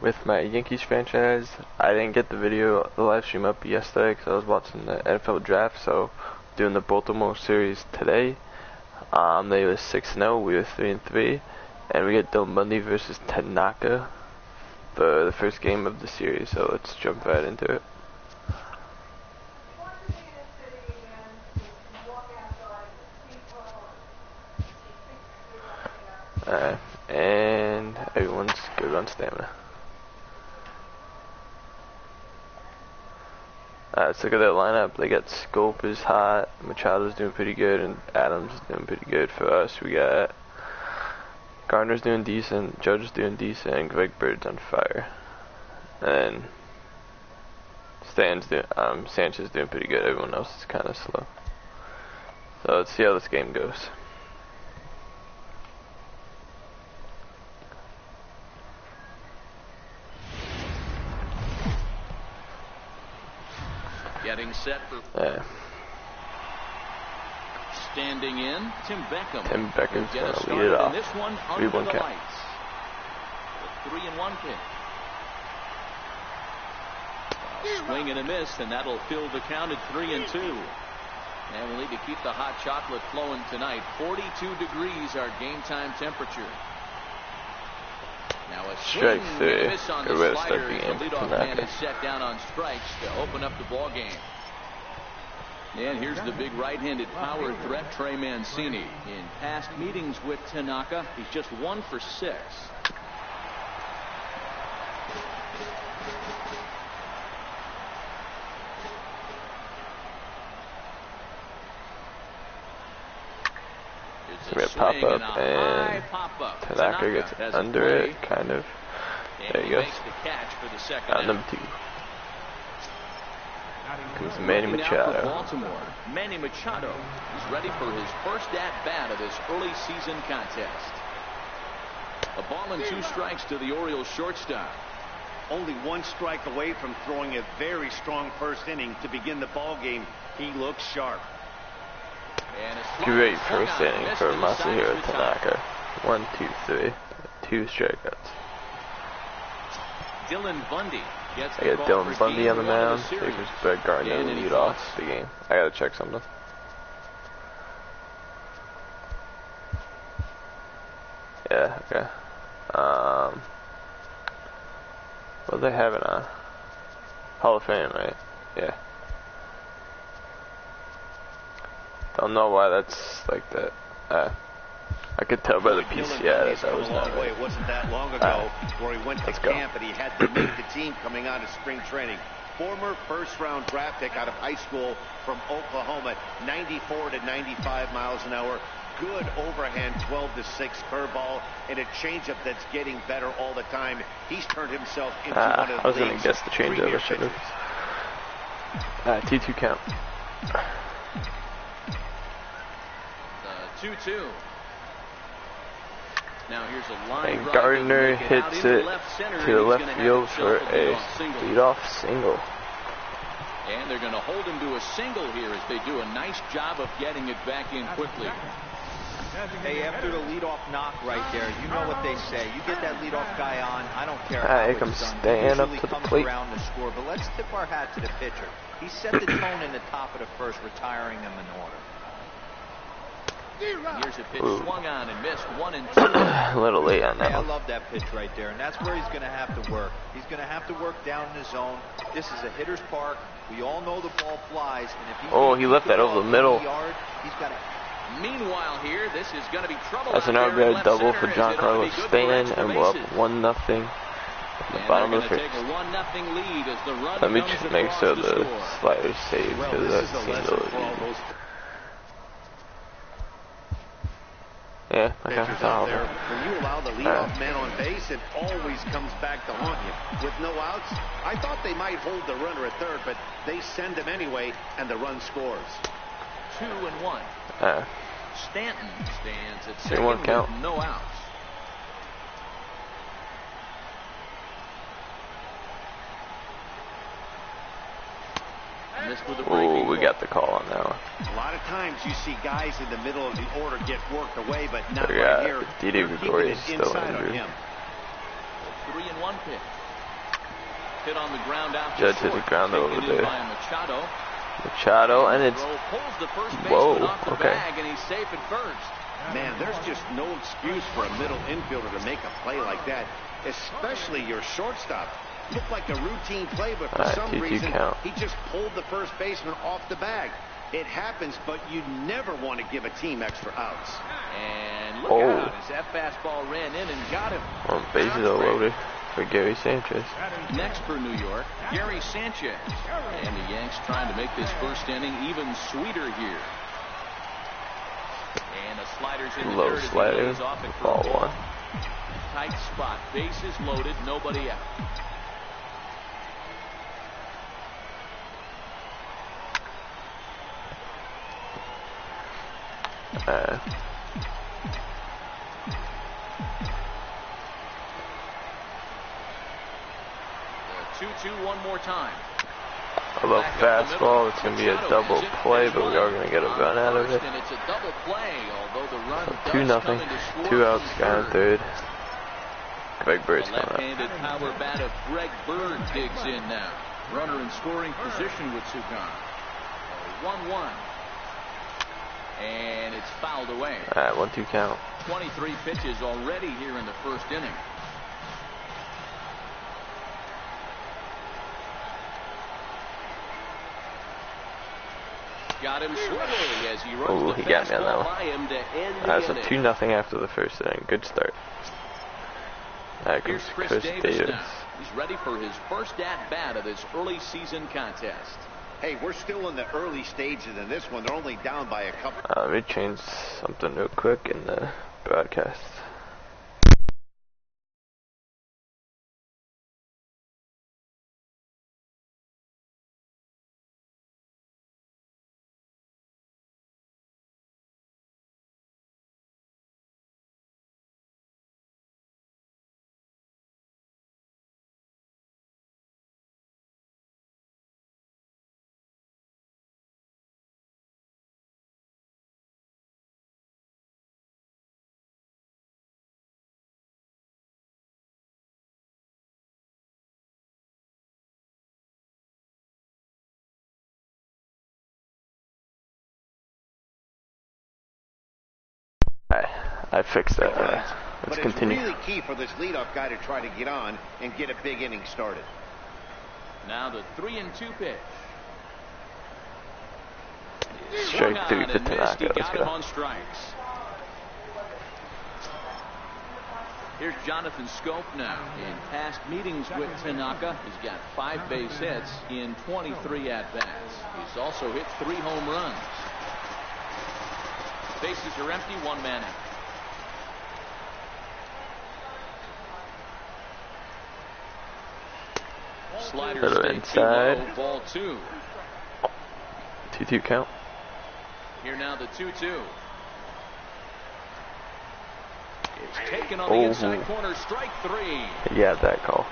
with my Yankees franchise. I didn't get the live stream up yesterday because I was watching the NFL draft, so doing the Baltimore series today. They were 6-0, we were 3-3, and we get Dylan Bundy versus Tanaka for the first game of the series, so let's jump right into it. And everyone's good on stamina. Let's look at that lineup. They got Scope is hot, Machado's doing pretty good, and Adams is doing pretty good. For us, we got Gardner's doing decent, Judge is doing decent, and Greg Bird's on fire. And Sanchez doing pretty good. Everyone else is kind of slow. So let's see how this game goes. Getting set for standing in, Tim Beckham's going to lead it off. This one under the lights. The 3-1 pitch. Swing and a miss, and that'll fill the count at 3-2. And we'll need to keep the hot chocolate flowing tonight. 42 degrees our game time temperature. Now a swing and a miss on the slider. The leadoff man is set down on strikes to open up the ball game. And here's the big right-handed power threat, Trey Mancini. In past meetings with Tanaka, he's just 1 for 6. We have pop up, and Tanaka gets under it, kind of. There he goes. Number 2. Comes Manny Machado. Baltimore. Manny Machado is ready for his first at-bat of this early season contest. A ball and 2 strikes to the Orioles shortstop. Only 1 strike away from throwing a very strong first inning to begin the ball game. He looks sharp. Great first inning for Masahiro Tanaka. 1, 2, 3. 2 strikeouts. Dylan Bundy gets I got Dylan Bundy on the mound. There's Brett Gardner to lead off the game. I gotta check something. Yeah, okay. What they having on? Hall of Fame, right? Yeah. Don't know why that's like that. I could tell by the PCI that was not right. It wasn't that long ago where he went to camp and he had to make the team coming out of spring training. Former first-round draft pick out of high school from Oklahoma, 94 to 95 miles an hour. Good overhand 12-6 curveball and a changeup that's getting better all the time. He's turned himself into one of the I was going to guess the changeup. I should have. 2-2 count. 2-2. Now here's a line and Gardner hits it to the left field for a leadoff single. And they're going to hold him to a single here as they do a nice job of getting it back in quickly. Hey, after the leadoff knock right there, you know what they say. You get that leadoff guy on, I don't care how here comes Stan up to the plate. Around the score, but let's tip our hat to the pitcher. He set the tone in the top of the first, retiring them in order. Here's a pitch swung on and missed. 1-2. A little late on that one. I love that pitch right there, and that's where he's going to have to work. He's going to have to work down in the zone. This is a hitter's park. We all know the ball flies, and if he left that over the middle. He's got to. Meanwhile, here this is going to be trouble. That's an RBI double for Giancarlo Stanton, and we're up 1-0. The bottom of the 5th. Let me just make sure the slider's saved because that seems a little easy. Yeah, I got it out there. When you allow the leadoff man on base, it always comes back to haunt you. With no outs, I thought they might hold the runner at third, but they send him anyway, and the run scores. 2-1. Stanton stands at 2-1 second count. with no outs. Oh, we got the call on that one. A lot of times you see guys in the middle of the order get worked away, but not right here. Didi Gregorius is still injured. 3-1 pitch. Hit on the ground out. Judge hit the ground over there. Machado. Machado, and it's whoa. Okay. Bag, and he's safe at first. Man, there's just no excuse for a middle infielder to make a play like that, especially your shortstop. Looked like a routine play, but for some reason, he just pulled the first baseman off the bag. It happens, but you never want to give a team extra outs. And look out as that fastball ran in and got him. Well, bases are loaded for Gary Sanchez. Next for New York, Gary Sanchez. And the Yanks trying to make this first inning even sweeter here. And the sliders in the low dirt slider, off it for ball one. Tight spot, bases loaded, nobody out. Uh, 2-2 one more time. A little fastball. It's going to be a double play, but we are going to get a run out of it. And it's a double play, although the run So 2-0. 2 outs, guy in third. Greg Bird's coming up. Left-handed power bat of Greg Bird digs in now. Runner in scoring position with Sugan. 1-1. And it's fouled away. All right, 1-2 count. 23 pitches already here in the first inning. Got him swirling as he runs the he got me on that fastball by him to end the That's a inning. 2-0 after the first inning. Good start. There comes Here's Chris Davis. now. He's ready for his first at-bat of this early season contest. Hey, we're still in the early stages in this one. They're only down by a couple. Let me change something real quick in the broadcast. I fixed that. Let's continue. It's really key for this leadoff guy to try to get on and get a big inning started. Now the 3-2 pitch. Straight through to Tanaka. He Let's got him go. on strikes. Here's Jonathan Scope now. In past meetings with Tanaka, he's got 5 base hits in 23 at-bats. He's also hit 3 home runs. Bases are empty, 1 man out. Slider Little inside. low, ball 2. 2-2 count. Here now the 2-2. It's taken on the inside corner, strike 3. Yeah, that call.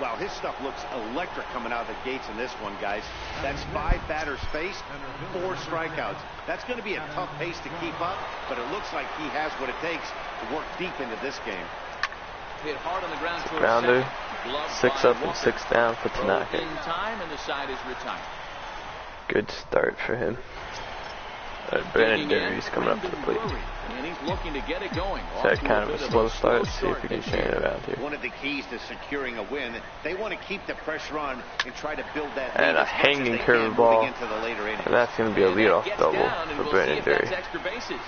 Wow, his stuff looks electric coming out of the gates in this one, guys. That's 5 batters faced, 4 strikeouts. That's going to be a tough pace to keep up, but it looks like he has what it takes to work deep into this game. Hit hard on the ground towards Grounder. second. 6 up and 6 down for Tanaka. In time, and the side is retired. Good start for him. Brandon Derry's coming up to the plate. And he's looking to get it going. That kind of a slow start. See if we can turn it around here. One of the keys to securing a win, they want to keep the pressure on and try to build that lead And a as much as hanging they can curveball. moving into the later innings. And that's going to be a leadoff double for Brandon Derry. Extra bases.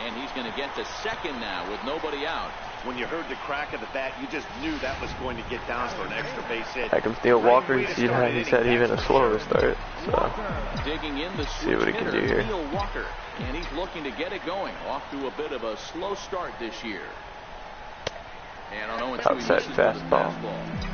And he's going to get to second now with nobody out. When you heard the crack of the bat, you just knew that was going to get down for an extra base hit. Here comes Neil Walker. You see how he said even a slower start. So Digging in the see what he can do here. Neil Walker, and he's looking to get it going. Off to a bit of a slow start this year. And on 0-2, outside fastball.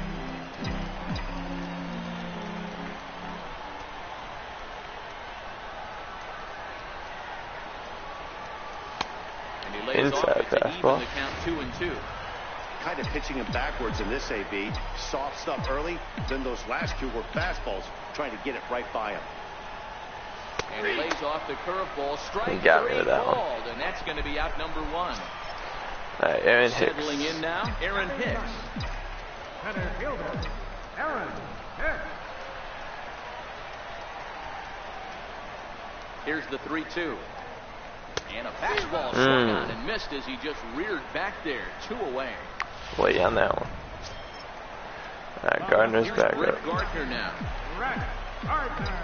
Inside fastball. Kind of pitching him backwards in this AB. Soft stuff early, then those last 2 were fastballs, trying to get it right by him. And he lays off the curveball. Strike He got 3 rid of that one. called, and that's going to be out number 1. Aaron Hicks. Settling in now, Aaron Hicks. Center fielder, Aaron Hicks. Here's the 3-2. And a fastball swung on and missed as he just reared back there. 2 away. Wait on that one. Gardner's Here's back Brett up. Gardner now. Brett Gardner.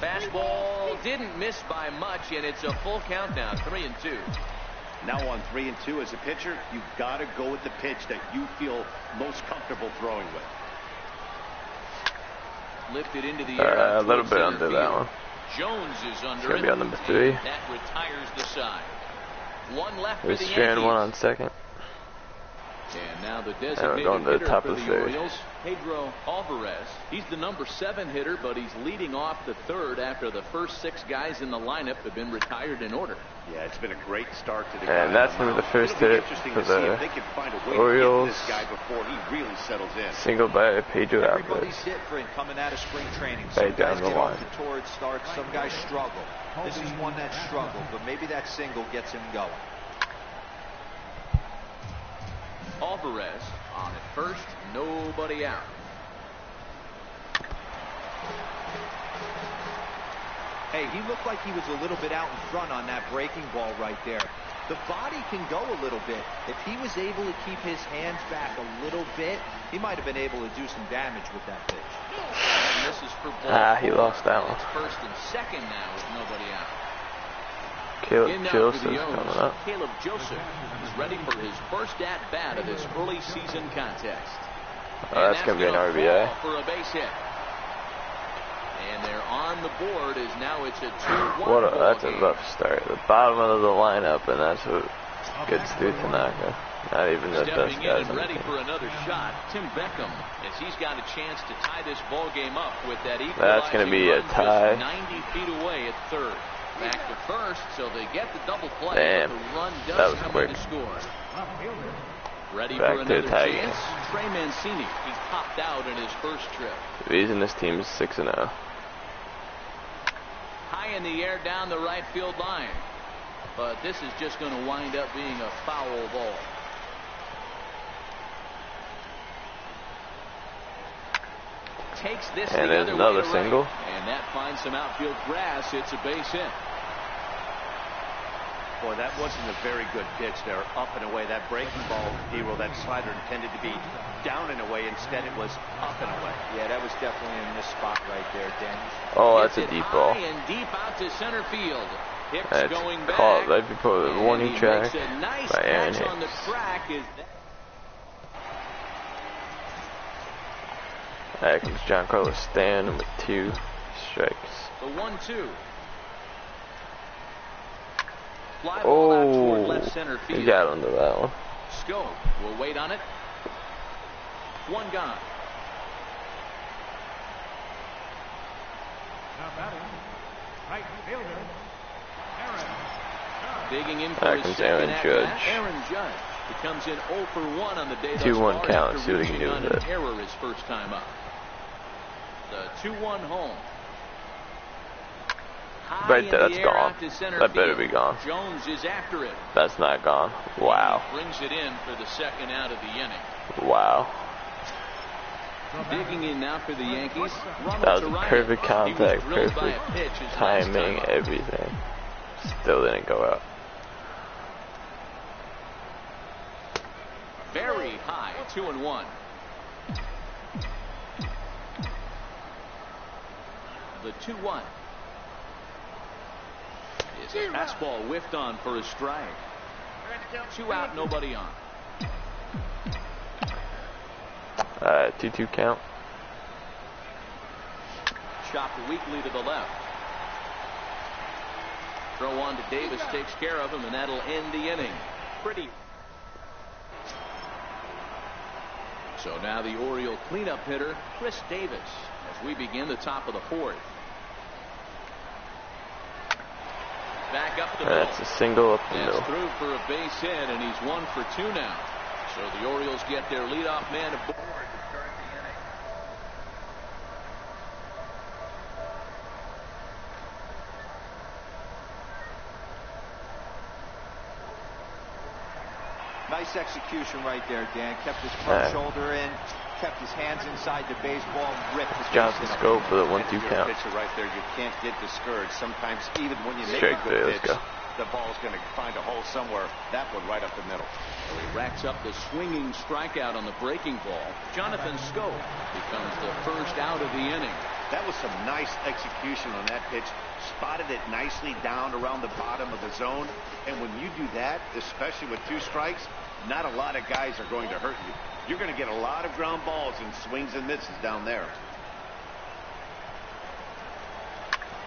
Fastball didn't miss by much, and it's a full count now. 3-2. Now on 3-2 as a pitcher, you've got to go with the pitch that you feel most comfortable throwing with. Lifted into the air. A little bit under that one. Jones is under. It's gonna be on number 3. That retires the side. One left for We're the strand Yankees. one on second. And now the And we're designated going to the hitter top for of the the series. Orioles, Pedro Alvarez. He's the number 7 hitter, but he's leading off the 3rd after the first 6 guys in the lineup have been retired in order. Yeah, it's been a great start to the And guy. that's gonna be the first It'll be hit interesting for to see the if they can find a way Orioles. to get this guy before he really settles in. Single by Pedro Everybody's Alvarez. different coming out of spring training. Right Some down guys the get off line. to torrid starts, some guys struggle. This is one that struggled, but maybe that single gets him going. Alvarez on at first, nobody out. Hey, he looked like he was a little bit out in front on that breaking ball right there. The body can go a little bit. If he was able to keep his hands back a little bit, he might have been able to do some damage with that pitch. And this is for ball He lost that one. It's 1st and 2nd now with nobody out. Caleb In now Joseph's for the coming O's, up. Caleb Joseph is ready for his first at-bat of this early season contest. That's going to be an RBI. For a base hit. And they're on the board as now it's a 2-1 ball That's a game. rough start. The bottom of the lineup, and that's what gets through Tanaka. Not even the best Stepping in guys and on the ready team. for another shot, Tim Beckham, as he's got a chance to tie this ball game up with that equalizing That's going to be a run tie. just 90 feet away at 3rd. Back to 1st, so they get the double play. Damn. But the run That does was come quick. in to score. Ready Back for to another tie chance. Trey Mancini, he popped out in his first trip. The reason this team is 6-0. High in the air down the right field line. But this is just going to wind up being a foul ball. Takes this And the there's other another way to single. right. And that finds some outfield grass. It's a base hit. Boy, that wasn't a very good pitch there, up and away. That breaking ball, D-roll, that slider intended to be down and away. Instead, it was up and away. Yeah, that was definitely in this spot right there, Dan. Oh, that's Hits a it deep high ball. and deep out to center field. Hicks That's going back. caught right before the And warning he track makes a nice by Aaron catch on the Hicks. track. Is Here comes Giancarlo Stanton with 2 strikes. the 1-2. Fly ball out toward Oh, left center field. he got under that one. Scope will wait on it. 1 gone. Now batting, right fielder, Aaron Judge. Digging in for Back his comes second Aaron at-bat. Judge. Aaron Judge. He comes in 0 for 1 on the day. 2-1 thus far count. after See what he can reaching do on with an it. error his first time up. The 2-1 home. High Right in there, the that's air gone. out to center That better field. be gone. Jones is after it. That's not gone. Wow. He brings it in for the second out of the inning. Wow. Digging in now for the Yankees. That was a perfect contact, perfect timing, timing. everything. Still didn't go out. Very high, 2-1. The 2-1 is a fastball whiffed on for a strike. 2 out, nobody on. 2-2 count. Chopped weakly to the left. Throw on to Davis, takes care of him, and that'll end the inning. Pretty. So now the Oriole cleanup hitter, Chris Davis, as we begin the top of the 4th. Back up the middle. That's a single up the That's middle. through for a base hit, and he's 1 for 2 now. So the Orioles get their leadoff man aboard to start the inning. Nice execution right there, Dan. Kept his front shoulder in, kept his hands inside the baseball, ripped his Johnson scope for the 1-2 count. Pitcher right there, you can't get discouraged. Sometimes even when you make Straight a good pitch, go. the ball's going to find a hole somewhere. That one right up the middle. So he racks up the swinging strikeout on the breaking ball. Jonathan Scope becomes the first out of the inning. That was some nice execution on that pitch. Spotted it nicely down around the bottom of the zone. And when you do that, especially with 2 strikes, not a lot of guys are going to hurt you. You're going to get a lot of ground balls and swings and misses down there.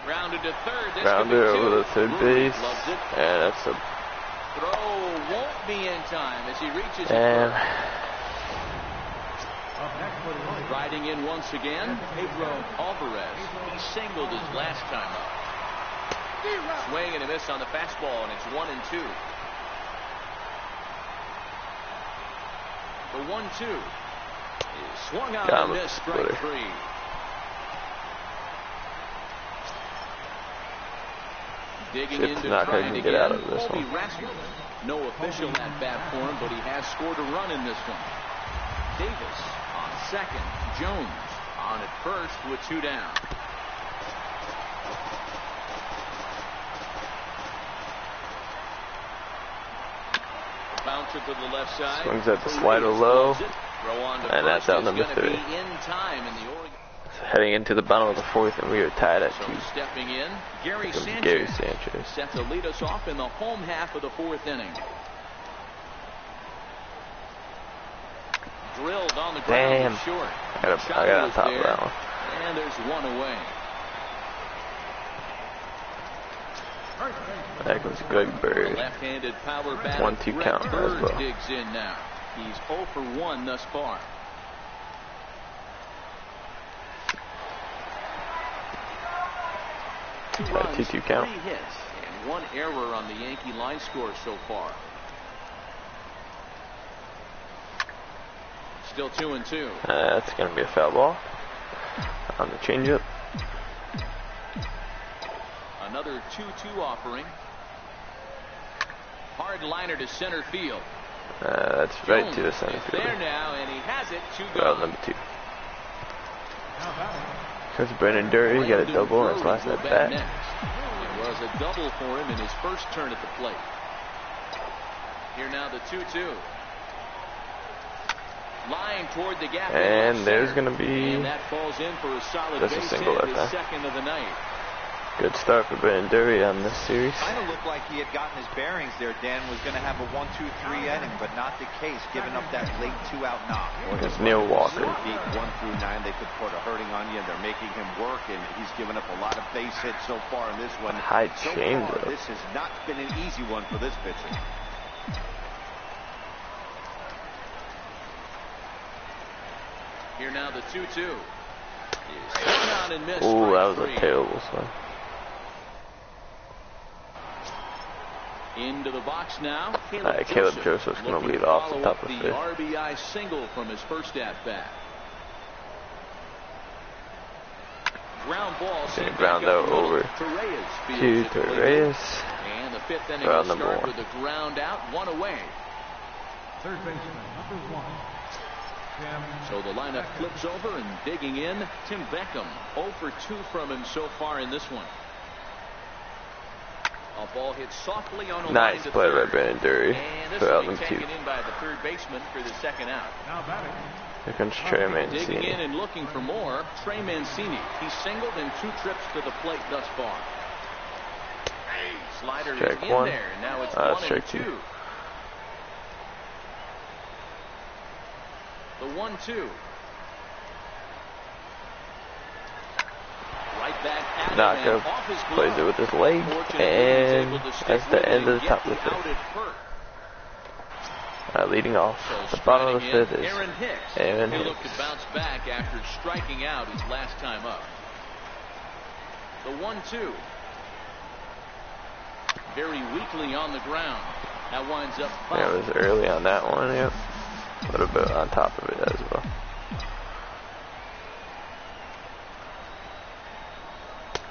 Grounded to third. This Grounder over the third base. And that's a throw won't be in time as he reaches damn. Riding in once again, Pedro Alvarez. He singled his last time up. Swing and a miss on the fastball, and it's 1-2. The 1-2 is swung out and missed, strike 3. Digging Chip's into not trying going to to get out of this one. No official at bat for him, but he has scored a run in this one. Davis on second. Jones on at first with 2 down. Bouncer to the left side. Swings at the slider low. And that's out number 3. In time in the Oregon. Heading into the bottom of the 4th, and we are tied at 2. Stepping in, Gary Sanchez. Set to lead us off in the home half of the 4th inning. Drilled on the ground. Damn. Short. I got on top of that one. And there's 1 away. That was good bird. Left-handed power batter. 1-2 count as well. Digs in now. He's 0 for 1 thus far. Two runs, 2-2 count. 3 hits, and 1 error on the Yankee line score so far. Still 2-2. That's going to be a foul ball on the changeup. Another 2-2 offering. Hard liner to center field. That's right to the center field. There now, and he has it. 2 Foul gone. number 2. Because Brennan Dury got a double in his last at bat. It was a double for him in his first turn at the plate. Here now the 2-2. Line toward the gap. And there's going to be and that falls in for a solid just a base single hit, left, his second of the night. good start for Brennan Dury on this series. Kind of looked like he had gotten his bearings there. Dan was going to have a 1-2-3 inning, but not the case, giving up that late 2-out knock. Against Neil Walker. Deep 1 through 9, they could put a hurting on you, and they're making him work, and he's given up a lot of base hits so far in this one. High so changeup. far, this has not been an easy one for this pitcher. Here now the 2-2. Ooh, that was a terrible swing. Into the box now. Caleb Joseph's going to lead off the top of the 5th. RBI single from his first at bat. Ground ball. Ground out over to Reyes. And the 5th inning Well, will number start 1. with a ground out, 1 away. Third baseman, number 1. So the lineup flips over and digging in, Tim Beckham. 0 for 2 from him so far in this one. A ball hit softly on a Nice line play to by third. Brennan Dury. And this For will out be number 2. taken in by the third baseman for the second out. Now batting. Here comes Trey Digging in Mancini. and looking for more, Trey Mancini. He's singled in 2 trips to the plate thus far. Slider is Strike in 1. there. Now it's 1 and Strike 2. 2. The 1-2. Right back at him, Knockup. and off his glove. Plays it with his leg. Fortunately, And he's able to stick that's with the it end of and the top of get the me out 5th. at first. Leading off So the bottom of the striding 5th in, is Aaron Hicks. Aaron He Hicks. looked to bounce back after striking out his last time up. The 1-2. Very weakly on the ground. That winds up foul. Yeah, it was early on that one, yep. A little bit on top of it as well.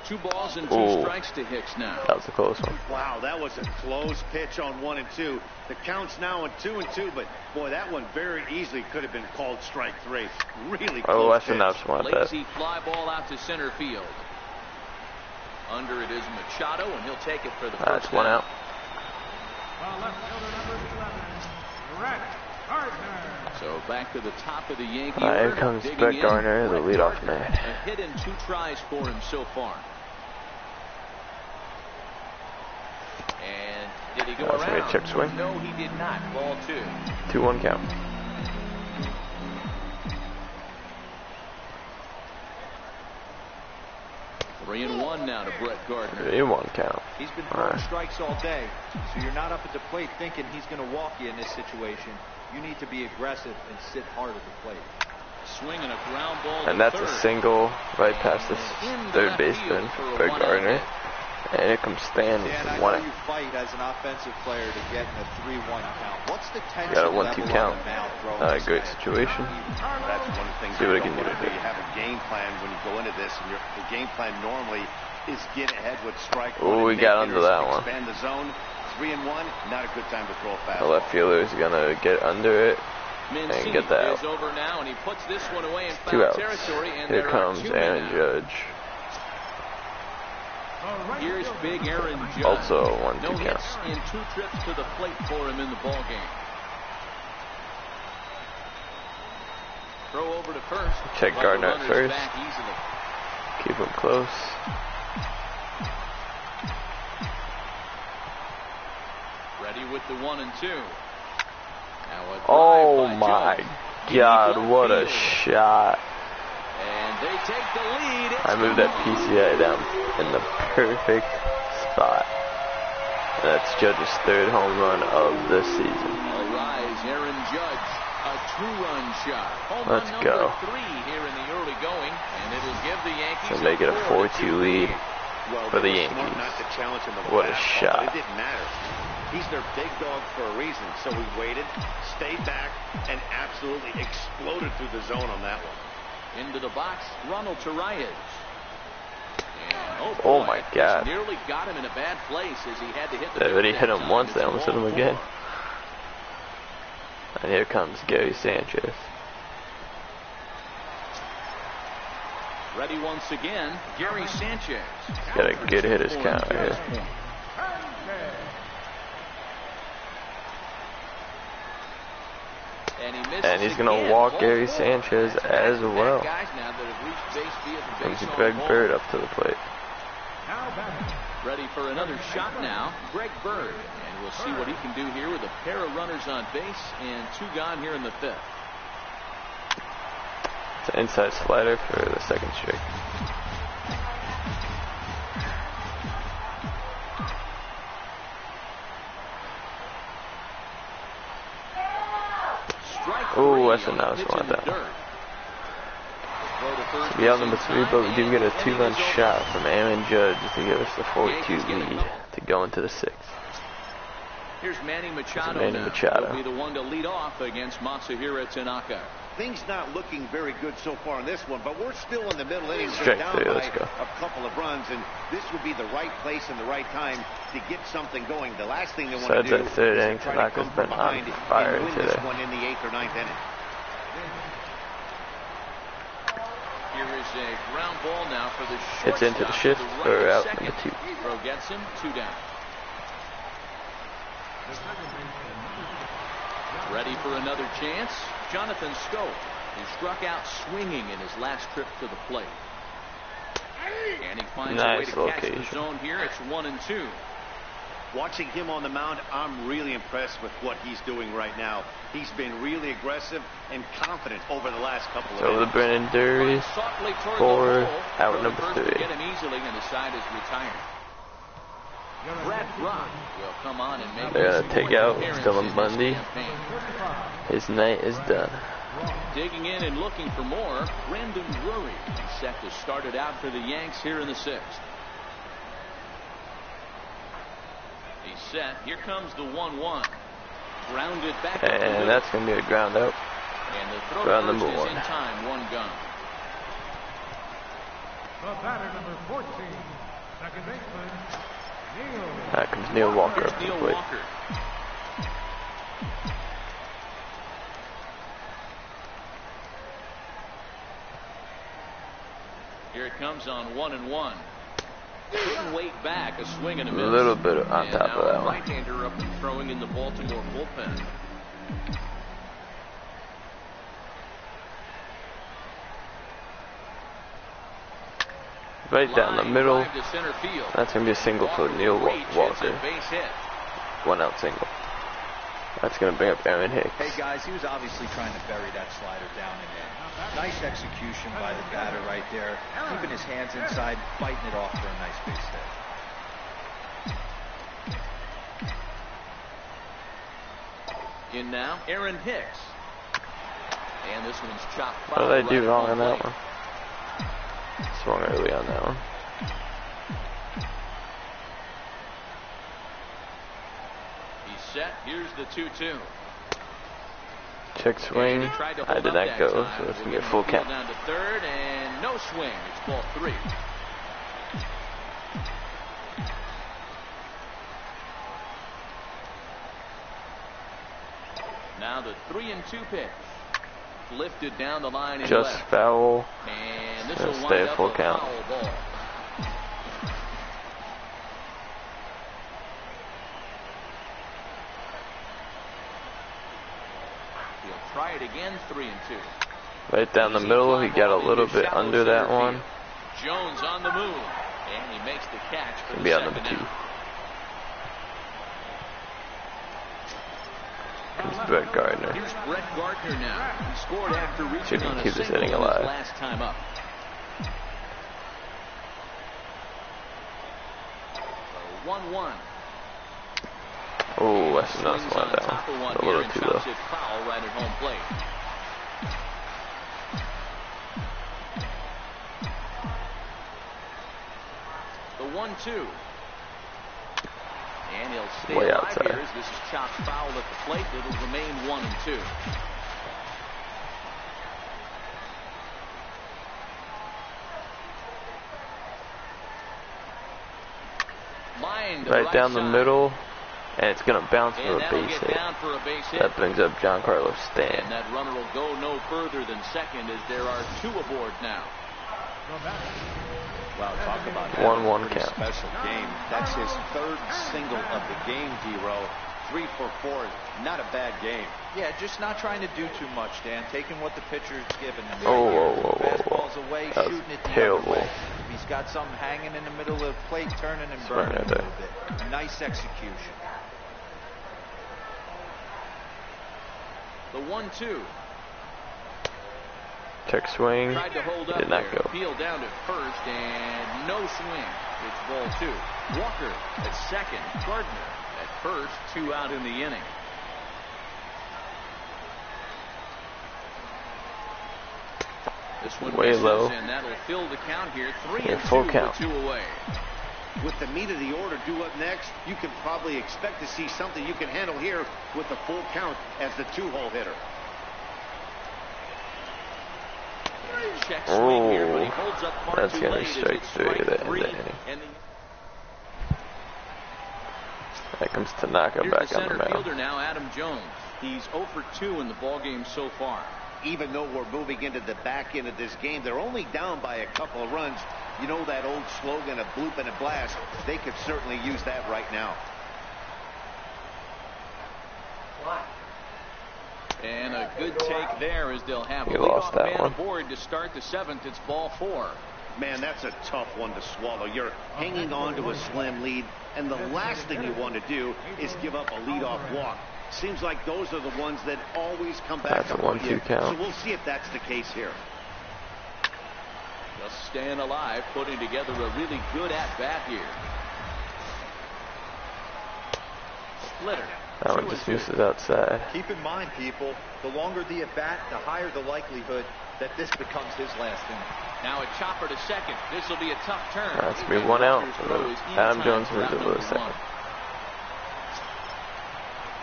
2 balls and 2 strikes to Hicks now. That was a close one. Wow, that was a close pitch on 1 and 2. The count's now on 2 and 2, but boy, that one very easily could have been called strike 3. Really close. Oh, Weston Knapp's one at that. Lazy fly ball out to center field. Under it is Machado, and he'll take it for the first That's 1 out. Left fielder number 11, Brett Gardner. So back to the top of the Yankee Here order. comes Digging Brett in, Gardner, the Brett leadoff Gardner. man. A hit and 2 tries for him so far. And did he go That's around? a chip swing. No, he did not. Ball 2. 2-1 count. Three and one now to Brett Gardner. 3-1 count. He's been throwing strikes all day, so you're not up at the plate thinking he's going to walk you in this situation. You need to be aggressive and sit hard at the plate. Swing and a ground ball. And that's a single right past the third baseman for Brett Gardner. And here comes Stan with Dan, I 1 know out. you fight as an offensive player to get in a 3-1 count. What's the tension Got a level 1-2 on count. the mound throwing this Great guy? situation. That's one of the things See what I you can don't do want to with do. it. You have a game plan when you go into this, and the game plan normally is get ahead with strike one. Oh, we got under that one. Expand the zone. 3 and 1. Not a good time to throw a fastball. The left fielder is gonna get under it and get that out. Is over now, and he puts this one away in 2 foul outs. territory. And Here there comes are 2 men Aaron out. Judge. Here's big Aaron Judge. Also a 1-2 no count. hits in 2 trips to the plate for him in the ball game. Throw over to first. Check But Gardner the at runner's first. back easily. Keep him close. Ready with the 1 and 2. Now a drive Oh by my Judge. God, Deep what a field. shot. And they take the lead. It's I moved that gone. PCI down in the perfect spot. That's Judge's 3rd home run of the season. A rise, Aaron Judge. A 2-run shot. Home Let's run go. number 3 here in the early going, and it'll give the Yankees So make it a 4-2 lead Well, for the they were smart Yankees. not to challenge him with What a fastball, shot. but it didn't matter. He's their big dog for a reason, so he waited, stayed back, and absolutely exploded through the zone on that one. Into the box, Ronald Torreyes. And, Oh boy, my God. this nearly got him in a bad place as he had to hit the They already dirt hit that him time. once, It's they almost hit him 0-4. again. And here comes Gary Sanchez. Ready once again, Gary Sanchez. Got a good hitter's count right here. And he's going to walk Gary Sanchez as well. Comes Greg Bird up to the plate. Ready for another shot now, Greg Bird. And we'll see what he can do here with a pair of runners on base and 2 gone here in the 5th. It's an inside slider for the 2nd strike. Oh, that's a nice one at that one. We have number 3, but we do get a 2-run shot from Aaron Judge to give us the 4-2 lead to go into the 6th. Here's Manny Machado. Manny Machado. He'll be the one to lead off against Masahiro Tanaka. Things not looking very good so far in this one, but we're still in the middle innings. Strike Down 3, by let's go. a couple of runs, and this would be the right place and the right time to get something going. The last thing they want to Besides do that 3rd is inning, to try to Tanaka's come from been on behind fire and win today. this one in the 8th or 9th inning. Here is a ground ball now for the shortstop. It's into the shift to for right out second. number 2. Throw gets him, 2 down. Ready for another chance, Jonathan Scope, who struck out swinging in his last trip to the plate. And he finds Nice a way to catch location. the zone here. It's 1 and 2. Watching him on the mound, I'm really impressed with what he's doing right now. He's been really aggressive and confident over the last couple of So the innings. Brennan Dury Softly toward for the hole. out Throw to number first 3. to get him easily, and the side is retired. Brad Rock will come on and make They're his gonna take fourth out appearance Dylan in this Bundy. campaign. His night is done. Digging in and looking for more, Brandon Drury is set to start it out for the Yanks here in the 6th. He's set. Here comes the 1-1. Grounded back up the middle. And that's going to be a ground out. And the throw ground first number is 1. in time, 1 gun. The batter, number 14, second baseman, Neil. That comes Neil Walker. Here's Neil Walker. Here it comes on 1-1. Couldn't wait back. A swing and a miss. A little bit on top of that one. Right-hander up and throwing in the Baltimore bullpen. Right down the middle. That's going to be a single for Neil Walker. 1 out single. That's going to bring up Aaron Hicks. Hey guys, he was obviously trying to bury that slider down in there. Nice execution by the batter right there. Keeping his hands inside, fighting it off for a nice base hit. In now, Aaron Hicks. And this one's chopped foul. What did I do wrong on that one? Swung early on that one. He's set. Here's the 2-2. Check swing. I did not go, so it's going to be a full count. Down to third and no swing. It's ball 3. Now the 3-2 pitch. Lifted down the line in Just left. foul. And this will stay wind a full up count. Foul ball. He'll try it again. 3-2. Right down the middle. He got a little bit under that one. Jones on the move, and he makes the catch for It'll the be on second number 2. out. Comes Brett Gardner. Here's Brett Gardner now. He scored after reaching on a keep this single inning in his alive. last time up. So 1-1. Oh, that's a nice Swings one on down. top of one A here little and too chops low. it foul right at home plate. The 1-2. And he'll stay Way alive outside. here as this is chopped foul at the plate. It'll remain 1-2. Lined Right down the side. middle, and it's going to bounce for And a that'll base get hit. down for a base hit. That brings up Giancarlo And Stanton. that runner will go no further than second as there are 2 aboard now. Wow, talk about 1-1 a pretty count. special game. That's his 3rd single of the game, D-Row. 3 for 4. Not a bad game. Yeah, just not trying to do too much, Dan. Taking what the pitcher's given him. Oh, whoa, whoa, whoa, Fastball's whoa. away, That was shooting it the terrible. other way. He's got something hanging in the middle of the plate, turning and right burning a there. little bit. Nice execution. The 1-2. Check swing. Tried to hold up Did not there. go. Peeled down to first and no swing. It's ball 2. Walker at second. Gardner at first. 2 out in the inning. This one Way misses, low. and that'll fill the count here. 3-2 Yeah, full count. with 2 away. With the meat of the order due up next, you can probably expect to see something you can handle here with the full count as the 2-hole hitter. Check swing here, but he Oh, holds up far that's too gonna late as strike it's 3 at the end of the 3. inning. And the That comes Tanaka Here's back the on the center mound. fielder now, Adam Jones. He's 0 for 2 in the ballgame so far. Even though we're moving into the back end of this game, they're only down by a couple of runs. You know that old slogan, a bloop and a blast. They could certainly use that right now. And a good take there as they'll have a You lost leadoff that man one. aboard to start the 7th. It's ball 4. Man, that's a tough one to swallow. You're hanging on to a slim lead, and the last thing you want to do is give up a leadoff walk. Seems like those are the ones that always come back That's a to haunt 1-2 you. count. So we'll see if that's the case here. Just staying alive, putting together a really good at-bat here. Splitter. That one just misses outside. Keep in mind, people, the longer the at-bat, the higher the likelihood that this becomes his last inning. Now a chopper to second. This will be a tough turn. That's going to be 1 out. Adam Jones moves over over to second.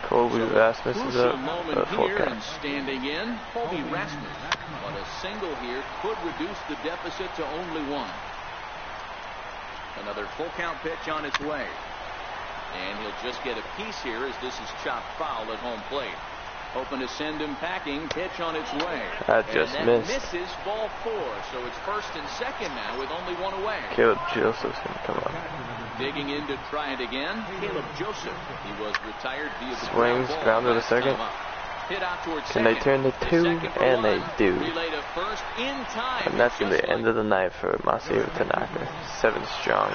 Colby Rasmus is Crucial up. moment Full here count. and standing in, Colby Rasmus. But a single here could reduce the deficit to only 1. Another full count pitch on its way. And he'll just get a piece here as this is chopped foul at home plate. Hoping to send him packing. Pitch on its way. That just missed. Misses, ball 4. So it's first and second now with only one away. Caleb Joseph's gonna come up. Digging in to try it again. Caleb Joseph. He was retired via the swings, ground to the second. Hit out towards Can they turn to 2? And they do. Relay to first in time. And that's gonna be the end of the night for Masahiro Tanaka. 7 strong.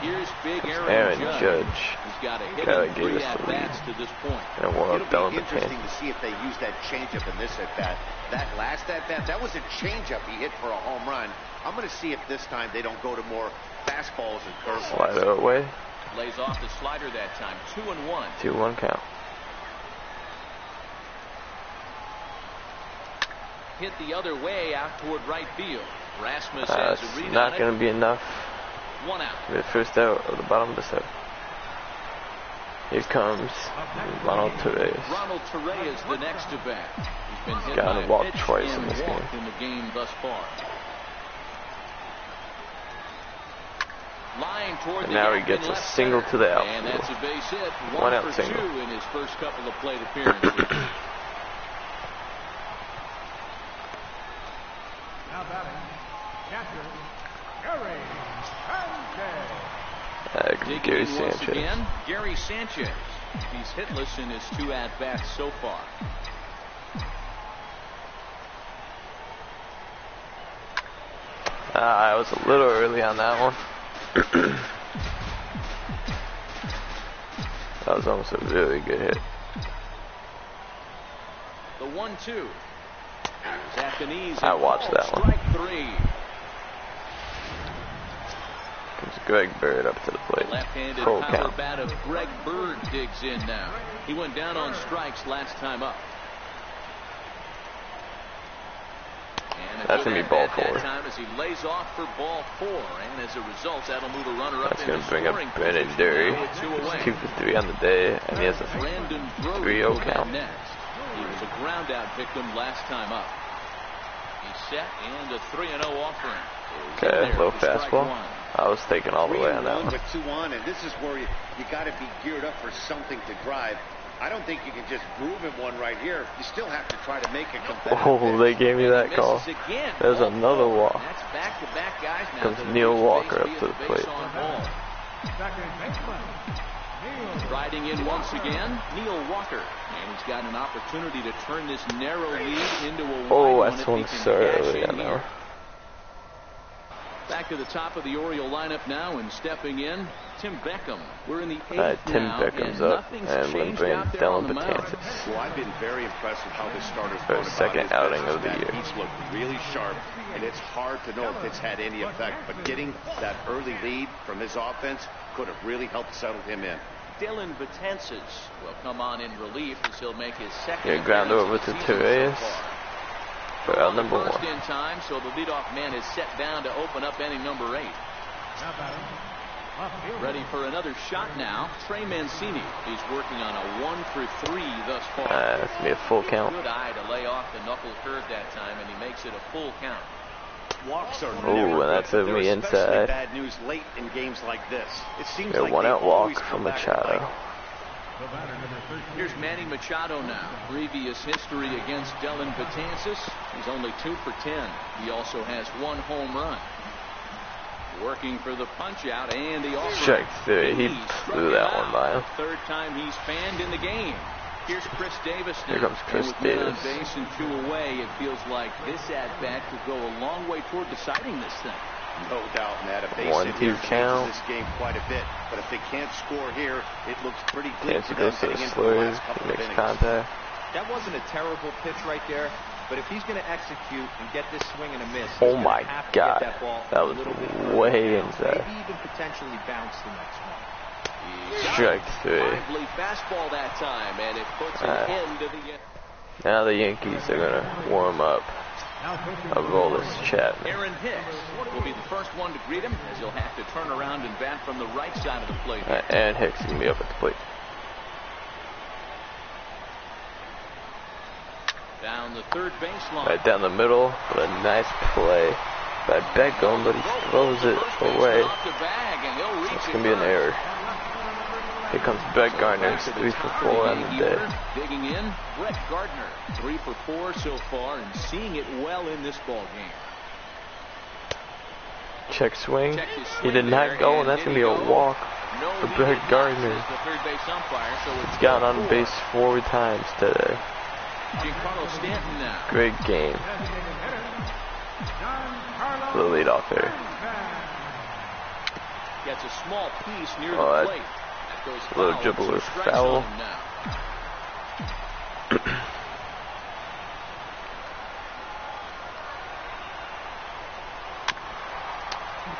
Here's big Aaron Judge. He's got a hit Gotta and give 3 us the lead. at-bats to this point. And we'll It'll down be the interesting to see if they use that changeup in this at-bat. That last at-bat, that was a changeup he hit for a home run. I'm going to see if this time they don't go to more fastballs and curveballs. Slider away. Lays off the slider that time. 2-1. 2-1 count. Hit the other way out toward right field. Rasmus has a read It's not going to be enough. 1 out. The first out of the bottom of the 7th. Here comes Ronald Torres. Ronald Torres the next to bat. He's been hit Gotta by a walk pitch twice and in this walk game. in the game thus far. Line toward And the now he gap gets in a left single center. to the And outfield. that's a base hit. 1 out for single. 2 in his first couple of plate appearances. Now batting, catcher, Gary Sanchez. Gary Digging in once Sanchez. again, Gary Sanchez. He's hitless in his 2 at-bats so far. I was a little early on that one. That was almost a really good hit. The 1-2. At the knees. I watched that one. Strike 3. Comes Greg Bird up to the plate. Left-handed Full power count. bat of Greg Bird digs in now. He went down on strikes last time up. And That's gonna be ball 4. That time as he lays off for ball 4, and as a result, that'll move a runner up. That's going to bring up Brandon Dury. He's 2 for 3 on the day, and he has a 3-0 count. Next. He was a ground out victim last time up. He's set and a 3-0 offering. Okay, low fastball. I was taking all the way on that one. With 2 on, and this is where you got to be geared up for something to drive. I don't think you can just groove him one right here. You still have to try to make it competitive. Oh, they gave me that call. There's another walk. That's back-to-back guys now. Comes Neil Walker up to the plate. Second baseman, Neil. Riding in once again, Neil Walker. And he's got an opportunity to turn this narrow lead into a wide Oh, one I if swung he can so cash early in on that here. one. Back to the top of the Oriole lineup now, and stepping in, Tim Beckham. We're in the 8th Tim now, Beckham's and up, nothing's and we're changed bringing out there Dylan on the mound. Betances. Well, I've been very impressed with how this starter's For going his about second his outing business. of the That year. He's looked really sharp, and it's hard to know if it's had any effect. But getting that early lead from his offense could have really helped settle him in. Dylan Betances will come on in relief as he'll make his second. Yeah, ground appearance over of to the season Torres. so far. For out number First 1. in time, so the leadoff man is set down to open up inning number 8. Now batting, left field. Ready for another shot now. Trey Mancini. He's working on a 1 for 3 thus far. That's going to be a full count. Good eye to lay off the knuckle curve that time, and he makes it a full count. Walks are Ooh, never and that's good. hit They're me especially inside. bad news late in games like this. It seems A like 1 they out always walk come from back to Machado. bite. The batter, number 13. Here's Manny Machado now. Previous history against Dylan Betances. He's only 2 for 10. He also has 1 home run. Working for the punch out, and the offer. Strike 3. He blew that one by him. Third time he's fanned in the game. Here's Chris Davis now. Here comes Chris And with men on Davis. base and 2 away, it feels like this at-bat could go a long way toward deciding this thing. No doubt, Matt. A base 1-2 hit here changes count. this game quite a bit. But if they can't score here, it looks pretty good Chance for to them go to the getting into the slurs. last couple He of makes innings. contact. That wasn't a terrible pitch right there, but if he's going to execute and get this swing and a miss, he's Oh gonna my have to God. get that ball That a was little bit way further down, inside. maybe even potentially bounce the next one. Strike 3. Lively fastball that time, and it puts an end to the. Now the Yankees are going to warm up. Now taking I'll roll this Chapman. Aaron Hicks will be the first one to greet him, as he'll have to turn around and bat from the right side of the plate. Aaron Hicks is going to be up at the plate. Down the third baseline. Right down the middle with a nice play. by Beckham, but he throws it away. It's going to be an error. Here comes Brett Gardner, 3 for 4 on the day. Digging in, Brett Gardner, 3 for 4 so far, and seeing it well in this ball game. Check swing. He did not go, and that's going to be a walk for Brett Gardner. He's gotten on base 4 times today. Great game. The leadoff hitter. Gets a small piece near the plate. A little dribbler foul.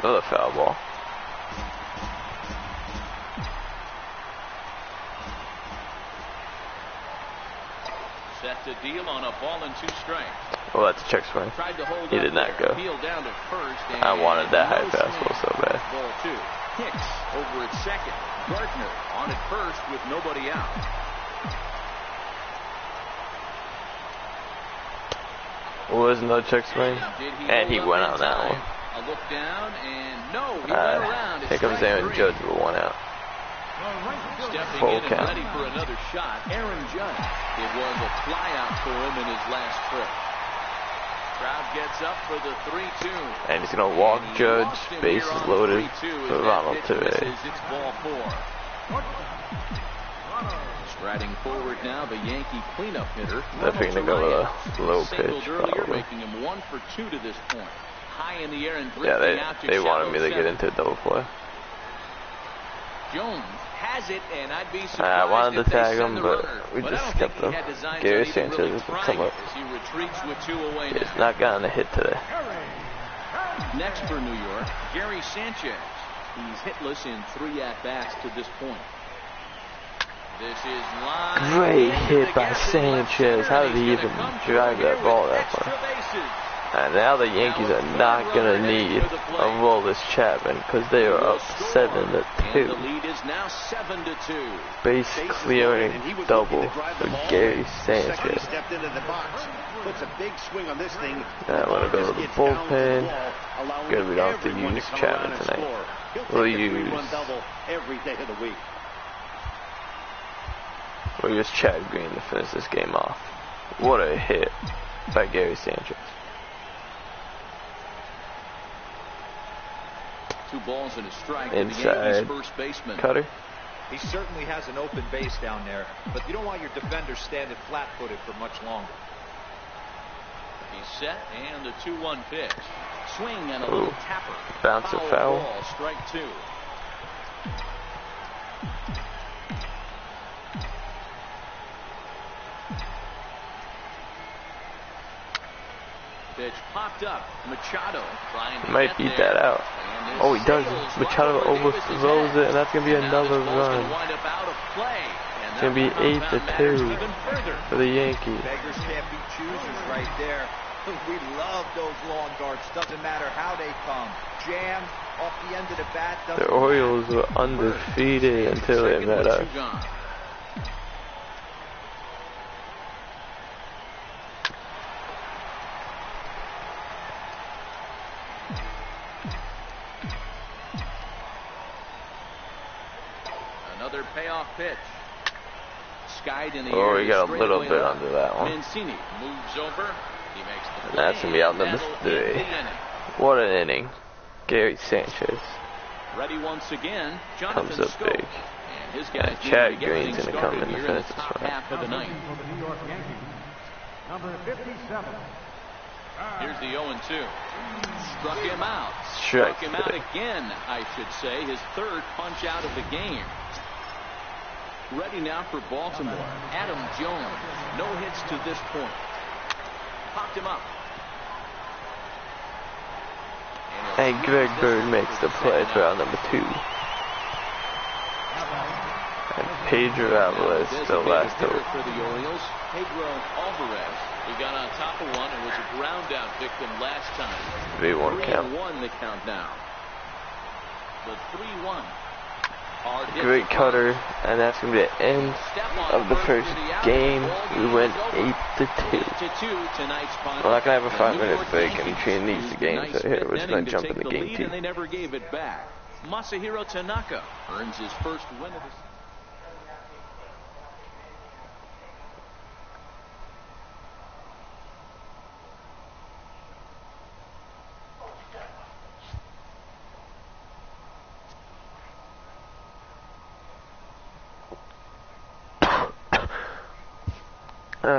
Another foul ball. Set to deal on a ball and 2 strikes. Well, that's a check swing. He did not go. I wanted that high fastball so bad. Ball 2. Hicks over at second. Gardner on at first with nobody out. Was another check swing, and he went on that one. A look down, and no, he went around. Here comes Aaron Judge with 1 out. Stepping Full in and count. ready for another shot. Aaron Judge. It was a flyout for him in his last trip. Crowd gets up for the 3-2. And he's going to walk Judge. Bases loaded for Ronald today. It's ball 4. Striding forward now, the Yankee cleanup hitter. Definitely going to go with a low pitch, probably. Making him 1 for 2 to this point. High in the air and Yeah, they wanted me to get into a double play. Jones has it, and I'd be surprised I wanted to tag him, but we I just don't skipped think him. he had designs Gary on even Sanchez really will trying come it up. as he retreats with 2 away He's now. not gotten a hit today. Next for New York, Gary Sanchez. He's hitless in 3 at-bats to this point. This is line. Great hit by Sanchez. How did he even drive that ball that far? And now the Yankees are not going to need a Rollers Chapman because they are up 7-2. The lead is now 7-2. Base clearing double for Gary Sanchez. Stepped into the box. Puts a big swing on this thing. Now I'm going to go to the bullpen. Good, we don't have to use Chapman tonight. We'll use Chad Green to finish this game off. What a hit by Gary Sanchez. 2 balls and a strike. Inside first baseman. cutter. He certainly has an open base down there, but you don't want your defender standing flat-footed for much longer. He's set, and the 2-1 pitch. Swing and a little tapper. Bounce a foul. Ball, strike 2. Pitch popped up. Machado trying to Might beat that out. Oh, he does. Machado overthrows it, and that's going to be another run. It's going to be 8-2 for the Yankees. Beggars can't be choosers right there. We love those long darts. Doesn't matter how they come. Jammed off the end of the bat. The Orioles were undefeated until they met us. Another payoff pitch. Skied in the Oh, air. we got a little bit under that one. Mancini moves over. He makes the And that's going to be out number 3. What an inning. Gary Sanchez ready once again. comes up big. And his guys Chad Green's going to come in to finish this one. Half of the ninth. Number 57. Here's the 0-2. Struck him out. Struck him out again, I should say. His 3rd punch out of the game. Ready now for Baltimore. Adam Jones. No hits to this point. Popped him up. And Greg Bird makes the play for round number 2. And Pedro Alvarez the last hope. For the Orioles, Pedro Alvarez. He got on top of one and was a ground out victim last time. 3-1 count. 3-1 the count now. The 3-1. great cutter, and that's going to be the end of the first game. We went 8-2. We're not going to have a 5-minute break in between these games right here. We're just going to jump into game 2. And they never gave it back. Masahiro Tanaka earns his first win of the season.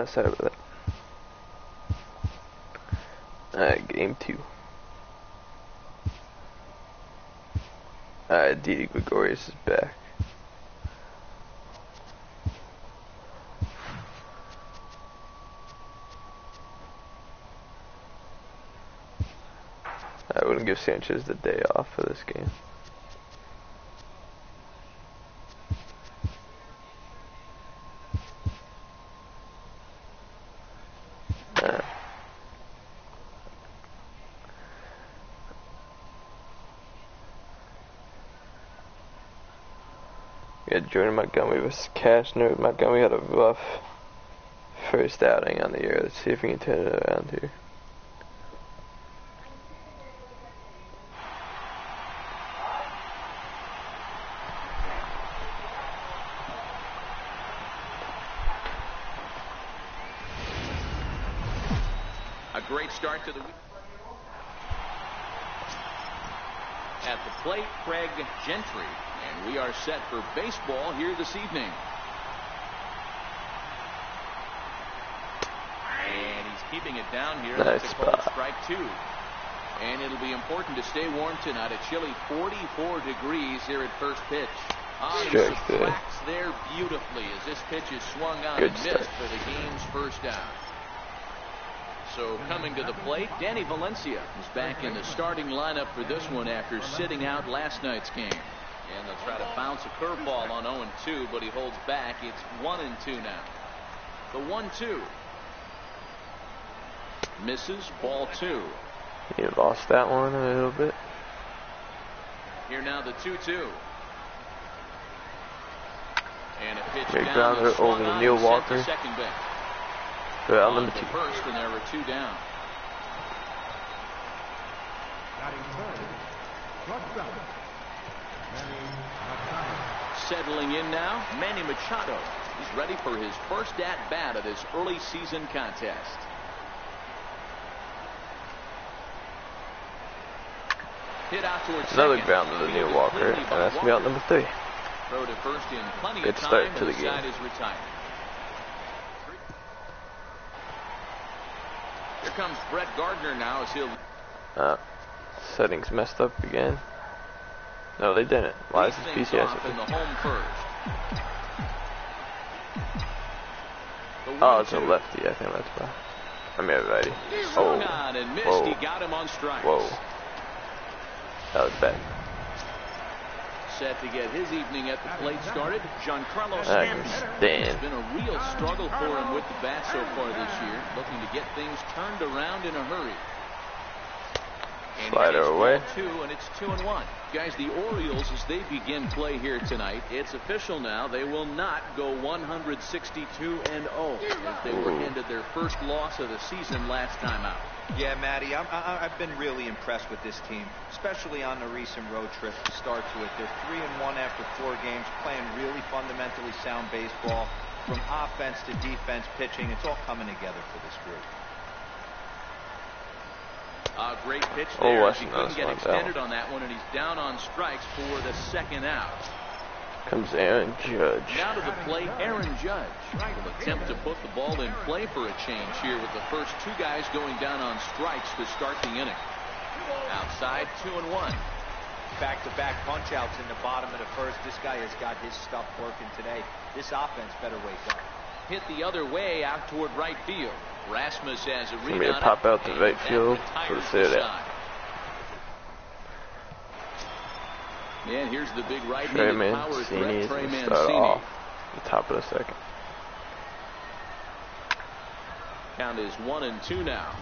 Sorry about that. Game 2. Didi Gregorius is back. I wouldn't give Sanchez the day off for this game. We had Jordan Montgomery versus Cashner. Montgomery had a rough first outing on the year. Let's see if we can turn it around here. A great start to the week. At the plate, Craig Gentry. And we are set for baseball here this evening. And he's keeping it down here. Nice That's a called spot. strike 2. And it'll be important to stay warm tonight. A chilly 44 degrees here at first pitch. He subtracts there beautifully as this pitch is swung on and missed for the game's first out. So coming to the plate, Danny Valencia is back in the starting lineup for this one after sitting out last night's game. And they'll try to bounce a curveball on 0-2, but he holds back. It's 1-2 now. The 1-2 misses, ball 2. He lost that one a little bit. Here now the 2-2. And a pitch Big down grounder over to Neil Walker. Second base. Well, number 2. First, and there were 2 down. Settling in now, Manny Machado. He's ready for his first at-bat of this early season contest. Hit out towards another second. ground to Neil Walker, and that's me out number 3. Throw to first in plenty Good of time, start to and the the game. side is retired. Here comes Brett Gardner now as he'll. Settings messed up again. No, they didn't. Why is this PCS? In the home first. Oh, it's a lefty. I think that's why. I mean, righty. Swung on and missed. Whoa. He got him on strikes. Whoa. That was bad. Set to get his evening at the plate started, Giancarlo I Stanton. can stand. It's been a real struggle for him with the bat so far this year, looking to get things turned around in a hurry. And Slider away. 2, and it's 2-1. Guys, the Orioles, as they begin play here tonight, it's official now. They will not go 162-0 as they were handed their first loss of the season last time out. Yeah, Matty, I've been really impressed with this team, especially on the recent road trip to start to it. They're 3-1 after 4 games, playing really fundamentally sound baseball. From offense to defense, pitching, it's all coming together for this group. A great pitch there. He couldn't get extended down on that one, and he's down on strikes for the second out. Comes Aaron Judge. Now to the plate, Aaron Judge will attempt to put the ball in play for a change here with the first 2 guys going down on strikes to start the inning. Outside, 2-1. Back-to-back punch-outs in the bottom of the first. This guy has got his stuff working today. This offense better wake up. Hit the other way out toward right field. Rasmus has a read on it. Pop out to right field for the third out. And here's the big right-handed power threat, Trey Mancini. Start off the top of the second. Count is 1-2 now.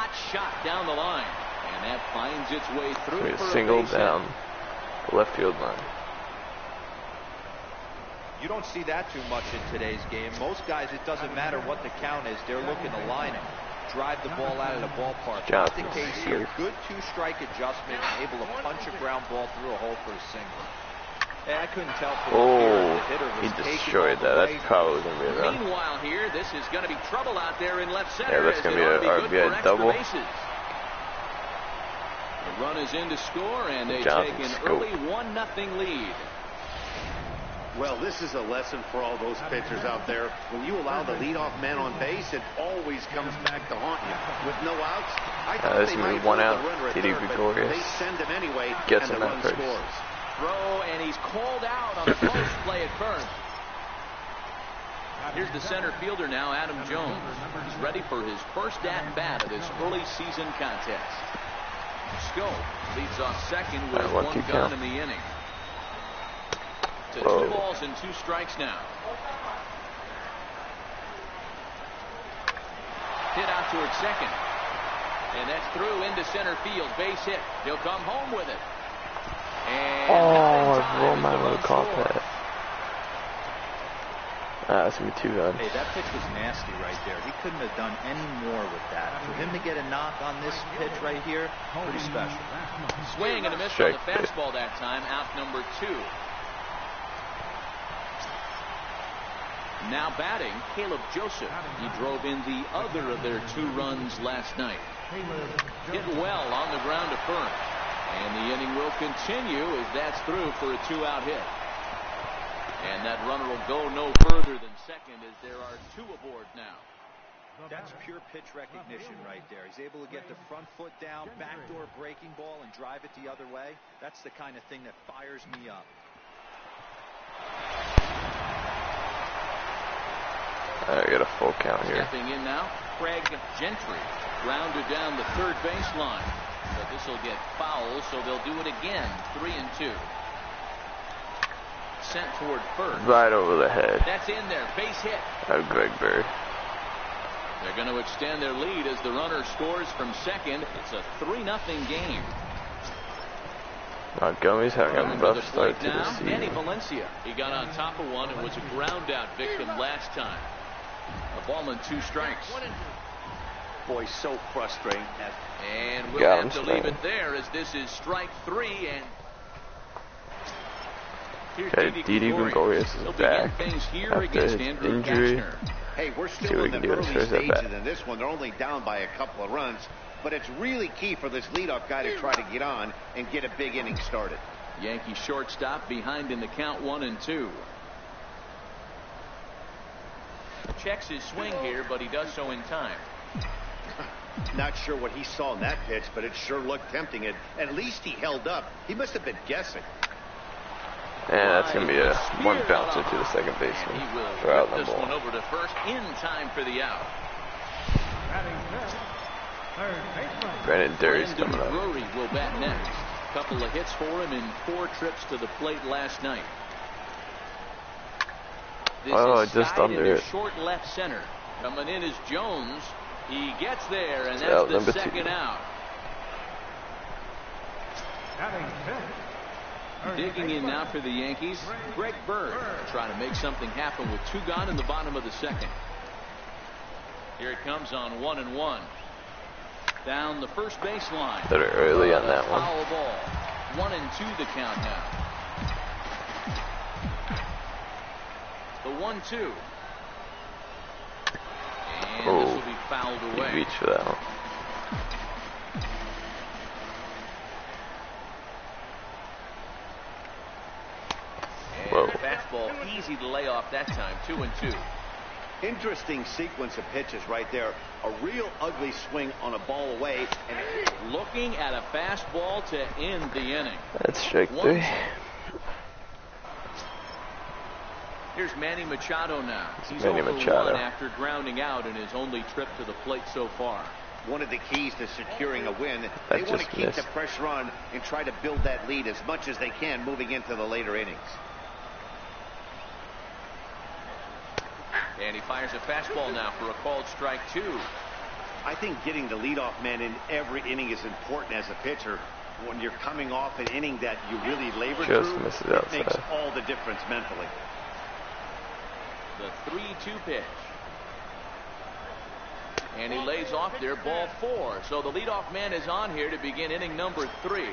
hot shot down the line. And that finds its way through for a single base down hit. the left field line. You don't see that too much in today's game. Most guys, it doesn't matter what the count is. They're looking to line it, drive the ball out of the ballpark. Not the case here. Good two-strike adjustment, able to punch a ground ball through a hole for a single. Hey, I couldn't tell from up here if the hitter was he destroyed that. That's probably going to be a run. Meanwhile here, this is going to be trouble out there in left center. Yeah, that's going to be an RBI double. The run is in to score, and they take an early 1-0 lead. Well, this is a lesson for all those pitchers out there. When you allow the leadoff man on base, it always comes back to haunt you. With no outs, I thought this they is might one hold out. the runner at Didi third, but Gregorius they send him anyway, gets and him the at run first. scores. Throw, and he's called out on a close play at first. Here's the center fielder now, Adam Jones. He's ready for his first at-bat of this early season contest. Scope leads off second with one gun in the inning. To 2 balls and 2 strikes now. Hit out towards second. And that's through into center field. Base hit. He'll come home with it. And Roman would have caught that. That's going to be 2 runs. Hey, that pitch was nasty right there. He couldn't have done any more with that. For him to get a knock on this pitch right here, pretty special. Swing and a miss on the fastball that time. Out number 2. Now batting, Caleb Joseph. He drove in the other of their 2 runs last night. Hit well on the ground to first. And the inning will continue as that's through for a 2-out hit. And that runner will go no further than second as there are 2 aboard now. That's pure pitch recognition right there. He's able to get the front foot down, backdoor breaking ball, and drive it the other way. That's the kind of thing that fires me up. I got a full count here. Stepping in now, Craig Gentry. Grounded down the third baseline. But this will get foul, so they'll do it again. 3-2. Sent toward first. Right over the head. That's in there. Base hit. Of Greg Berry. They're going to extend their lead as the runner scores from second. It's a 3-0 game. Montgomery's having a rough start to the season. Manny Valencia. He got on top of one and was a ground out victim last time. A ball and 2 strikes. Boy, so frustrating. And we'll have to leave it there as this is strike 3. And here's Didi Gregorius is back after his injury. Hey, we're still in the early stages in this one. They're only down by a couple of runs, but it's really key for this leadoff guy to try to get on and get a big inning started. Yankee shortstop behind in the count 1-2. Checks his swing here, but he does so in time. Not sure what he saw in that pitch, but it sure looked tempting. And at least he held up. He must have been guessing. And that's going to be a 1 bouncer to the second baseman. He will for out this number 1. one over to first in time for the out. Brandon Dury's coming up. Drury will bat next. Couple of hits for him in 4 trips to the plate last night. This is just under it. Short left center. Coming in is Jones. He gets there, and that's the second 2. out. Digging in now for the Yankees, Greg Bird trying to make something happen with 2 gone in the bottom of the second. Here it comes on 1-1. Down the first baseline. Better early on that one. Foul ball. 1-2 the count now. The 1-2. And this will be fouled away. He reached for that one. And fastball easy to lay off that time. 2-2. Interesting sequence of pitches right there. A real ugly swing on a ball away. And looking at a fastball to end the inning. That's strike 3. Here's Manny Machado now. He's Manny Machado. After grounding out in his only trip to the plate so far. One of the keys to securing a win. They want to keep the pressure on and try to build that lead as much as they can moving into the later innings. And he fires a fastball now for a called strike 2. I think getting the leadoff man in every inning is important as a pitcher. When you're coming off an inning that you really labored through, it makes all the difference mentally. The 3-2 pitch. And he lays off there, ball 4. So the leadoff man is on here to begin inning number 3.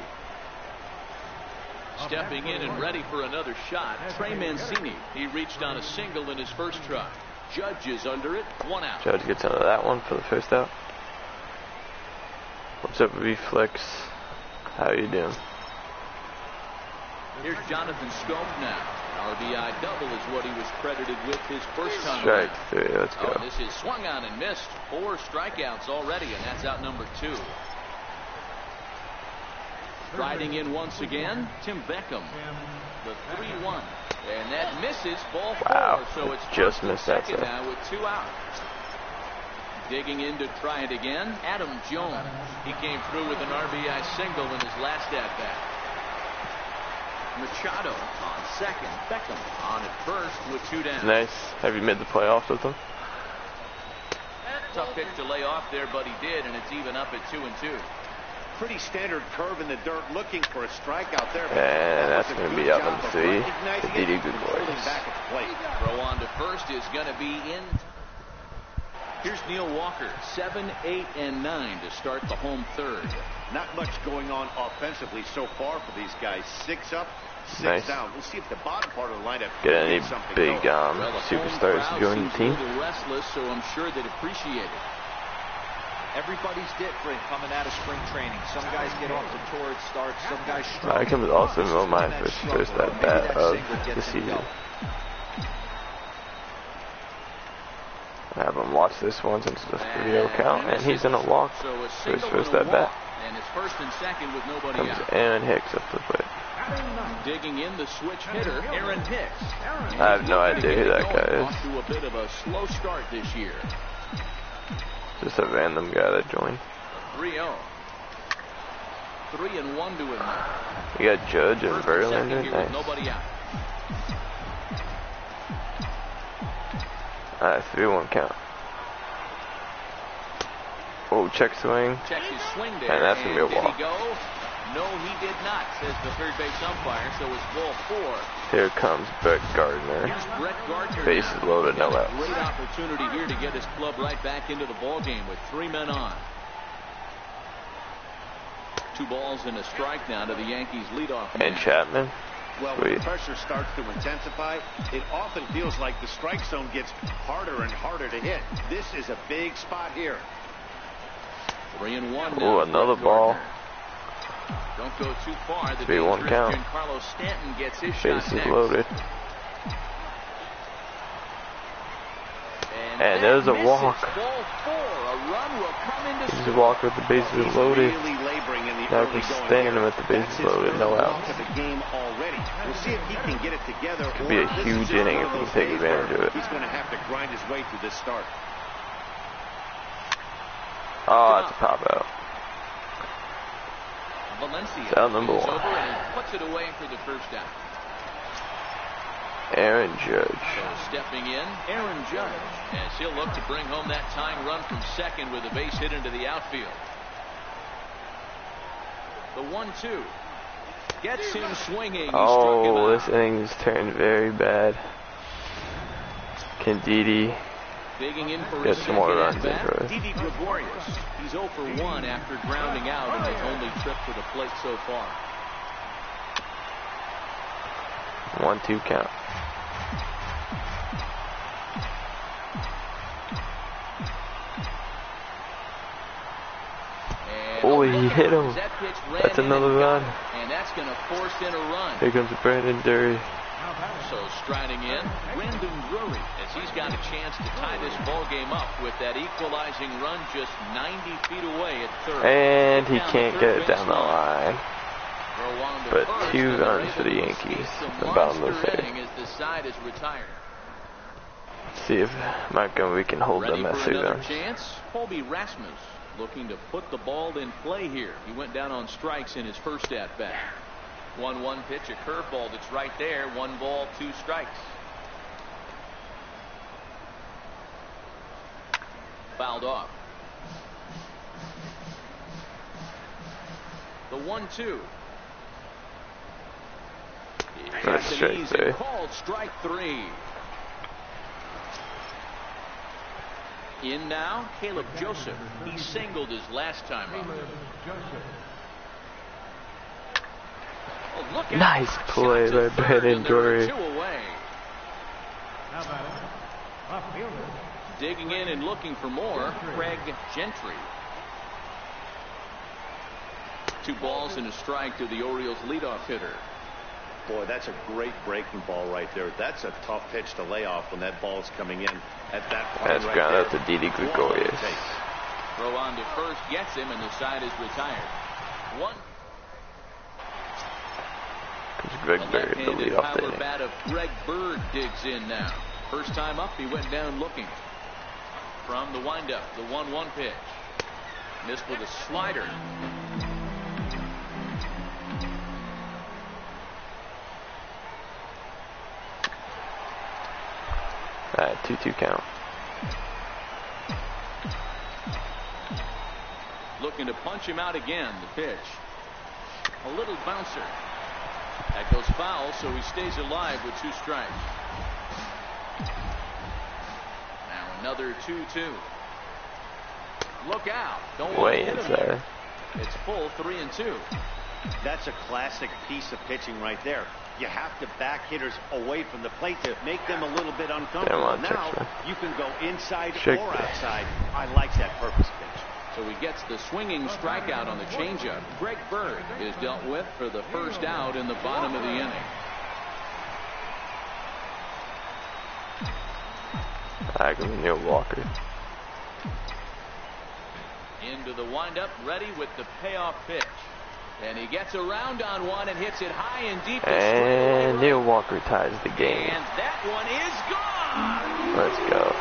Stepping in and ready for another shot, Trey Mancini. He reached on a single in his first try. Judge is under it, 1 out. Judge gets under that one for the first out. What's up, Reflex? How you doing? Here's Jonathan Scope now. RBI double is what he was credited with his first time. Strike 3, let's go. Oh, this is swung on and missed. 4 strikeouts already, and that's out number 2. Riding in once again, Tim Beckham. The 3-1. And that misses, ball 4. Wow, So it's just missed that second now with 2 outs. Digging in to try it again, Adam Jones. He came through with an RBI single in his last at-bat. Machado on second. Beckham on at first with 2 down. Nice. Have you made the playoffs with him? Tough pitch to lay off there, but he did, and it's even up at 2-2. Pretty standard curve in the dirt, looking for a strikeout there. And that's going to be up in 3. Didi, good boys. Throw on to first is going to be in. Here's Neil Walker, 7, 8, and 9 to start the home third. Not much going on offensively so far for these guys. 6 up, 6 down. We'll see if the bottom part of the lineup get any big the superstars to join the team. A little restless, so I'm sure they'd appreciate it. Everybody's different coming out of spring training. Some guys get off to torrid starts. Some guys struggle. I can also know my first at bat of the season. I have him watch this one since it's a 3-0 count, and he's gonna walk for his first at bat. And it's first and second with nobody Comes out. Aaron Hicks up the plate. Digging in the switch hitter, Aaron Hicks. I have no idea who that guy is. Off to a bit of a slow start this year. Just a random guy that joined. 3-0. 3-1 to him now. You got Judge and Verlander. Nice. Nobody out. 3-1 count. Oh, check swing. Check his swing there. And that's going to be a walk. Did he go? No, he did not, says the third base umpire, so it's ball 4. Here comes Brett Gardner. Here's Brett Gardner. Bases loaded, no outs. Great opportunity here to get his club right back into the ball game with 3 men on. 2 balls and a strike now to the Yankees leadoff man. And Chapman. Well, when the pressure starts to intensify, it often feels like the strike zone gets harder and harder to hit. This is a big spot here. 3-1 now. Oh, another ball. Don't go too far. The 3-1 count. Carlos Stanton gets his shot Bases next. loaded. And there's a walk. Ball 4. A run will come into He's a walk with the bases loaded. Really laboring in the Now early he's going staying here. with the bases loaded, no outs. The game already. We'll see if he can get it together. Could be a huge inning if he can take advantage of it. He's going to have to grind his way through this start. Oh, that's a pop out. Valencia. It's out number 1. Over and puts it away for the first out. Aaron Judge. So stepping in, Aaron Judge, as he'll look to bring home that tying run from second with a base hit into the outfield. The 1-2 gets him swinging. Oh, this inning has turned very bad. Can Didi digging in for get some more runs in for us? Didi Gregorius. He's 0 for 1 after grounding out in his only trip to the plate so far. 1-2 count. Oh, he hit him. That's another run. And that's going to force in a run. Here comes Brandon Drury. So striding in, Brandon Drury, as he's got a chance to tie this ball game up with that equalizing run just 90 feet away at third. And he can't get it down the line. But First, 2 runs for the Yankees. The bottom of the inning as the side is retired. See if Montgomery can hold them at 2 runs. Chance, Colby Rasmus looking to put the ball in play here. He went down on strikes in his first at bat. 1-1 pitch, a curveball that's right there. 1 ball, 2 strikes. Fouled off. The 1-2. That's straight there. Called strike 3. In now, Caleb Joseph. He singled his last time up. Oh, look at nice play by Brandon Drury. Digging in and looking for more, Craig Gentry. 2 balls and a strike to the Orioles leadoff hitter. Boy, that's a great breaking ball right there. That's a tough pitch to lay off when that ball's coming in at that point. That's right ground there. out to Didi Gregorius. Throw on to first gets him, and the side is retired. 1. Greg Bird, the leadoff power inning. bat of Greg Bird digs in now. First time up, he went down looking. From the windup, the 1-1 pitch. Missed with a slider. 2-2 count. Looking to punch him out again. The pitch. A little bouncer. That goes foul, so he stays alive with 2 strikes. Now another 2-2. Look out. Don't Way hit him. inside. It's full 3-2. That's a classic piece of pitching right there. You have to back hitters away from the plate to make them a little bit uncomfortable. Now you can go inside or outside. I like that purpose pitch. So he gets the swinging strikeout on the changeup. Greg Bird is dealt with for the first out in the bottom of the inning. I go with Neil Walker. Into the windup, ready with the payoff pitch. And he gets around on one and hits it high and deep. And Neil Walker ties the game. And that one is gone. Let's go.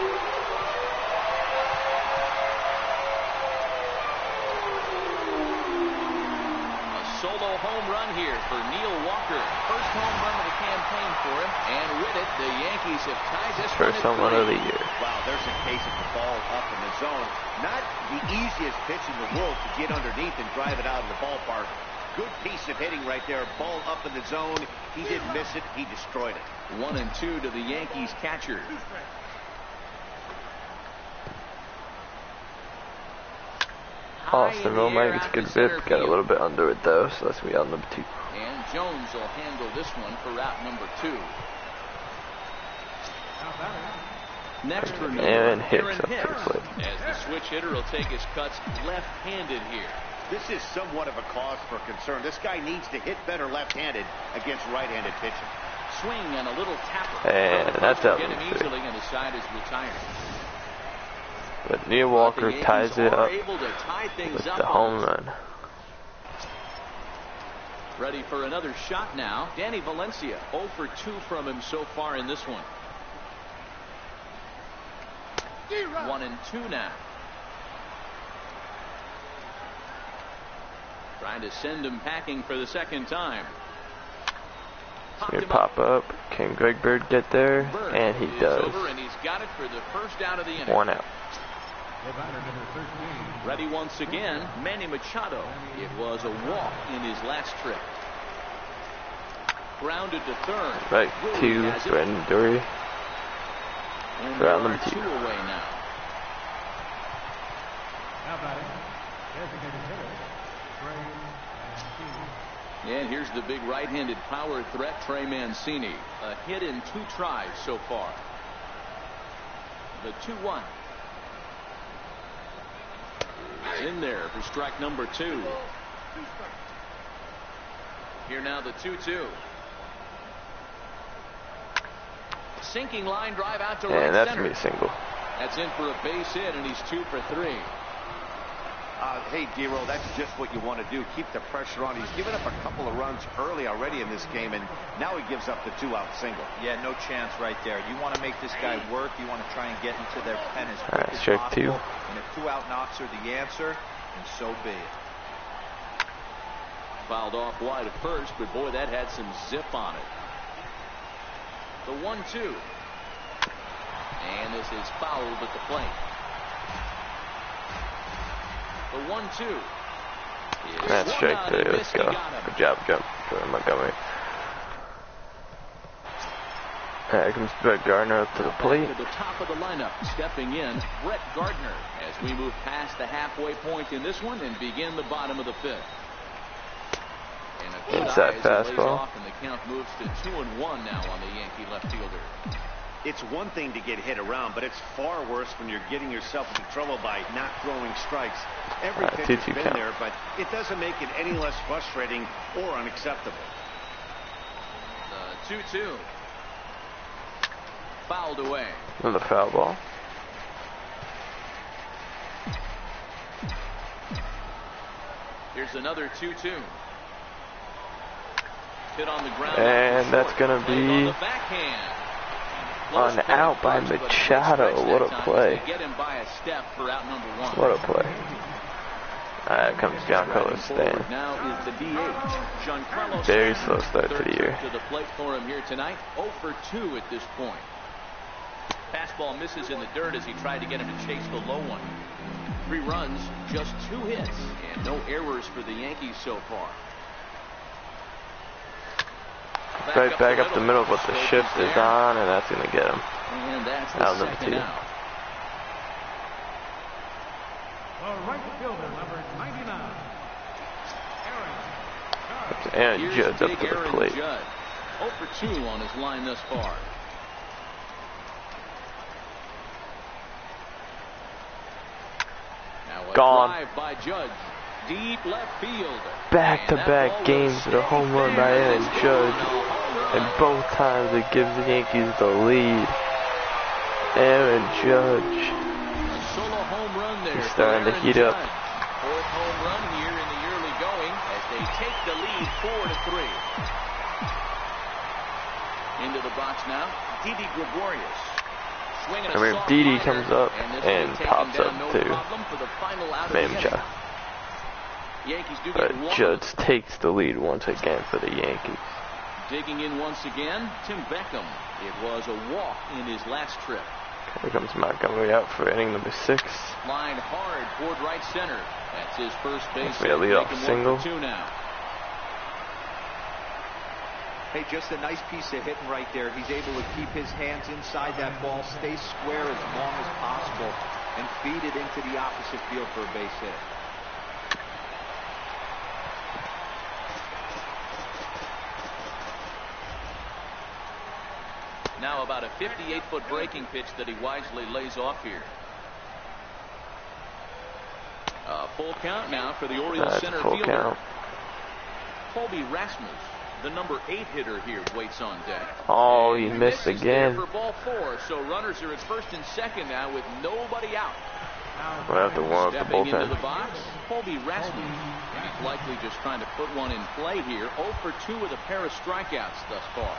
A solo home run here for Neil Walker. First home run of the campaign for him. And with it, the Yankees have tied this first home run of the year. Wow, there's a case of the ball up in the zone. Not the easiest pitch in the world to get underneath and drive it out of the ballpark. Good piece of hitting right there. Ball up in the zone. He didn't miss it. He destroyed it. 1-2 to the Yankees catcher. Austin Romine gets a good whip. Got a little bit under it though, so that's me on number 2. And Jones will handle this one for route number 2. Next for New And York, hits Aaron up Hicks, to the plate. as the switch hitter will take his cuts left-handed here. This is somewhat of a cause for concern. This guy needs to hit better left-handed against right-handed pitching. Swing and a little tapper. And that's out. Get him easily, and his side is retired. But Neil Walker ties it up able to tie things with up the home run. Ready for another shot now. Danny Valencia, 0 for 2 from him so far in this one. 1-2 now. Trying to send him packing for the second time. Gonna pop up. Can Greg Bird get there? And he does. Over and he's got it for the first out of the inning. 1 out. Ready once again, Manny Machado. It was a walk in his last trip. Grounded to third. Right to Brandon Drury. And Round there number are 2. 2 away now. Now batting, designated hitter, Trey Mancini. And here's the big right-handed power threat, Trey Mancini. A hit in 2 tries so far. The 2-1. In there for strike number 2. Here now the 2-2. Sinking line drive out to right And that's center. me single. That's in for a base hit, and he's 2 for 3. Hey, D-Roll, that's just what you want to do. Keep the pressure on. He's given up a couple of runs early already in this game, and now he gives up the 2-out single. Yeah, no chance right there. You want to make this guy work. You want to try and get into their pen as quick as strike possible. 2. And if 2-out knocks are the answer, and so be it. Fouled off wide at first, but boy, that had some zip on it. The 1-2. And this is fouled at the plate. The 1-2. That's straight through. Let's go. Good job, jump for Montgomery. Here comes Brett Gardner up to the plate. To the top of the lineup, stepping in, Brett Gardner, as we move past the halfway point in this one and begin the bottom of the fifth. Inside fastball. And the count moves to 2-1 now on the Yankee left fielder. It's one thing to get hit around, but it's far worse when you're getting yourself into trouble by not throwing strikes. Every pitch has been there, but it doesn't make it any less frustrating or unacceptable. The 2-2. Fouled away. Another foul ball. Here's another 2-2. Hit on the ground. And that's going to be an out by Machado. What a play. What a play. Alright, comes Giancarlo Stanton. Now is the DH. Giancarlo Very slow start to the year. To the plate for him here tonight. 0 for 2 at this point. Fastball misses in the dirt as he tried to get him to chase the low one. 3 runs, just 2 hits, and no errors for the Yankees so far. Back up the middle, but the shift is on, and that's going to get him. And that's the second out. The right fielder, number 99, Aaron Judge up to the plate. 0 for 2 on his line thus far. Now a Gone. drive by Judge. Deep left field. Back-to-back games with a home run by Aaron Judge, and both times it gives the Yankees the lead. Aaron Judge. A solo home run there. He's starting to heat up. 4th home run here in the early going as they take the lead 4-3. Into the box now, Didi Gregorius. I mean, Didi comes up and pops up too. Mamcha. But Judge takes the lead once again for the Yankees. Digging in once again, Tim Beckham. It was a walk in his last trip. Here comes Montgomery out for inning number 6. Line hard toward right center. That's his first base. Made a leadoff single. 2 now. Hey, just a nice piece of hitting right there. He's able to keep his hands inside that ball, stay square as long as possible, and feed it into the opposite field for a base hit. Now about a 58-foot breaking pitch that he wisely lays off here. A full count now for the Orioles center fielder. Count. Colby Rasmus, the number 8 hitter here, waits on deck. Oh, he missed again. For ball 4, so runners are at first and second now with nobody out. We'll have to warm up the bullpen. Into the box, Colby Rasmus. And he's likely just trying to put one in play here. 0 for 2 with a pair of strikeouts thus far.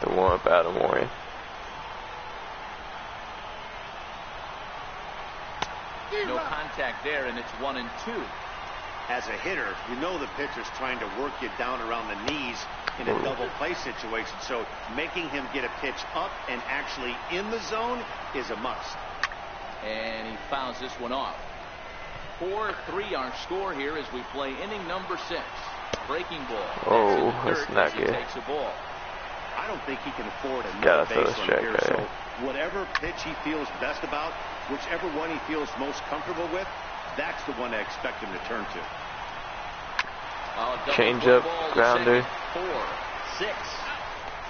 To warm up Adam Warren. No contact there, and it's 1-2. As a hitter, you know the pitcher's trying to work you down around the knees in a double play situation. So making him get a pitch up and actually in the zone is a must. And he fouls this one off. 4-3 our score here as we play inning number 6. Breaking ball. Oh, that's not good. Takes a ball. I don't think he can afford another base run here. So whatever pitch he feels best about, whichever one he feels most comfortable with, that's the one I expect him to turn to. Change up, grounder. 4-6.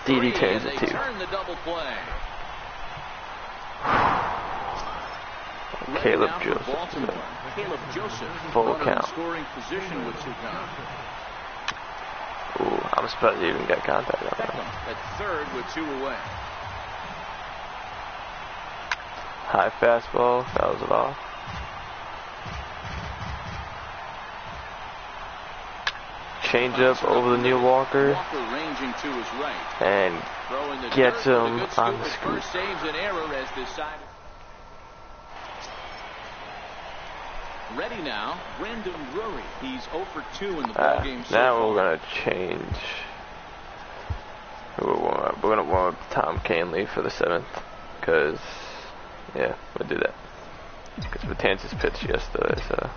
Didi turns it 2. Turn the double play. Caleb Joseph. Caleb Joseph. Full count. Scoring position with 2 counts. Ooh, I'm surprised he even got contact on that. At third with 2 away. High fastball, fouls it off. Change up over the new Walker. Walker ranging to his right. And gets him on the scoop. First saves an error as decided. Ready now, Brandon Drury. He's 0 for 2 in the ballgame so now far. we're going to change. We're going to warm up Tom Canley for the 7th. Because, yeah, we'll do that. Because Betances pitched yesterday, so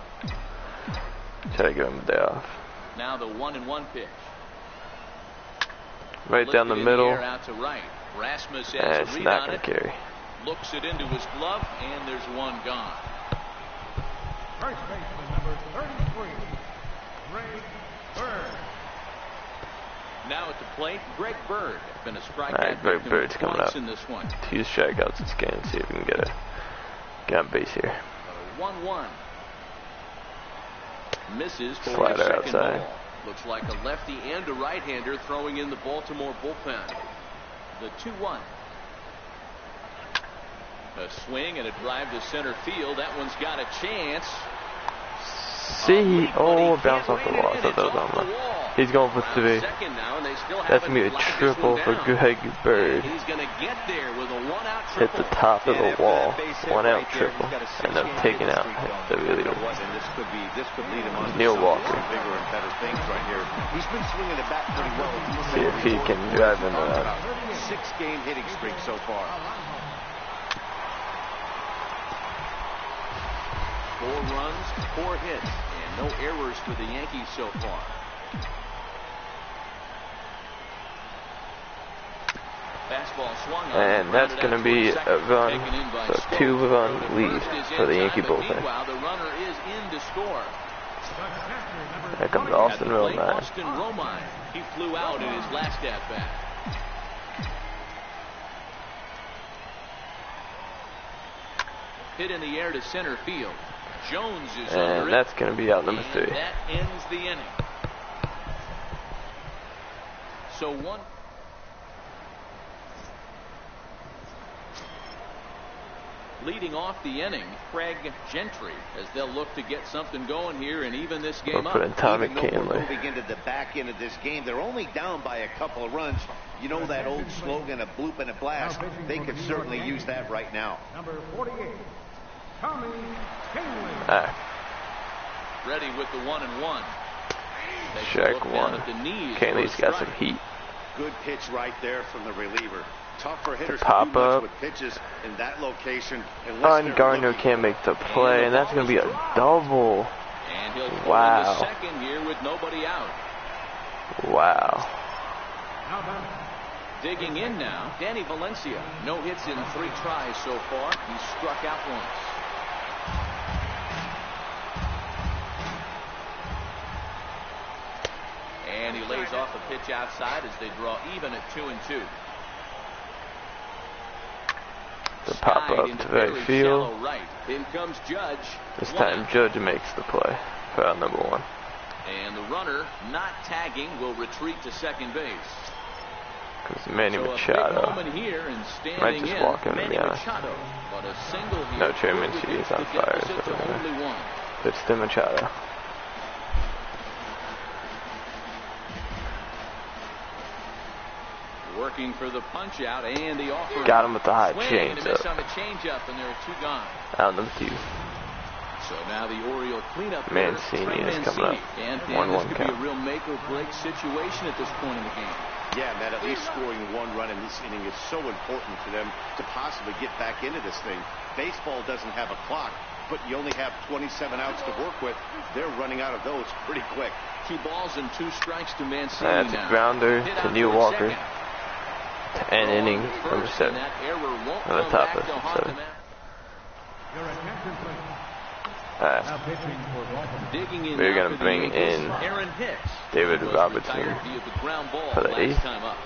Try to give him a day off. Now the 1-1 pitch. Right down the middle. Out to right. Rasmus And it's not going to carry. Looks it into his glove, and there's one gone. First baseman number 33, Greg Bird. Now at the plate, Greg Bird. Been a strikeout. Alright, Greg Bird's coming up. In this one. 2 strikeouts this game. See if we can get on base here. 1-1. Misses for Slider the second outside. ball. Looks like a lefty and a right-hander throwing in the Baltimore bullpen. The 2-1. A swing and a drive to center field. That one's got a chance. See, oh, bounce off the wall. I thought that was on the. He's going for 3. That's gonna be a triple for Greg Bird. He's gonna get there with a 1-out Hit triple. the top of the wall. 1-out triple. And then taking out the reliever. Neil Walker. He's been swinging the bat pretty well. See if he can drive into that. 6-game hitting streak so far. 4 runs, 4 hits, and no errors for the Yankees so far. Fastball swung on. And that's going to be a run. So 2-run lead for the Yankee bullpen. Meanwhile, the runner is in to score. There comes Austin Romine. Austin Romine. He flew out in his last at-bat. Hit in the air to center field. Jones is under And it. that's going to be out number 3. That ends the inning. So one. Leading off the inning, Craig Gentry, as they'll look to get something going here and even this game up. Putting Tommy Even though we're Canley. moving into the back end of this game, they're only down by a couple of runs. You know that old slogan, a bloop and a blast. They could certainly use that right now. Number 48, Tommy Canley. Ready with the 1-1. Strike 1. Canley's got some heat. Good pitch right there from the reliever. Tough for hitters to Pop do much up. with pitches in that location. And Gardner can't make the play, and that's going to be a double. And he'll pull Wow. into second here with nobody out. Wow. Now back. Digging in now, Danny Valencia. No hits in 3 tries so far. He's struck out once. And he lays off a pitch outside as they draw even at 2-2. The pop up to right field. Right. In comes Judge. This time Judge makes the play for out number 1. And the runner, not tagging, will retreat to second base. Because Manny So Machado. a big moment here and standing Might just in, walk him, to be Manny honest. Machado. But a single here No, Trey will Minchie reduce is on the fire, deficit so to only 1. It's to Machado. Working for the punch out and the offer. Got him with the high Swing and a change miss up. on the change up, and there are 2 gone. Out number 2. So now the Oriole cleanup. Mancini hitter, Trey is coming up. Mancini. And 1-1 this could be count. a real make or break situation at this point in the game. Yeah, Matt, at least scoring 1 run in this inning is so important for them to possibly get back into this thing. Baseball doesn't have a clock, but you only have 27 outs to work with. They're running out of those pretty quick. 2 balls and 2 strikes to Mancini. That's now. a grounder Hit to out Neil the Walker. second. To end inning First, number 7. and that error won't On the come top back of to haunt 7. them. Your attention, please. Alright. Now pitching for Baltimore. Digging in We're now gonna for the bring Yankees, in Aaron Hicks. David He was Robertson retired via the ground ball for the last 8th. time up.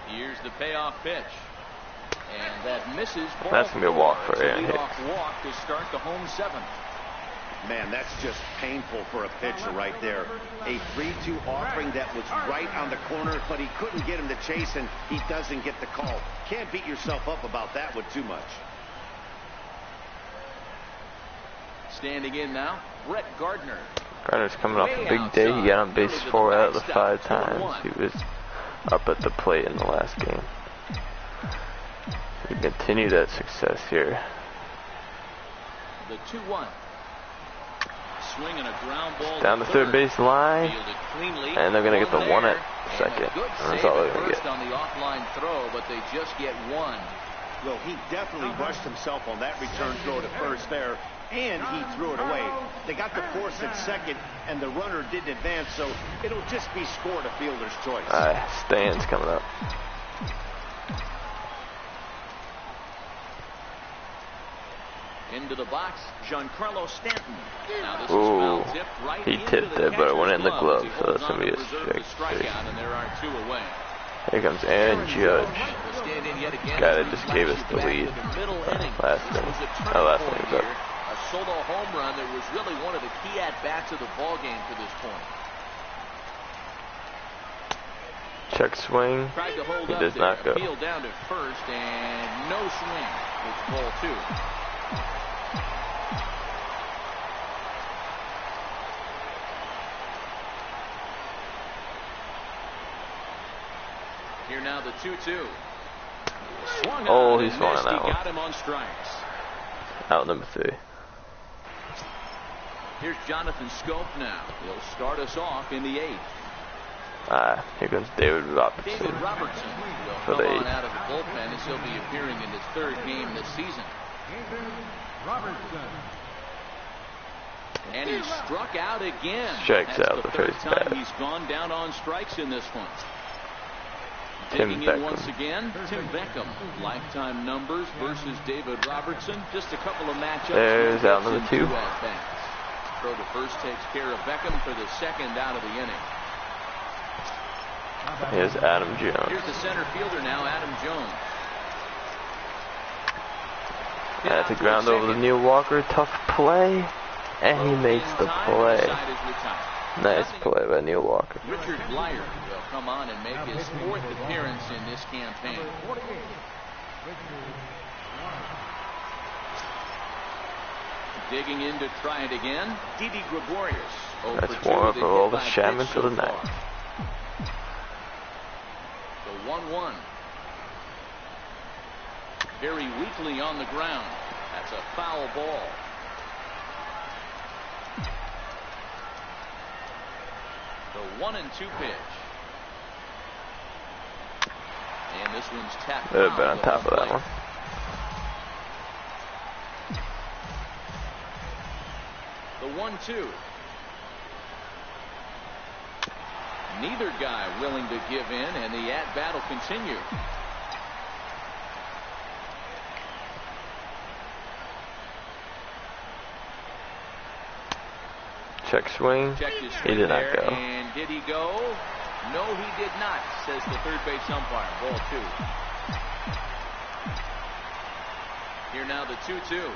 Here's the payoff pitch. And that misses. That's going to be a walk for It's a Aaron Hicks. leadoff walk to start the home 7th. Man, that's just painful for a pitcher right there. A 3-2 offering that was right on the corner, but he couldn't get him to chase, and he doesn't get the call. Can't beat yourself up about that one too much. Standing in now, Brett Gardner. Gardner's coming off a big day. He got on base 4 out of the 5 times. He was up at the plate in the last game. He continued that success here. The 2-1. swing and a ground ball Down the third base line, and they're gonna get the one at second. And that's all they're gonna get. On the offline throw, but they just get one. Well, he definitely rushed himself on that return throw to first there, and he threw it away. They got the force at second, and the runner didn't advance, so it'll just be scored a fielder's choice. Stan's coming up. Into the box, Giancarlo Stanton. Now this Ooh, is foul tip right he tipped it, but it went in the glove, so that's gonna be a strikeout, and there are 2 away. Here comes Aaron Judge. Guy that just gave us the lead last inning. Last inning was up. A solo home run that was really one of the key at-bats of the ball game to this point. Check swing. He does not go. Peel down to first, and no swing. It's ball 2. Here now the 2-2. Oh, he swung on that He one. got him on strikes. Out number 3. Here's Jonathan Scope now. He'll start us off in the 8th. Here comes David Robertson. David Robertson will come on out of the bullpen as he'll be appearing in his 3rd game this season. David Robertson. And he struck out again. Strikes That's out the the 3rd first time bat. he's gone down on strikes in this one. Tim Taking in once Beckham. again, Tim Beckham. Lifetime numbers versus David Robertson. Just a couple of matchups. There's out number 2. Throw to first takes care of Beckham for the 2nd out of the inning. Here's Adam Jones. Here's the center fielder now, Adam Jones. That's a ground over to Neil Walker. Tough play. And he makes the play. Nice play by Neil Walker. Richard Blyer will come on and make his 4th appearance in this campaign. Digging in to try it again, Didi Gregorius. Let's warm up all the Chapman for the night. The 1-1. Very weakly on the ground. That's a foul ball. The 1-2 pitch. And this one's tapped. Would have been on top of that one. The 1-2. Neither guy willing to give in, and the at-bat will continue. Check swing. He did not go. And did he go? No, he did not, says the 3rd base umpire. Ball 2. Here now the 2-2.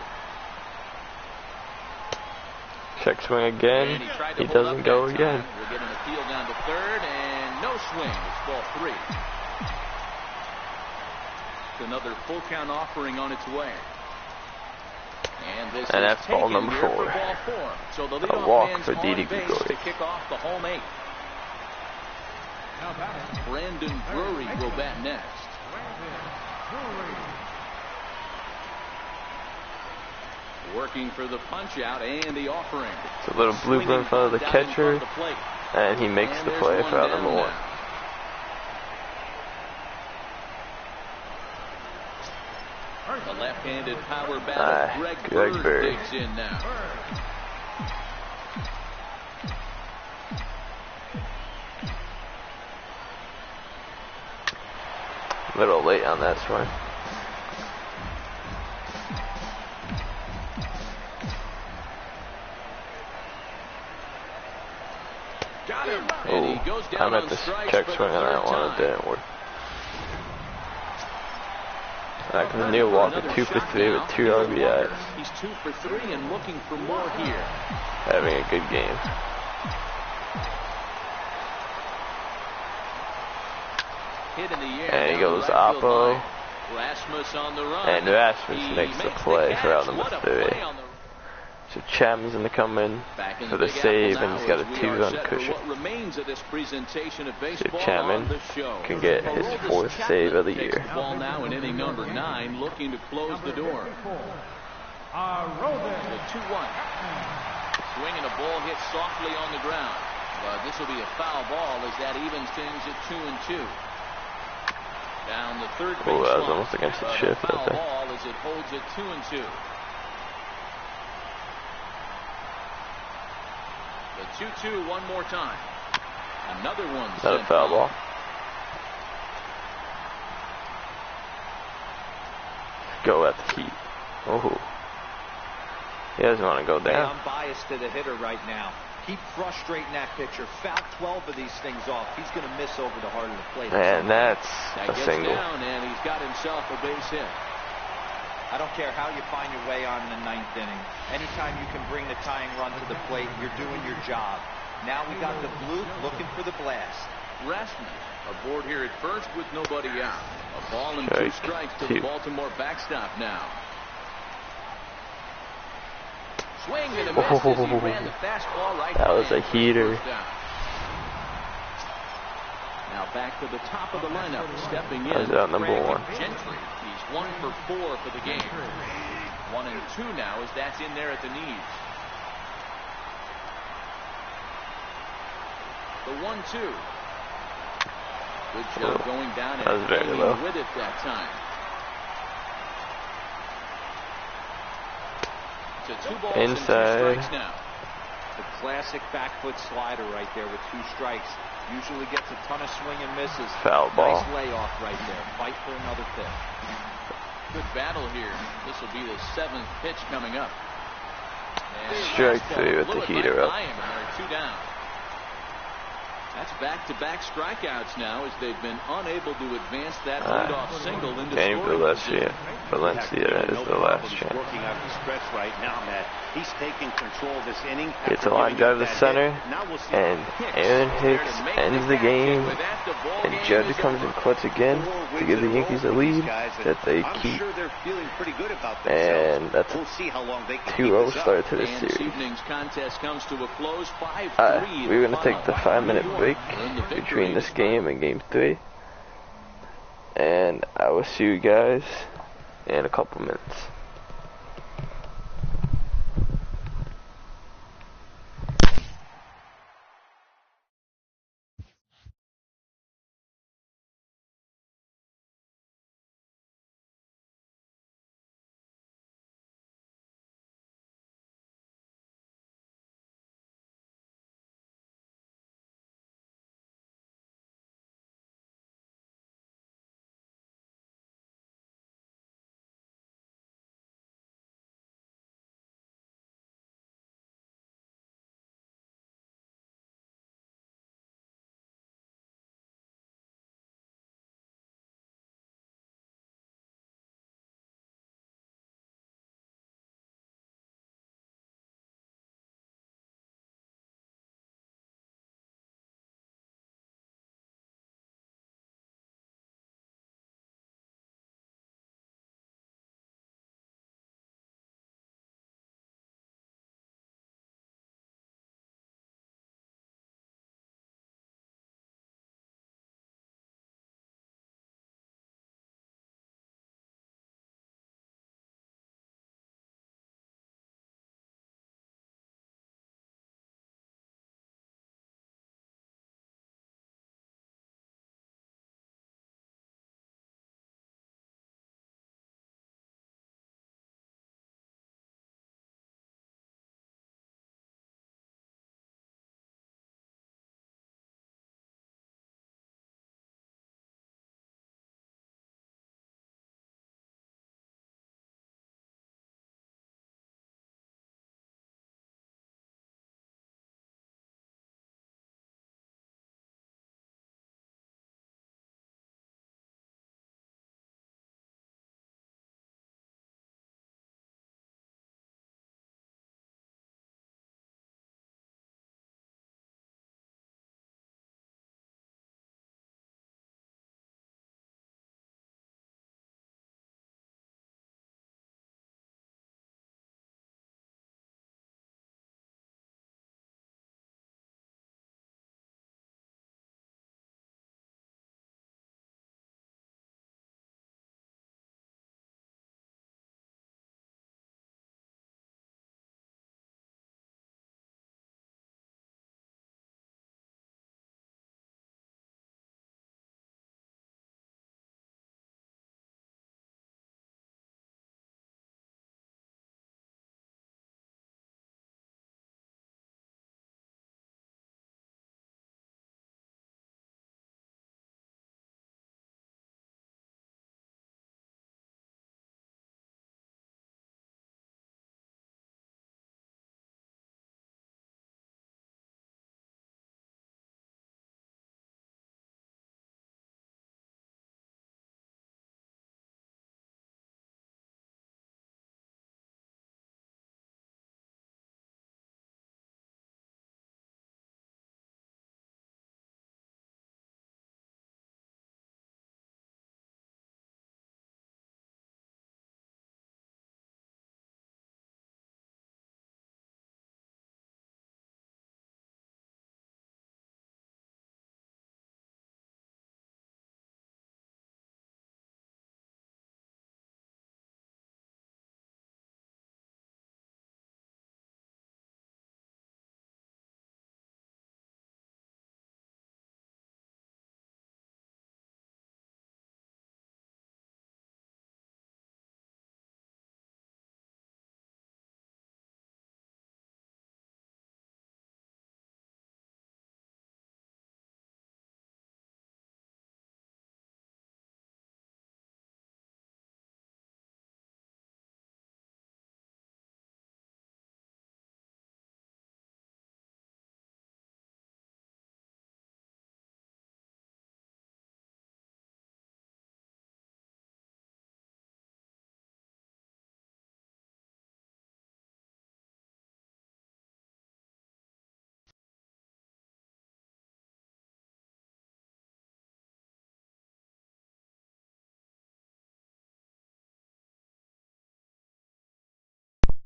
Check swing again. He doesn't go again. We're getting a peel down to 3rd, and no swing. It's ball 3. Another full count offering on its way. And that's ball number 4. Ball 4. So the A walk for Didi Gregorius. To kick off the home 8th. Brandon Drury will bat next. Working for the punch out and the offering. It's a little blooper in front of the catcher, and he makes the play for out number 1. The left-handed power bat of Greg Bird digs in now. A little late on that swing. Got him. Oh, I meant to check swing on that one. It didn't work. Back to Neil Walker, 2 for 3 with 2 RBIs. He's 2 for 3 and looking for more here. Having a good game. Hit in the air. And he goes Oppo. Rasmus on the run. And Rasmus makes the play for out number 3. So Chapman's going to come in for the save, and he's got a 2-run cushion. So Chapman can get his 4th save of the year. Ball now in inning number 9, looking to close the door. The 2-1. Swing and a ball hit softly on the ground. But this will be a foul ball as that evens things at 2-2. Down the third base Oh, that was line. almost against the shift. Foul ball as it holds at 2-2. The 2-2 one more time. Another one. Another foul ball. Go at the heat. Oh. He doesn't want to go down. I'm biased to the hitter right now. Keep frustrating that pitcher. Foul 12 of these things off. He's going to miss over the heart of the plate. And that's a single. Down and he's got himself a base hit. I don't care how you find your way on in the ninth inning. Anytime you can bring the tying run to the plate, you're doing your job. Now we got the bloop looking for the blast. Rasmus aboard here at first with nobody out. A ball and 2 strikes to the Baltimore backstop now. Swing and a miss as he ran the fastball right. That was a heater. Now back to the top of the lineup, stepping in. That was out number 1. Gentry. He's 1 for 4 for the game. 1 and 2 now as that's in there at the knees. The 1-2. Good job going down and hanging with it that time. It's 2 balls inside. and 2 strikes now. The classic back foot slider right there with 2 strikes. Usually gets a ton of swing and misses. Foul ball. Nice layoff right there. Fight for another pitch. Good battle here. This will be the 7th pitch coming up. Strike 3 with the heater up. And they're 2 down. That's back-to-back strikeouts now as they've been unable to advance that leadoff single into Valencia. Valencia is the last chance. Working out the stretch right now, Matt. He's taking control of this inning. Gets a line drive to center, and Aaron Hicks ends the game, and Judge comes in clutch again to give the Yankees a lead that they keep. And that's a 2-0 start to this series. We're going to take the 5-minute break between this game and game 3, and I will see you guys in a couple minutes.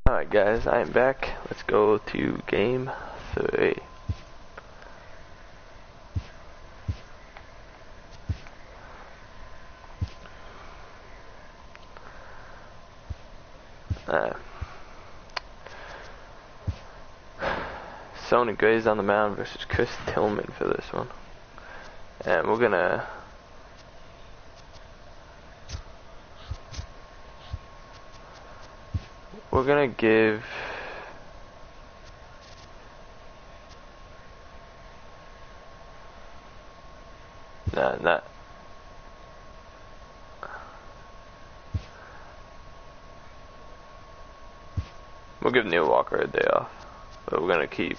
Alright guys, I am back. Let's go to game 3. Sonny Gray's on the mound versus Chris Tillman for this one. And we're gonna give we'll give Neil Walker a day off, but we're gonna keep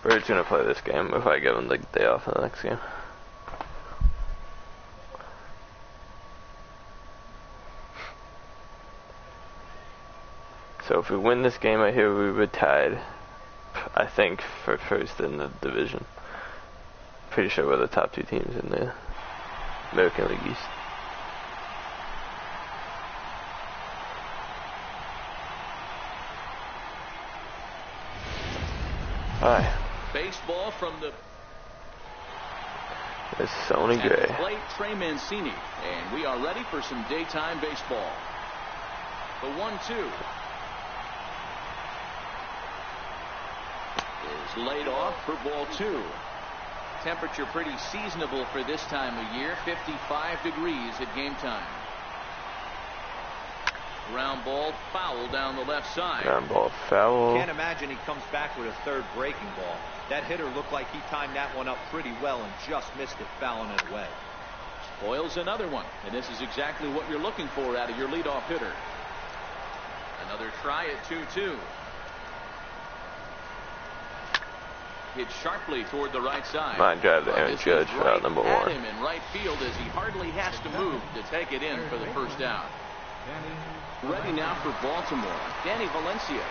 Bird's gonna play this game if I give him the day off in the next game. So if we win this game right here, we would tied, I think, for first in the division. Pretty sure we're the top 2 teams in the American League East. Alright. Baseball from the It's Sonny Gray. Plate Trey Mancini, and we are ready for some daytime baseball. The 1-2 is laid off for ball 2. Temperature pretty seasonable for this time of year, 55 degrees at game time. Ground ball foul down the left side. Ground ball foul. Can't imagine he comes back with a third breaking ball. That hitter looked like he timed that one up pretty well and just missed it, fouling it away. Spoils another one, and this is exactly what you're looking for out of your leadoff hitter. Another try at 2-2. Hit sharply toward the right side. Might drive to Aaron Judge for out number 1. Him in right field as he hardly has to move to take it in for the first out. Ready now for Baltimore, Danny Valencia.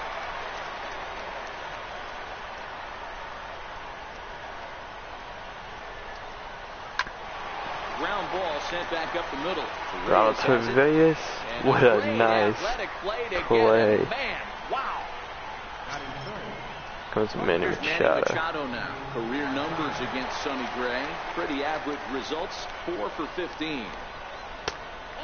Ground ball sent back up the middle. Ronald Reyes, what a nice play. Man, wow. Comes Manny Machado now. Career numbers against Sonny Gray. Pretty average results, 4 for 15.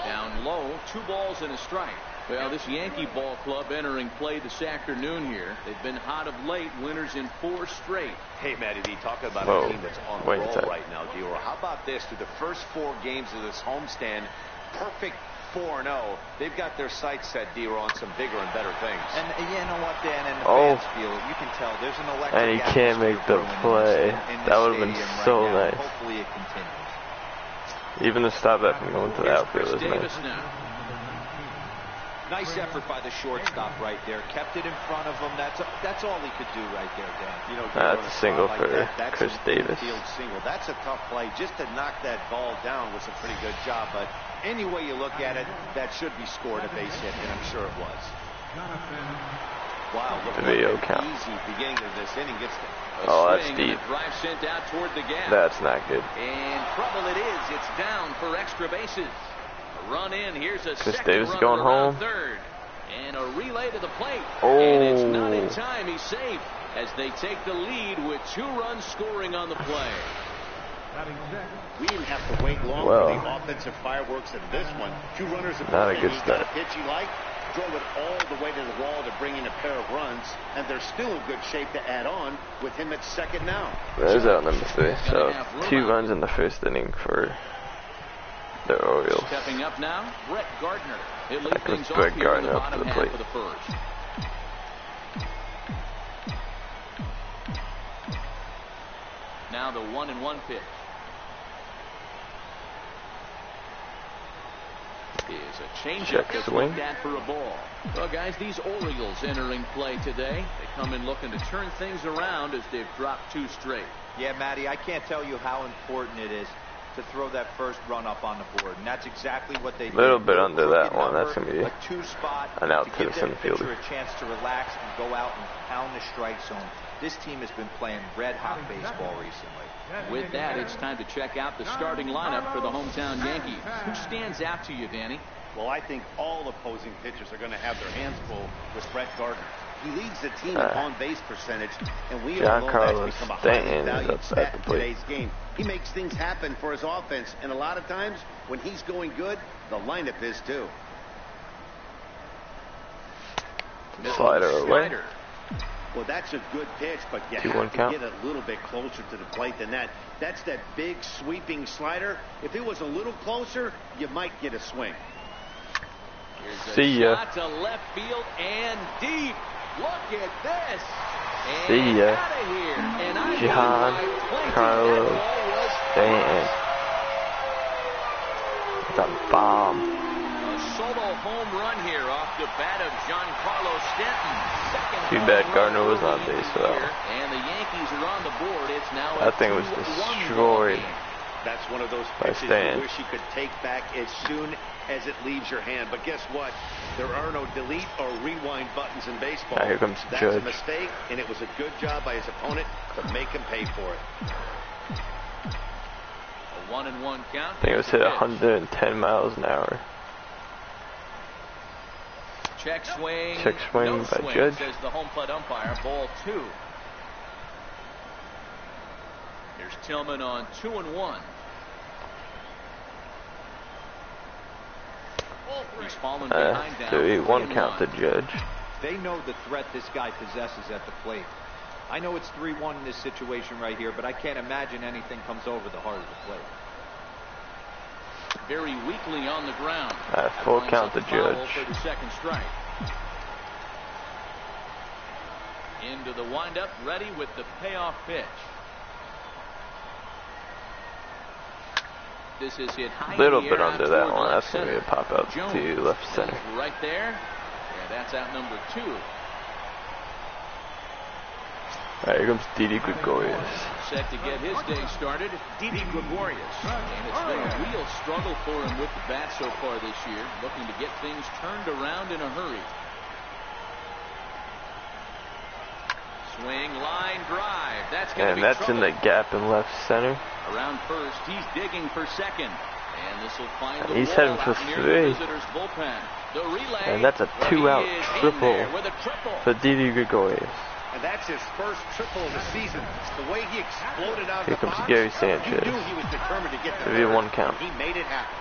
Down low, 2 balls and a strike. Well, this Yankee ball club entering play this afternoon here. They've been hot of late, winners in 4 straight. Hey, Matty D, talk about a team that's on a roll right now, D-Roll. How about this? Through the first 4 games of this homestand, perfect 4-0. They've got their sights set, D-Roll, on some bigger and better things. And you know what, Dan, in the fans feel, you can tell there's an electric and he can't make the play. That would have been so nice. Hopefully it continues. Even to stop that from going to the outfield is nice. Nice effort by the shortstop right there. Kept it in front of him. That's all he could do right there, Dan. You know, that's a single for Chris Davis. Single. That's a tough play. Just to knock that ball down was a pretty good job. But any way you look at it, that should be scored a base hit, and I'm sure it was. Wow, look the video count. Easy beginning of this inning. Gets that's deep. Drive sent out toward the gap. That's not good. And trouble it is. It's down for extra bases. Run in. Here's a Chris second Davis run going home. Third. And a relay to the plate. Oh. And it's not in time. He's safe as they take the lead with 2 runs scoring on the play. We didn't have to wait long for the offensive fireworks in this one. 2 runners. Not a good start. Pitch he liked, drove it all the way to the wall to bring in a pair of runs, and they're still in good shape to add on with him at second now. There's out number 3. So 2 runs in the first inning for the Orioles. Stepping up now, Brett Gardner. It leads things off Brett here in the Gardner bottom up to the half plate. of the first. Now the 1-1 pitch. Is a changeup that's looked at for a ball. Well, guys, these Orioles entering play today. They come in looking to turn things around as they've dropped 2 straight. Yeah, Matty, I can't tell you how important it is to throw that first run up on the board, and that's exactly what they did. A little bit under that one. That's going to be a 2-spot an out to to give the that center pitcher fielder. a chance to relax and go out and pound the strike zone. This team has been playing red-hot baseball recently. With that, it's time to check out the starting lineup for the hometown Yankees. Who stands out to you, Danny? Well, I think all opposing pitchers are going to have their hands full with Brett Gardner. He leads the team in on-base percentage, and we all know that's become a highly valued stat in today's game. He makes things happen for his offense, and a lot of times, when he's going good, the lineup is too. Slider away. Well, that's a good pitch, but you have to get a little bit closer to the plate than that. That's that big sweeping slider. If it was a little closer, you might get a swing. See ya. Shot to left field and deep. Look at this. And see ya. Out of here. And Jihan, Carlos, Stanton. It's a bomb. A solo home run here off the bat of Giancarlo Stanton. Second Too bad Gardner was on base for that one. And the Yankees are on the board. It's now that thing was destroyed. That's one of those pitches you wish you could take back as soon as it leaves your hand. But guess what? There are no delete or rewind buttons in baseball. Here comes That's Judge. a mistake, and it was a good job by his opponent to make him pay for it. A 1-1 count. I think it was hit 110 miles an hour. Check swing. Check swing no by swing, Judge. says the home plate umpire. Ball 2. Here's Tillman on 2-1. He's fallen behind down. 3-1 count to Judge. They know the threat this guy possesses at the plate. I know it's 3-1 in this situation right here, but I can't imagine anything comes over the heart of the plate. Very weakly on the ground. Full count to Judge. For the second strike. Into the windup, ready with the payoff pitch. This is hit high. Little bit under that one. That's going to be a pop out to left center. Right there. Yeah, that's out number 2. Alright, here comes Didi Gregorius. Set to get his day started, Didi Gregorius. And it's been a real struggle for him with the bat so far this year, looking to get things turned around in a hurry. Swing, line, drive. That's going to be that's in the gap in left center. Around first, he's digging for second. And this will find the he's wall heading for out near 3. the visitor's bullpen. The relay, And that's a 2-out triple for Didi Gregorius. And that's his first triple of the season. The way he exploded out Here of the comes box, Gary Sanchez. you knew he was determined to get the 3-1 count. He made it happen.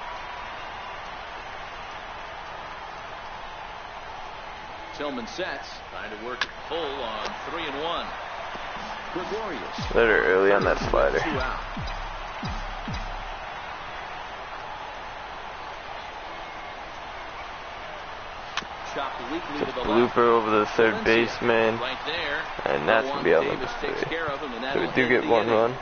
Tillman sets, trying to work it full on 3-1. Gregorius. Better early on that slider. 2 out. Chopped weakly to the Blooper left. over the third baseman. Right there. And that's going to be out Davis number 3. takes care of him, and So we that'll do end get the 1 inning. run.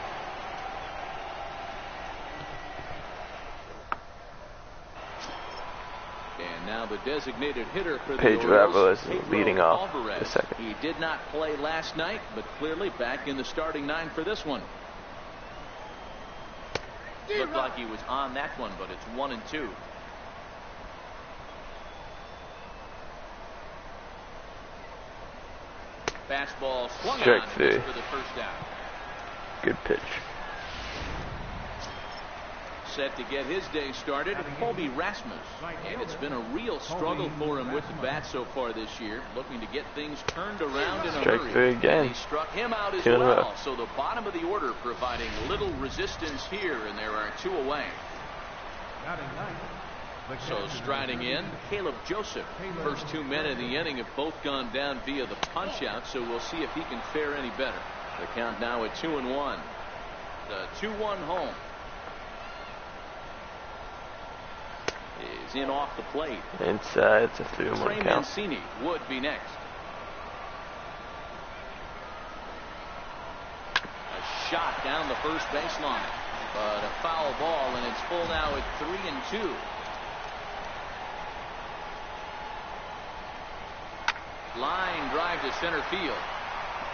And now the designated hitter for the Pedro Orioles, Alvarez Pedro leading off Alvarez. the second. He did not play last night, but clearly back in the starting 9 for this one. Looked like he was on that one, but it's 1-2. Fastball swung Strike on 3. for the first out. Good pitch. Set to get his day started, Colby Rasmus. And it's been a real struggle for him with the bat so far this year, looking to get things turned around in a Strike hurry. 3 again. And he struck him out as 2 in a well. row. So the bottom of the order providing little resistance here, and there are 2 away. So striding in, Caleb Joseph. First 2 men in the inning have both gone down via the punch out, so we'll see if he can fare any better. The count now at 2-1. The 2-1 home is in off the plate. Inside, it's a 3-1 Trey count. Mancini would be next. A shot down the first baseline, but a foul ball, and it's full now at 3-2. Line drive to center field.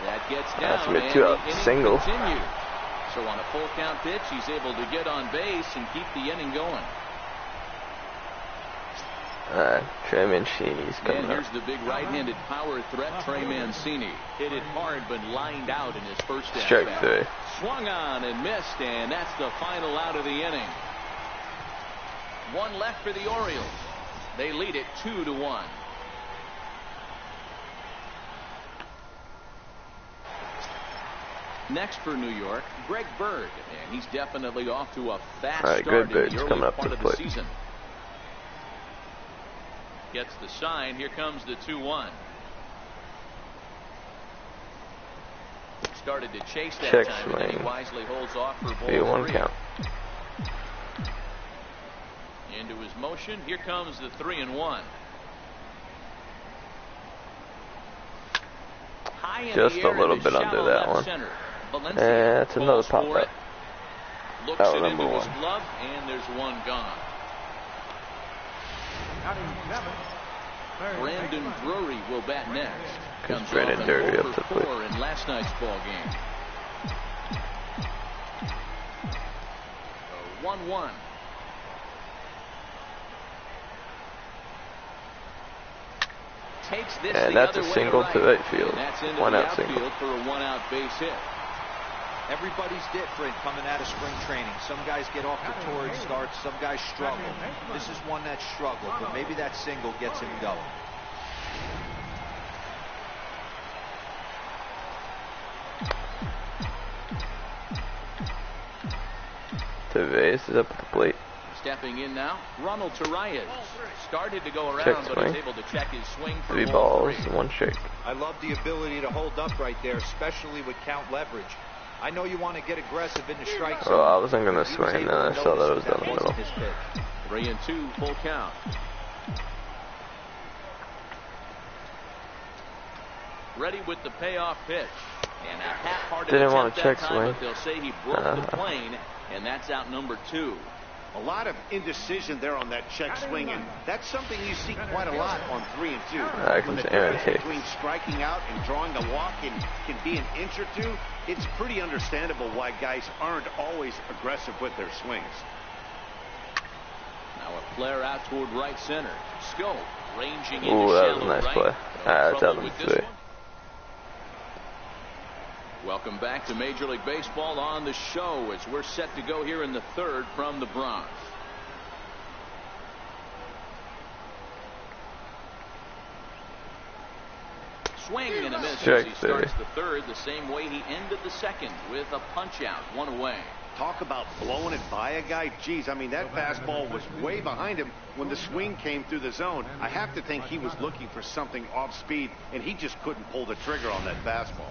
That gets down. That's a and 2-out the inning single. continues. So on a full count pitch, he's able to get on base and keep the inning going. Trey Mancini's coming And here's up. the big right-handed power threat, Trey Mancini. Hit it hard, but lined out in his first at-bat. Strike 3. Swung on and missed, and that's the final out of the inning. One left for the Orioles. They lead it 2-1. Next for New York, Greg Bird, and he's definitely off to a fast start good in Bird's the early coming up part to of the the plate. season. Gets the sign. Here comes the 2-1. Started to chase that Check time, and then he swing. wisely holds off for ball 3-1 3. count. Into his motion. Here comes the 3-1. High in Just the a air little to bit under shallow that left one. center. And Valencia that's another falls pop for up. it. Looks Out it number into his 1. glove, and there's one gone. Batting 7. Brandon Drury will bat next. Because Comes Brandon off an Drury 0 up to for the plate. 4 in last night's ball game. 1-1. Takes this And the that's other a way single to right field. And that's into One the out single. outfield for a one-out base hit. Everybody's different coming out of spring training. Some guys get off to torrid starts. Some guys struggle. This is one that struggled, but maybe that single gets him going. Tevez is up at the plate. Stepping in now, Ronald Torreyes. Started to go around, Check but swing. he's able to check his swing for 3 ball balls 3. and 1 strike. I love the ability to hold up right there, especially with count leverage. I know you want to get aggressive in the strike zone. Well, I wasn't going to swing, and then I saw that it was down the middle. 3-2, full count. Ready with the payoff pitch. And a half-hearted Didn't want attempt to check that time, swing. but they'll say he broke the plane, and that's out number 2. A lot of indecision there on that check swing, and that's something you see quite a lot on 3 and 2. When the difference between striking out and drawing a walk can be an inch or two, it's pretty understandable why guys aren't always aggressive with their swings. Now a flare out toward right center. Scope ranging into Ooh, that was a shallow nice right. play. That's Trouble out with of this 3. one. Welcome back to Major League Baseball on the show as we're set to go here in the 3rd from the Bronx. Swing and a miss as he starts the 3rd the same way he ended the 2nd with a punch out, 1 away. Talk about blowing it by a guy. Geez, I mean, that fastball was way behind him when the swing came through the zone. I have to think he was looking for something off speed, and he just couldn't pull the trigger on that fastball.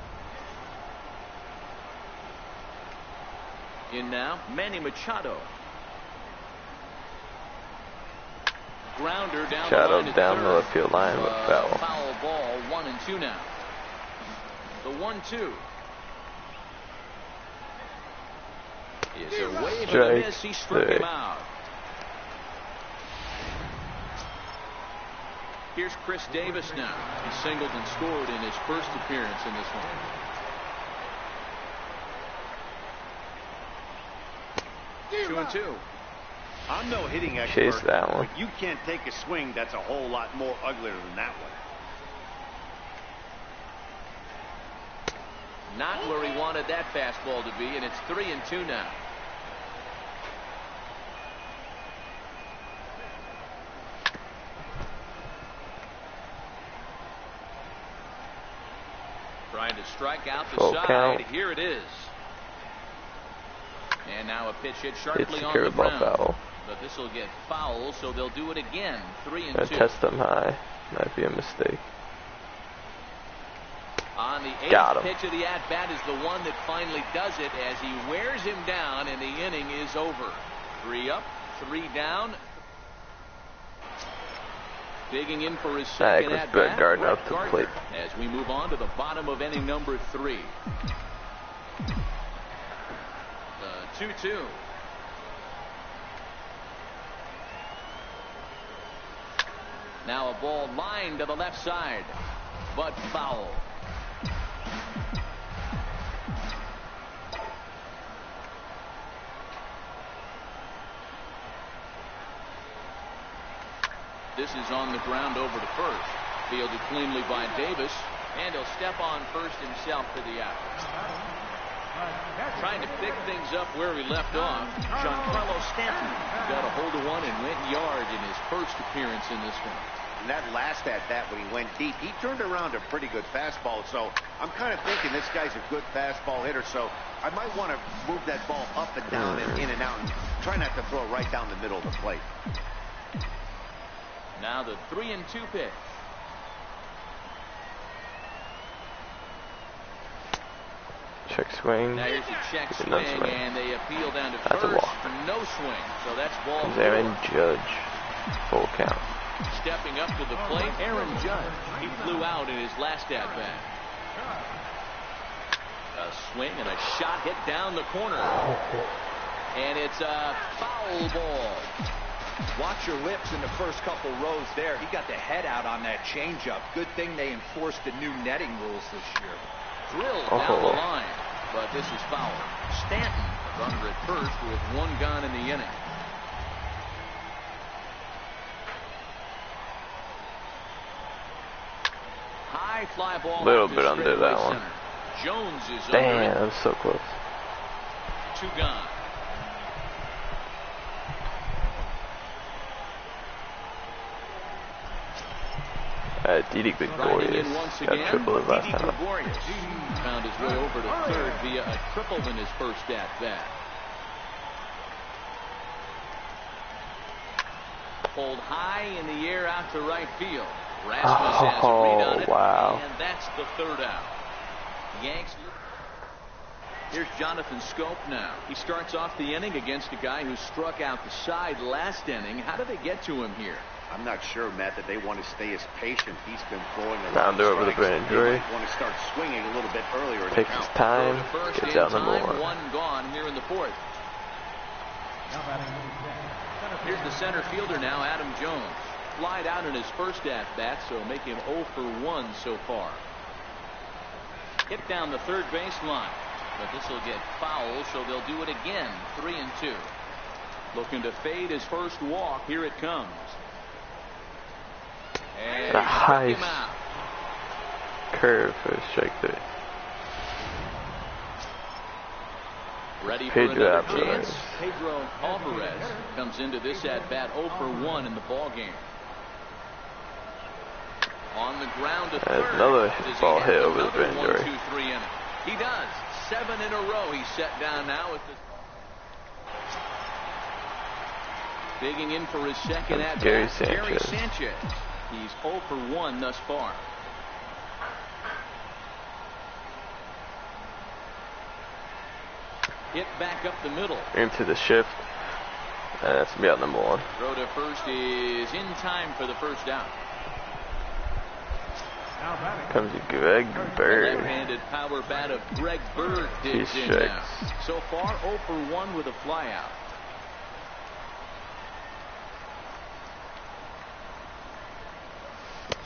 In now, Manny Machado. Grounder down Machado the line down to the 3rd. left field line with foul. Foul ball, 1-2 now. The 1-2. Is a wave and a miss. He struck him out. Here's Chris Davis now. He singled and scored in his first appearance in this one. Two and two. I'm no hitting expert. Chase that one. But you can't take a swing that's a whole lot more uglier than that one. Not where he wanted that fastball to be, and it's 3-2 now. Trying to strike out the Full side. count. Here it is. And now a pitch hit sharply It's a on the curveball ground. foul. But this will get foul, so they'll do it again. 3-2. Gonna test them high. Might be a mistake. On the 8th Got him. pitch of the at-bat is the one that finally does it as he wears him down, and the inning is over. 3 up, 3 down. Digging in for his second was at-bat, Brett Gardner Brett up to the Gardner, plate. as we move on to the bottom of inning number 3. The 2-2. Now a ball lined to the left side, but foul. This is on the ground over to first. Fielded cleanly by Davis. And he'll step on first himself for the out. Trying to pick things up where he left off. Giancarlo Stanton got a hold of one and went yard in his first appearance in this one. And that last at-bat when he went deep, he turned around a pretty good fastball. So I'm kind of thinking this guy's a good fastball hitter. So I might want to move that ball up and down and in and out and try not to throw it right down the middle of the plate. Now the 3-2 pitch. Check swing. Now here's a check swing, and they appeal down to that's first. A walk. No swing, so that's ball. Aaron Judge, full count. Stepping up to the plate, Aaron Judge. He flew out in his last at bat. A swing and a shot hit down the corner, and it's a foul ball. Watch your lips in the first couple rows there. He got the head out on that changeup. Good thing they enforced the new netting rules this year. Drilled down the line, but this is foul. Stanton runner at first with one gone in the inning. High fly ball. A little bit under that one. Center. Jones is Damn, under it. that was so close. 2 gone. Didi Gregorius got triple his last time. Found his way over to third via a triple in his first at bat. Pulled high in the air out to right field. Rasmus has a read on it, and that's the third out. Yanks. Here's Jonathan Scope now. He starts off the inning against a guy who struck out the side last inning. How did they get to him here? I'm not sure, Matt, that they want to stay as patient. He's been throwing a lot Down of there over the strikes. brain injury. He might want to start swinging a little bit earlier. Takes his time. Gets out number one. One gone here in the fourth. Here's the center fielder now, Adam Jones. Flied out in his first at bat, so make him 0 for 1 so far. Hit down the third base line, but this will get foul, so they'll do it again. 3-2. Looking to fade his first walk. Here it comes. And a high curve for strike 3. Ready for Pedro another Alvarez. chance. Pedro Alvarez comes into this at bat 0 for 1 in the ball game. On the ground to third. Another ball hit over the brain injury. 1-2-3 inning. He does. 7 in a row. He's set down now with the. Digging in for his second at bat. Gary Sanchez. He's 0 for 1 thus far. Hit back up the middle. Into the shift. And that's going to be out number 1. Throw to first is in time for the first out. Comes Greg Bird. Left-handed power bat of Greg Bird digs in now. So far 0 for 1 with a flyout.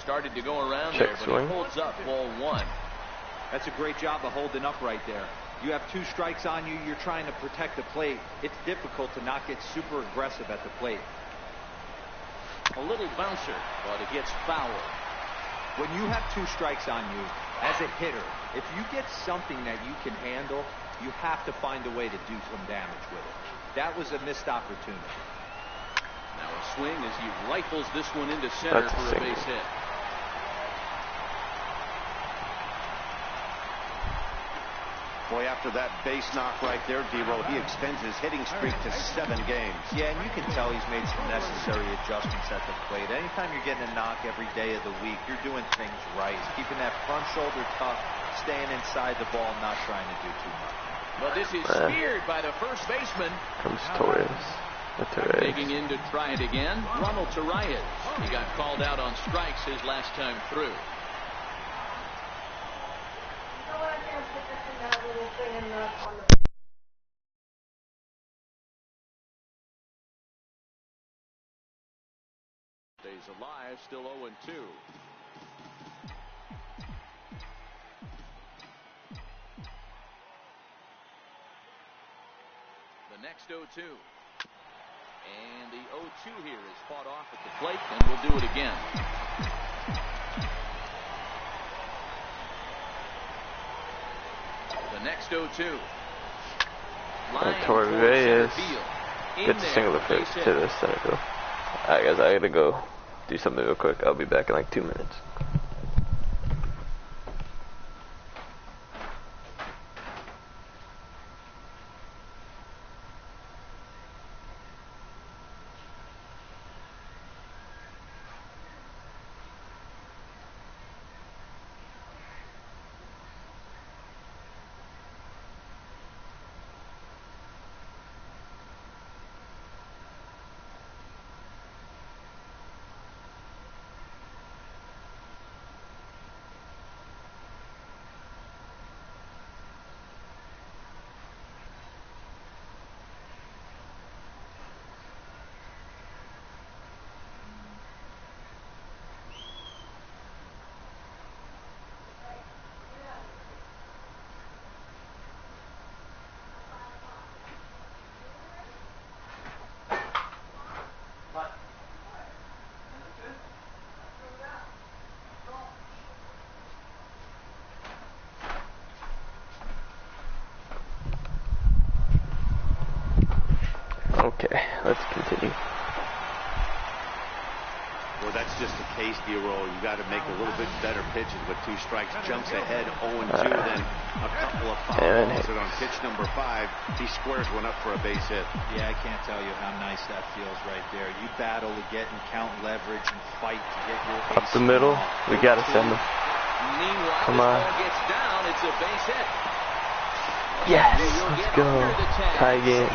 Started to go around Check there, but swing. he holds up ball 1. That's a great job of holding up right there. You have 2 strikes on you. You're trying to protect the plate. It's difficult to not get super aggressive at the plate. A little bouncer, but it gets fouled. When you have 2 strikes on you, as a hitter, if you get something that you can handle, you have to find a way to do some damage with it. That was a missed opportunity. Now a swing as he rifles this one into center for a base hit. Boy, after that base knock right there, D-Roll, he extends his hitting streak to 7 games. Yeah, and you can tell he's made some necessary adjustments at the plate. Anytime you're getting a knock every day of the week, you're doing things right. Keeping that front shoulder tough, staying inside the ball, not trying to do too much. But this is speared by the first baseman. Comes Torres. Digging in to try it again, Ronald Torres. He got called out on strikes his last time through. Stays alive, still 0-2. The next 0-2. And the 0-2 here is fought off at the plate, and we'll do it again. The next 0-2. Torreyes gets a single to the center field. Alright guys, I gotta go do something real quick. I'll be back in like 2 minutes. Okay, let's continue. Well, that's just a case, D-Roll. You got to make a little bit better pitches with 2 strikes. Jumps ahead 0-2, then a couple of foul balls. And on pitch number 5, he squares one up for a base hit. Yeah, I can't tell you how nice that feels right there. You battle to get and count leverage and fight to get your up the middle. We got to send him. Meanwhile, come on. Ball gets down. It's a base hit. Yes, let's go. Tie game.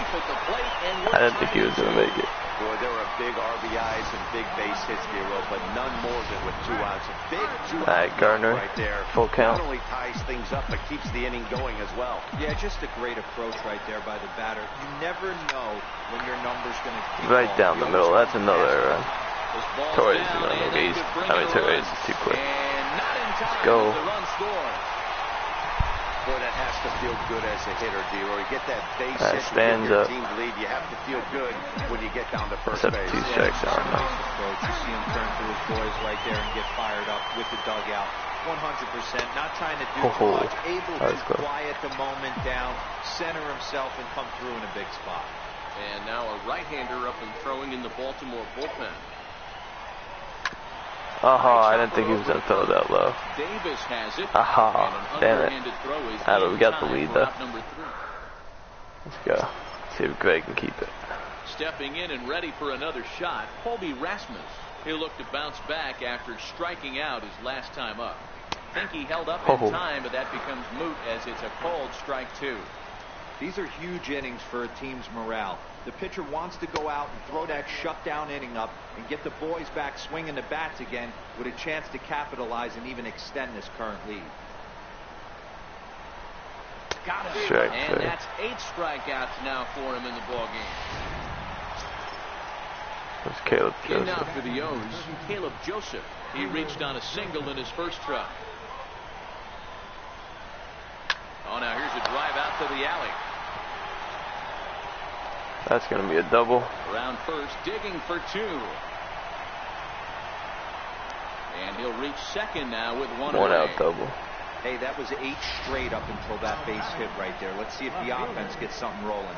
I didn't think he was going to make it. Boy, there were big RBIs and big base hits, D-Roll, but none more than with 2 outs. A big 2 out Gardner, right there. full count. Not only ties things up, but keeps the inning going as well. Yeah, just a great approach right there by the batter. You never know when your number's going to Right down the middle. That's another run. Torreyes is going to make it. Torreyes is too quick. Let's go. Boy, that has to feel good as a hitter, D-Roll. You get that base hit, stands your up. team lead. You have to feel good when you get down to first Except base. 2 strikes out. You see him turn to his boys right there and get fired up with the dugout. 100%. Not trying to do too much. Able to quiet the moment down, center himself, and come through in a big spot. And now a right-hander up and throwing in the Baltimore bullpen. I didn't think he was going to throw that low. Davis has it. Damn it. We got the lead though. Let's go. See if Greg can keep it. Stepping in and ready for another shot, Colby Rasmus. He'll look to bounce back after striking out his last time up. I think he held up in time, but that becomes moot as it's a called strike 2. These are huge innings for a team's morale. The pitcher wants to go out and throw that shutdown inning up and get the boys back swinging the bats again with a chance to capitalize and even extend this current lead. Got it. And that's 8 strikeouts now for him in the ball game. That's Caleb Joseph. In now for the O's, Caleb Joseph. He reached on a single in his first try. Oh, now here's a drive out to the alley. That's going to be a double. Around first, digging for 2. And he'll reach second now with 1 out double. Hey, that was 8 straight up until that base hit right there. Let's see if the offense gets something rolling.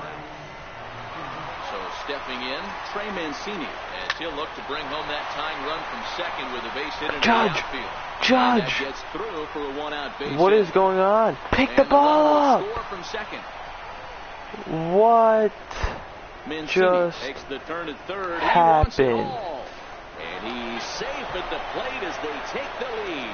So stepping in, Trey Mancini, as he'll look to bring home that tying run from second with a base hit in the outfield. Judge! Gets through for a 1-out base what hit. Is going on? Pick the ball up! Score from second. What Mancini just takes the turn at third. happened? And he's safe at the plate as they take the lead.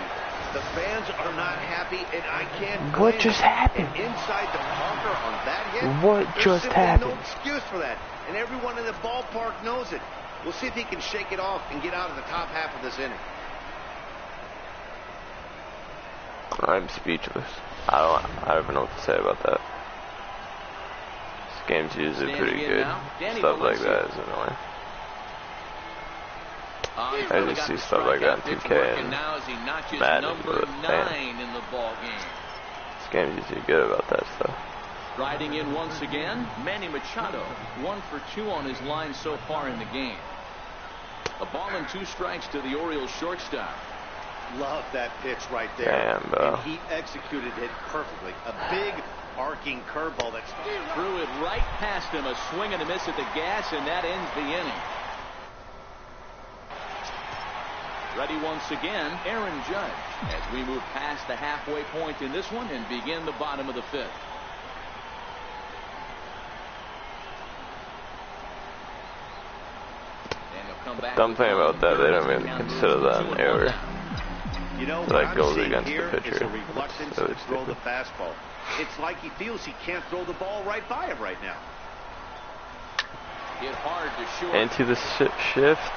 The fans are not happy, and I can't. What just happened? Inside the bunker on that hit. What just happened? No excuse for that, and everyone in the ballpark knows it. We'll see if he can shake it off and get out of the top half of this inning. I'm speechless. I don't even know what to say about that. This game's usually pretty good. Stuff like that is annoying. I just see stuff like that in 2K and Madden, but man, in the ball game. this game's usually good about that stuff. Riding in once again, Manny Machado, 1 for 2 on his line so far in the game. A ball and 2 strikes to the Orioles shortstop. Love that pitch right there. Damn, bro. And he executed it perfectly. A big arcing curveball that threw it right past him. A swing and a miss at the gas, and that ends the inning. Ready once again, Aaron Judge, as we move past the halfway point in this one and begin the bottom of the 5th. Dumb thing about that, they don't really consider that an error. You know, So that goes against here the pitcher. is a reluctance So to throw the fastball. It's like he feels he can't throw the ball right by him right now. Hit hard to short. Into the shift,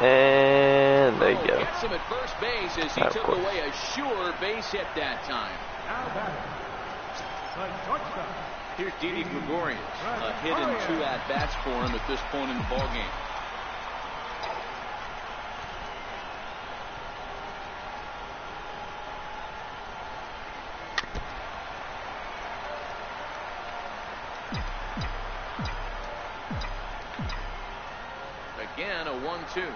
and there you go. Gets him at first base as he took away a sure base hit that time. Here's Didi Gregorius. A hit and 2 at-bats for him at this point in the ballgame. Again, a 1-2.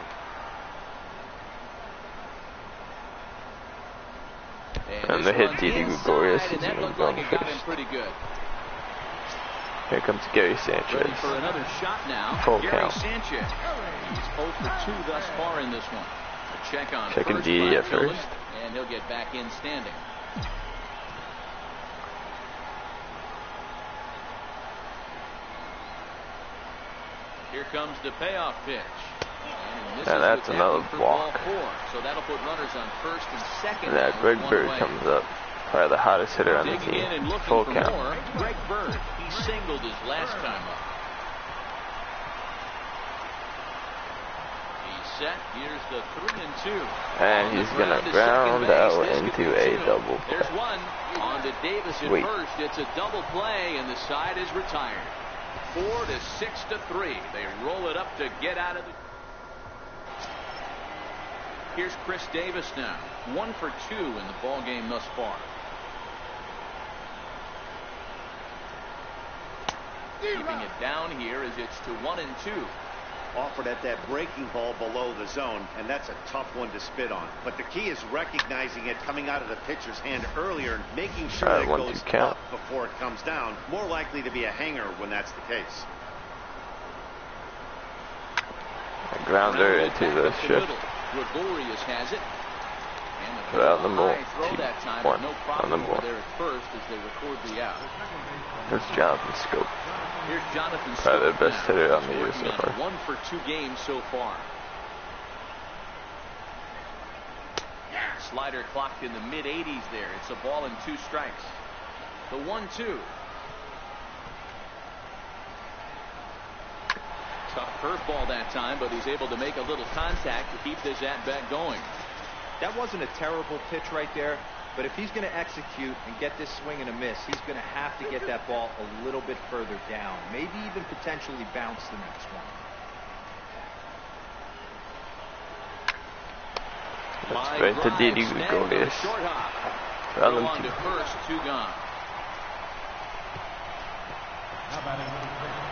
And the hit Didi Gregorius is even going first. Pretty good. Here comes Gary Sanchez. Ready for another shot now. Full Gary count. Sanchez. He's 0 for 2 thus far in this one. A check on Checking first Didi by at Tillman, first. and he'll get back in standing. Here comes the payoff pitch. And that's another walk. So that'll put runners on first and second. And that Greg Bird comes up. Probably the hottest hitter on the team. Full count. Greg Bird, he singled his last time up. He's set. Here's the 3-2. And he's going to ground out into a double play. There's one on to Davis at first. It's a double play, and the side is retired. 4 to 6 to 3. They roll it up to get out of the. Here's Chris Davis now. 1 for 2 in the ball game thus far. Keeping it down here as it's to 1-2. Offered at that breaking ball below the zone, and that's a tough one to spit on. But the key is recognizing it coming out of the pitcher's hand earlier and making sure that it goes up before it comes down. More likely to be a hanger when that's the case. A grounder into the shift. Gregorius has it. Put out number 1 on number 1. There at first as they record the out. There's Jonathan Scope. Here's Jonathan Scope. Probably the best hitter on the year so far. 1 for 2 games so far. Slider clocked in the mid-80s there. It's a ball and 2 strikes. The 1-2. Tough curveball that time, but he's able to make a little contact to keep this at-bat going. That wasn't a terrible pitch right there, but if he's going to execute and get this swing and a miss, he's going to have to get that ball a little bit further down, maybe even potentially bounce the next one. That's right to Didi Gregorius. On to first, 2 gone.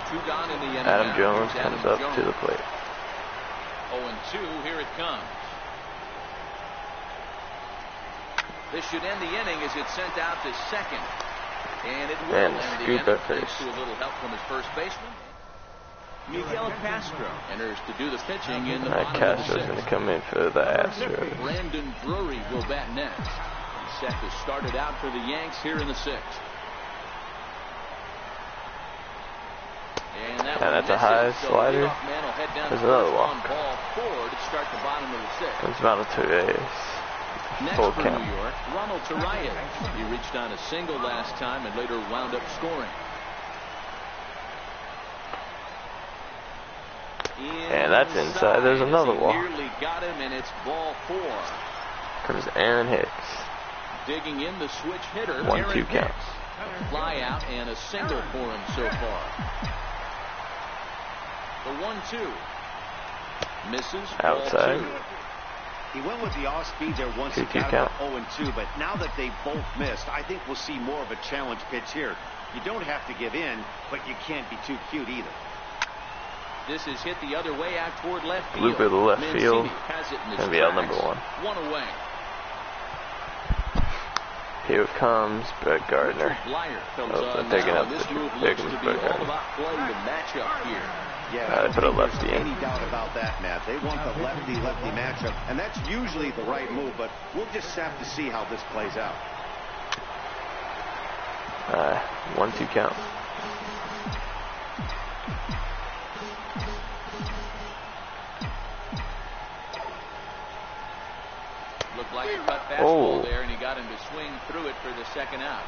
2 gone in the inning. Adam Jones comes up to the plate. 0-2, here it comes. This should end the inning as it's sent out to second. And it will end the inning thanks to a little help from his first baseman. Miguel Castro enters to do the pitching in the bottom Castro's of the 6th. going to come in for the Astros. Brandon Drury will bat next. He's set to start it out for the Yanks here in the 6th. And that's a high slider. There's another walk. Ball 4 to start the bottom of the 6th. It's about a 2 Next full for count. New York, Ronald Tarayan. He reached on a single last time and later wound up scoring. And that's inside. There's another walk. Nearly got him, and it's ball 4. Comes Aaron Hicks. Digging in the switch hitter. 1-2 count. Fly out and a single for him so far. The 1-2. Misses. Outside. Ball 2. He went with the off-speed there once he got up 0-2, but now that they both missed, I think we'll see more of a challenge pitch here. You don't have to give in, but you can't be too cute either. This is hit the other way out toward left field. Loop of the left field. Has it in his Gonna be out number tracks. 1. 1 away. Here comes Brett Gardner. Taking up this the move looks to be all about playing the matchup here. Yeah, they put a lefty in. Any doubt about that, Matt? They want the lefty-lefty matchup, and that's usually the right move. But we'll just have to see how this plays out. 1-2 count. Looked like a cut fastball there, and he got him to swing through it for the second out.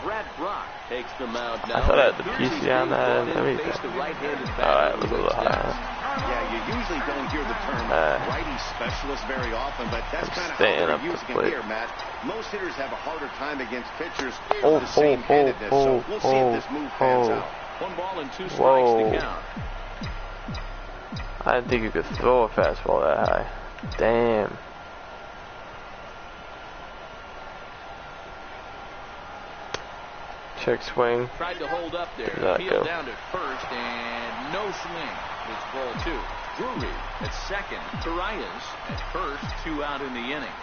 Brad Brock takes the mound now. I thought I had the PC on that and everything. Alright, it was a little high. Yeah, you usually don't hear the term righty specialist very often, but that's kind of how they're using it here, Matt. Most hitters have a harder time against pitchers with the same handedness, so we'll see if this move pans out. 1 ball and 2 strikes to count. I didn't think you could throw a fastball that high. Damn. Check swing. Tried to hold up there. Peeled down to first and no swing. It's ball 2. Drury at second. Tarias at first. 2 out in the inning.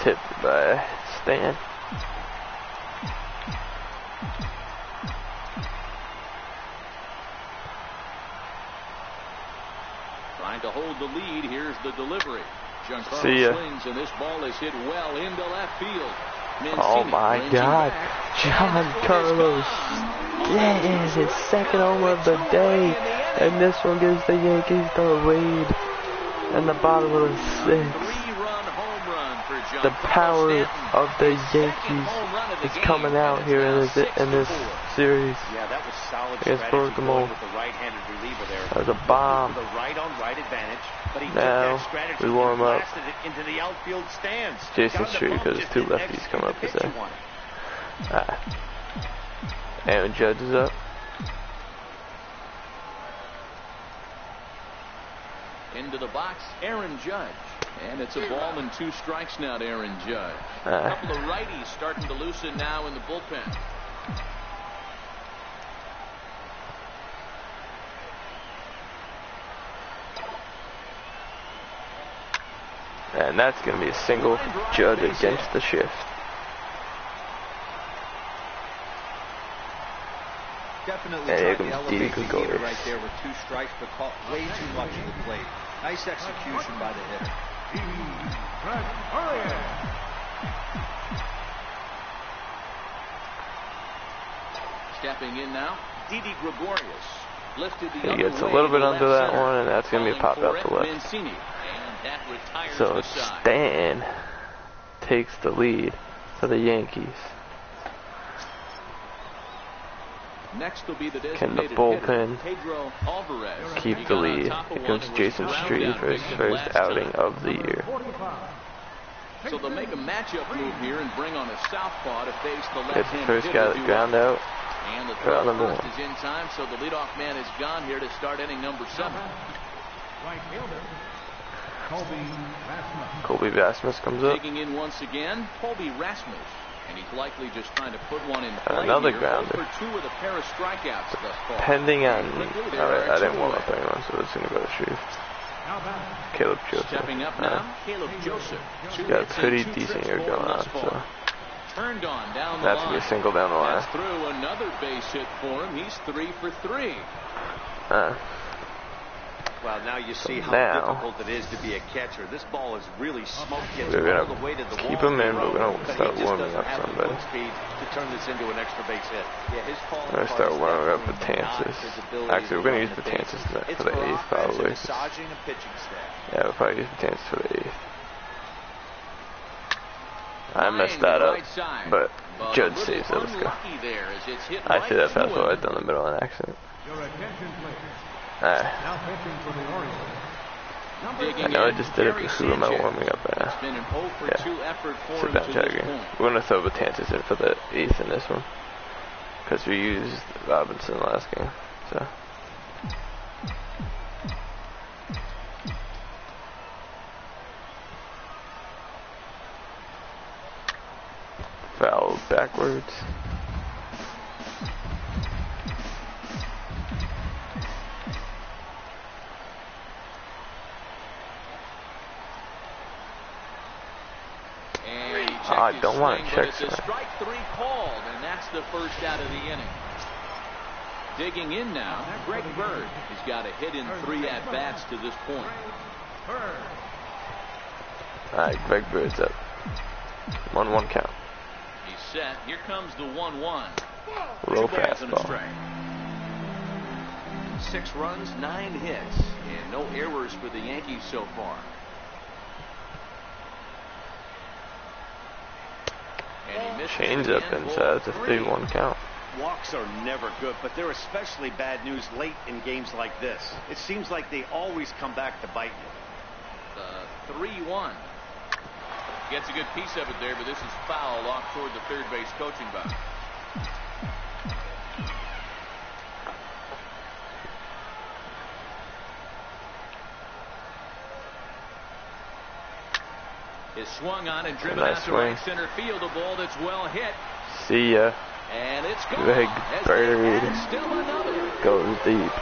Tipped by Stan. Trying to hold the lead. Here's the delivery. Giancarlo See ya. swings, and this ball is hit well into left field. Mancini Oh my God, Giancarlo! Yes, his second home of the day, and this one gives the Yankees the lead. And the bottom of the 6th. The power of the Yankees is coming out here in this series. Yeah, that was solid against strategy Baltimore. with the right-handed reliever there. That was a bomb. The right-on-right advantage, but he Now took that strategy we warm and up. blasted it into the outfield stands. Jason Got him Street the because bump, two just didn't lefties coming up execute this the day. pitch he wanted. Aaron Judge is up. Into the box, Aaron Judge. And it's a ball and 2 strikes now to Aaron Judge. A couple of righties starting to loosen now in the bullpen. And that's going to be a single. Judge against the shift. Definitely Hey, tried here to comes elevate the Didi leader right there with 2 strikes, but caught way too much of the plate. Nice execution by the hitter. Stepping in now, Didi Gregorius. Lifted the He other gets a way little bit to under left that center. one, and that's going to be a pop out to left. Mancini. And that retires So the side. Stan takes the lead for the Yankees. Next will be the Can the designated bullpen hitter, Pedro Alvarez. keep He the got on lead? top of Here one comes and was Jason ground Street out for his big hit first last outing time. of the year. So they'll make a matchup move here and bring on a southpaw to face the Gets the left-handed first hitter. guy ground out. And the Ground throw number first 1. is in time, so the leadoff man is gone here to start inning number 7. Right fielder, Colby Rasmus comes up. Taking in once again, Colby Rasmus. And he's likely just trying to put one in play. Another here. grounder. 0 for 2 with a pair of strikeouts thus far. Pending on. Quickly, Alright, I didn't warm up anyone, so it's going to go to shift. Caleb Joseph. Stepping up now, Caleb Joseph. Got a pretty decent year going on, so Turned on down the that's line. going to be a single down the line. That's through another base hit for him. He's 3 for 3. Well, now you see how difficult it is to be a catcher. This ball is really smoke gets We're all going the way to the to wall. keep him in, but we're going But to he start just warming doesn't up have the somebody. foot speed to turn this into an extra base hit. Yeah, his calling We're going to card start is warming up definitely with Tansis. not his ability Actually, we're going to run use the Batanzas bases. for the 8th, probably. Massaging and pitching staff. Yeah, we'll probably use Batanzas for the 8th. I messed that up, but Judge saves it. Let's go. I see that fastball right down the middle on accident. Your attention, please. Alright. Now pitching for the Orioles. I know I just did it, but who am I warming up at? It's been an 0 for 2 effort for Sit him down, to Jagger. this point. We're going to throw Batanzas in for the 8th in this one. Because we used Robinson last game. So. backwards. I don't want to check swing. Strike 3 called, and that's the first out of the inning. Digging in now, Greg Bird. He's got a hit in 3 at-bats to this point. Alright, Greg Bird's up. 1-1 count. He's set. Here comes the 1-1. Low fastball. 6 runs, 9 hits, and no errors for the Yankees so far. Change up inside. It's a 3-1 count. Walks are never good, but they're especially bad news late in games like this. It seems like they always come back to bite you. 3-1. Gets a good piece of it there, but this is foul off toward the third base coaching box. Is swung on and driven out to right center field. A ball that's well hit. See ya. And it's gone. Greg Bird goes deep.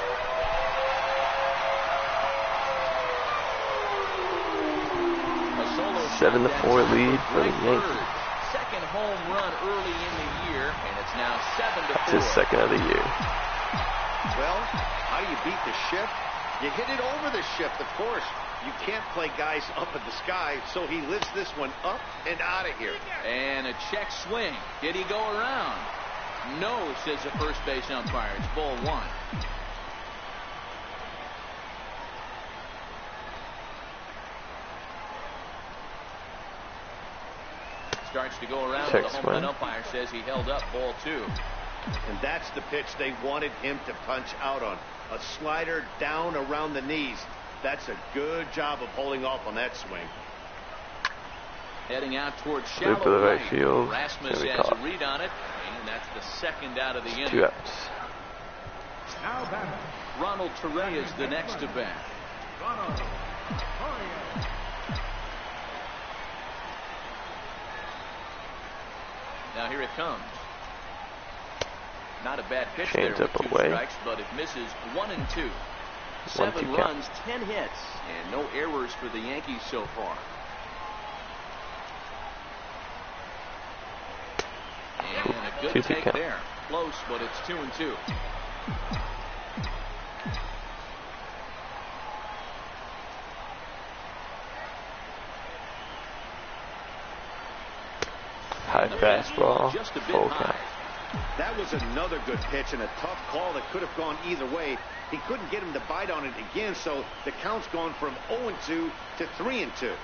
A 7-4 lead for the Yankees. Second home run early in the year, and it's now 7-4. It's his second of the year. Well, how do you beat the shift? You hit it over the shift, of course. You can't play guys up in the sky, so he lifts this one up and out of here. And a check swing. Did he go around? No, says the first base umpire. It's ball 1. Starts to go around. The home run umpire says he held up ball 2. And that's the pitch they wanted him to punch out on. A slider down around the knees. That's a good job of holding off on that swing. Heading out towards shallow to the right field. Rasmus has a read on it, and that's the second out of the inning. 2 outs. Ronald Torrey is the next to bat. Now here it comes. Not a bad pitch there with 2 strikes, but it misses 1-2. 7 runs, 10 hits, and no errors for the Yankees so far. And a good take there. Close, but it's 2-2. High fastball, full count. That was another good pitch and a tough call that could have gone either way. He couldn't get him to bite on it again, so the count's gone from 0-2 to 3-2.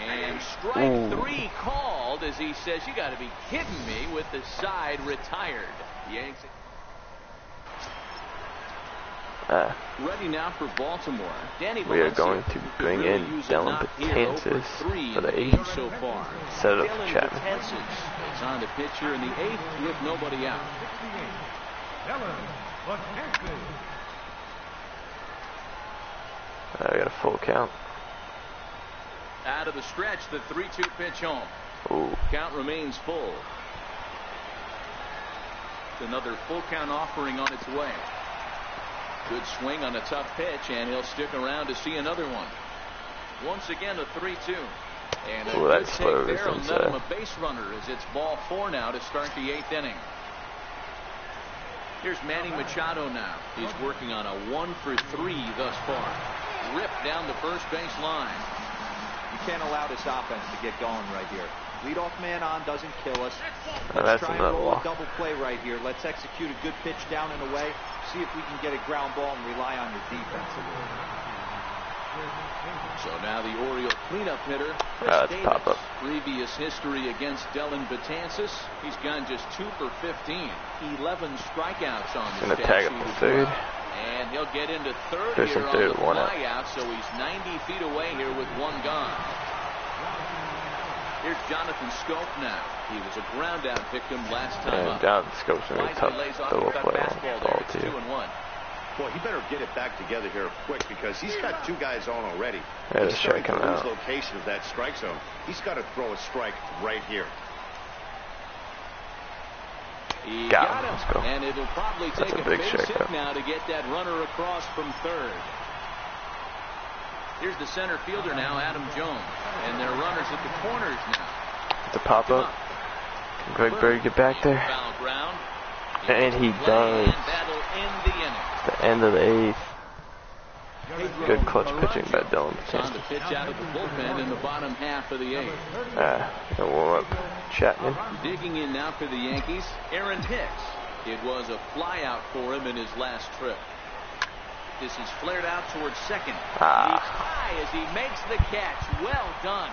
And strike 3 called as he says, you got to be kidding me, with the side retired. Yanks. Ready now for Baltimore. Danny we are going to bring in Dylan Betances for the 8th. So far. Set it up for Chapman. It's on the pitcher in the 8th with nobody out. I got a full count. Out of the stretch, the 3-2 pitch home. Ooh. Count remains full. Another full count offering on its way. Good swing on a tough pitch, and he'll stick around to see another one. Once again, a 3-2. And a good take there will net him a base runner as it's ball 4 now to start the 8th inning. Here's Manny Machado now. He's working on a 1-for-3 thus far. Ripped down the first base line. You can't allow this offense to get going right here. Leadoff man on doesn't kill us. Let's try and roll a double play right here. Let's execute a good pitch down and away. See if we can get a ground ball and rely on your defense. So now the Oriole cleanup hitter, Chris Davis. Pop up. Previous history against Dylan Betances. He's gone just 2 for 15. 11 strikeouts on the gonna tag him for 3rd. And he'll get into 3rd There's here on third, the 1 flyout, so he's 90 feet away here with 1 gone. Here's Jonathan Scope now. He was a ground out victim last time up. Jonathan Scope's going to be tough double play on ball 2. 2-1. Well, he better get it back together here quick because he's got 2 guys on already. Yeah, the strike coming out. Location of that strike zone. He's got to throw a strike right here. He Got got him. him. Let's go. And it'll probably take a big base hit strikeout. now to get that runner across from third. Here's the center fielder now, Adam Jones. And their runners at the corners now. It's a pop-up. Can Greg Berry get back there? Foul ground. And he does. And that'll end the inning. The end of the 8th. Good clutch pitching by Dylan On the pitch out of the bullpen in the bottom half of the 8th. The warm-up. Chapman. Digging in now for the Yankees, Aaron Hicks. It was a flyout for him in his last trip. This is flared out towards second. He's high as he makes the catch. Well done.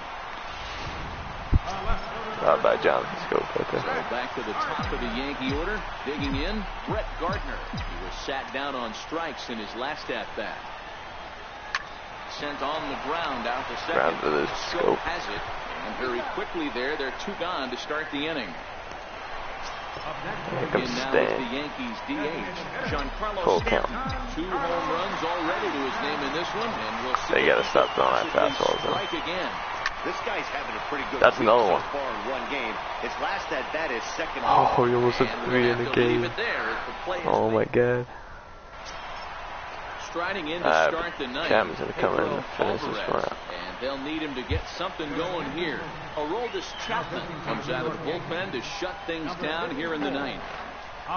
By Jonathan Scope right there. So back to the top of the Yankee order. Digging in, Brett Gardner. He was sat down on strikes in his last at-bat. Sent on the ground out to second. Ground to the Scope. Has it. And very quickly there, they're 2 gone to start the inning. Here comes Now Stan. is the Yankees DH, Giancarlo Full Stanton. count. 2 home runs already to his name in this one, and we'll see. They gotta stop throwing that possibly fastballs, though. strike again. This guy's having a pretty good That's week another so one. far in one game. His last at bat is second. Oh, he almost hit And 3 we'll in the have to leave game. it there as the play is Oh my god. striding in to start the ninth. Chapman's gonna come in and finish this Alvarez. one out. And they'll need him to get something going here. Aroldis Chapman comes out of the bullpen to shut things down here in the ninth. 2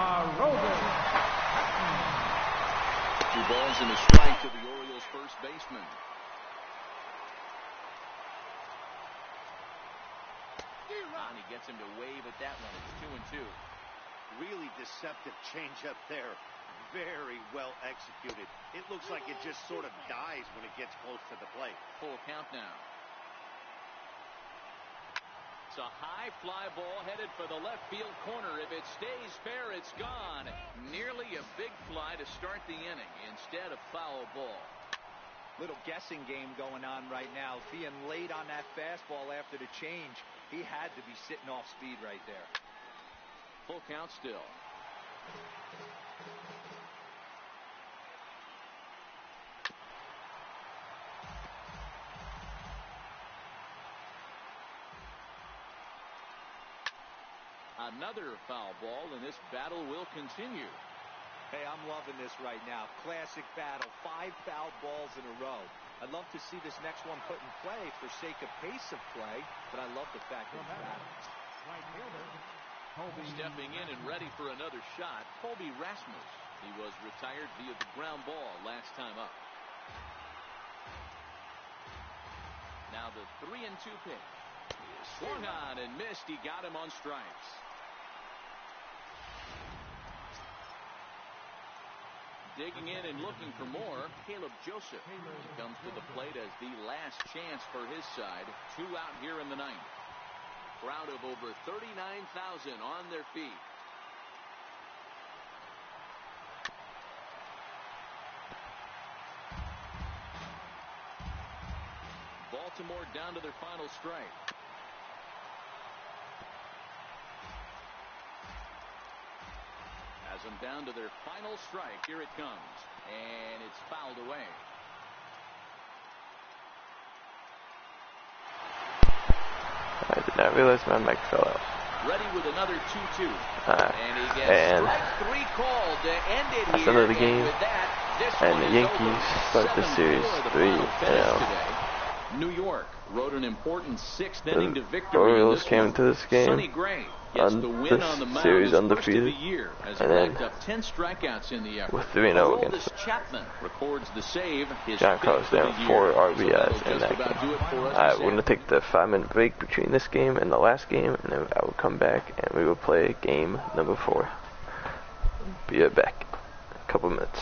balls and a strike to the Orioles first baseman. And he gets him to wave at that one. It's 2-2. Really deceptive changeup there. Very well executed. It looks like it just sort of dies when it gets close to the plate. Full count now. It's a high fly ball headed for the left field corner. If it stays fair, it's gone. Nearly a big fly to start the inning. Instead, a foul ball. Little guessing game going on right now. Being late on that fastball after the change. He had to be sitting off speed right there. Full count still. Another foul ball, and this battle will continue. Hey, I'm loving this right now. Classic battle. 5 foul balls in a row. I'd love to see this next one put in play for sake of pace of play, but I love the fact that it's battle. Stepping in and ready for another shot, Colby Rasmus. He was retired via the ground ball last time up. Now the 3-2 pitch. Swung on and missed. He got him on strikes. Digging in and looking for more, Caleb Joseph. He comes to the plate as the last chance for his side. 2 out here in the ninth. Crowd of over 39,000 on their feet. Baltimore down to their final strike. Has them down to their final strike. Here it comes. And it's fouled away. I did not realize my mic fell out. Ready with another 2-2. And he gets And strike 3 called to end it that's here. another game. And with that, this And one the is Yankees over. start the 7-4, series the 3-0. final finish today. New York rode an important 6th inning to victory. Orioles in this came one. into this game Sonny Gray gets the win on the mound. series His first of undefeated, the year as he and then racked up 10 strikeouts in the effort. with 3-0 against Aroldis Chapman records the save. His Giancarlo fifth of Stanton, the 4 year. RBIs So that'll in just that about game. do it for us Alright, this we're going to take the 5-minute break between this game and the last game, and then I will come back and we will play game number 4. Be right back. A couple minutes.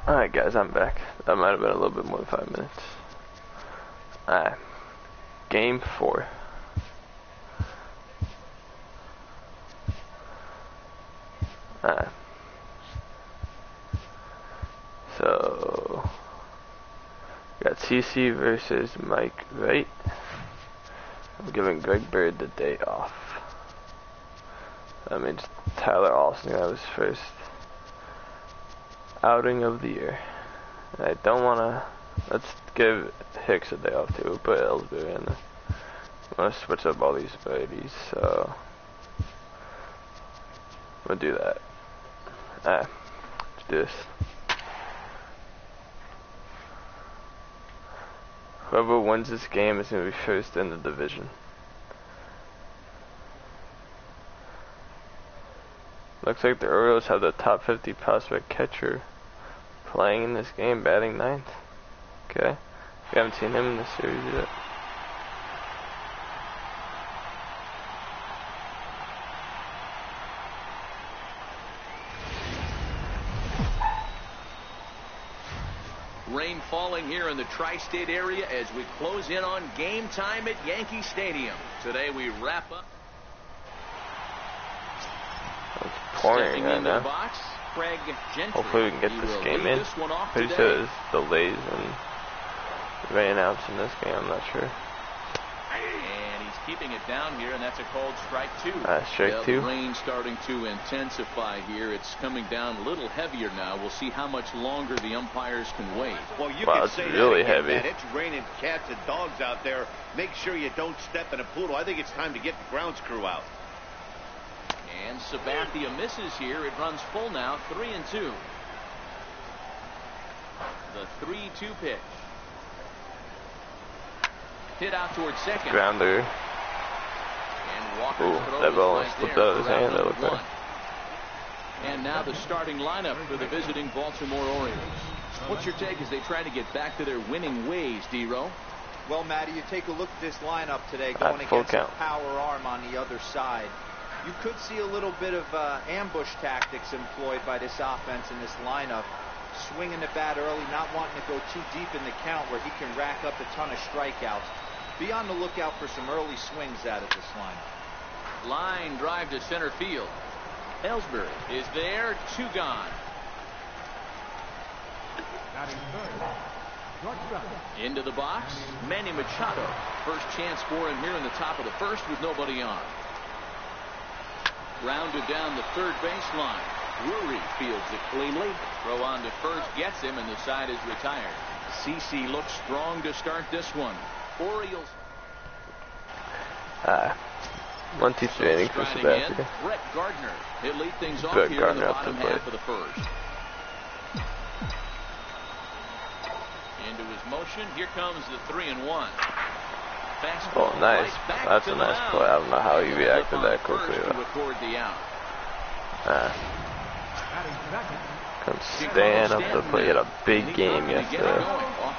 Alright guys, I'm back. That might have been a little bit more than 5 minutes. Alright. Game 4. Alright. So we got CC versus Mike Wright. I'm giving Greg Bird the day off. That means Tyler Austin got his first outing of the year. And I don't wanna. Let's give Hicks a day off too. We'll put Ellsbury in there. I wanna switch up all these birdies, so we'll do that. Alright, let's do this. Whoever wins this game is gonna be first in the division. Looks like the Orioles have the top 50 prospect catcher playing in this game, batting 9th. Okay, we haven't seen him in the series yet. Rain falling here in the tri-state area as we close in on game time at Yankee Stadium. Today we wrap up. It's pouring right now. Box, Craig Gentry. Hopefully we can get this game in. Pretty sure there's delays and rainouts in this game, I'm not sure. And he's keeping it down here, and that's a called strike 2. Strike 2. The rain starting to intensify here. It's coming down a little heavier now. We'll see how much longer the umpires can wait. Well, you wow, can it's say really that heavy. Man, it's raining cats and dogs out there. Make sure you don't step in a poodle. I think it's time to get the grounds crew out. And Sabathia misses here. It runs full now, 3-2. The 3-2 pitch. Hit out towards second. Grounder. And Walker that ball was slipped out of his hand. That looked like. And now the starting lineup for the visiting Baltimore Orioles. What's your take as they try to get back to their winning ways, D-Row? Well, Matty, you take a look at this lineup today going against a power arm on the other side. You could see a little bit of ambush tactics employed by this offense in this lineup. Swinging the bat early, not wanting to go too deep in the count where he can rack up a ton of strikeouts. Be on the lookout for some early swings out of this lineup. Line drive to center field. Ellsbury is there, 2 gone. Into the box, Manny Machado. First chance for him here in the top of the first with nobody on. Rounded down the third baseline. Drury fields it cleanly. Throw on to first gets him, and the side is retired. CC looks strong to start this one. Orioles. 1, 2, 3 innings for Sabathia. Brett Gardner. He'll lead things off here in the bottom half of the first. Into his motion. Here comes the 3-1. Oh, nice. That's a nice play. I don't know how he reacted that quickly. Comes staying up the plate. He had a big game yesterday.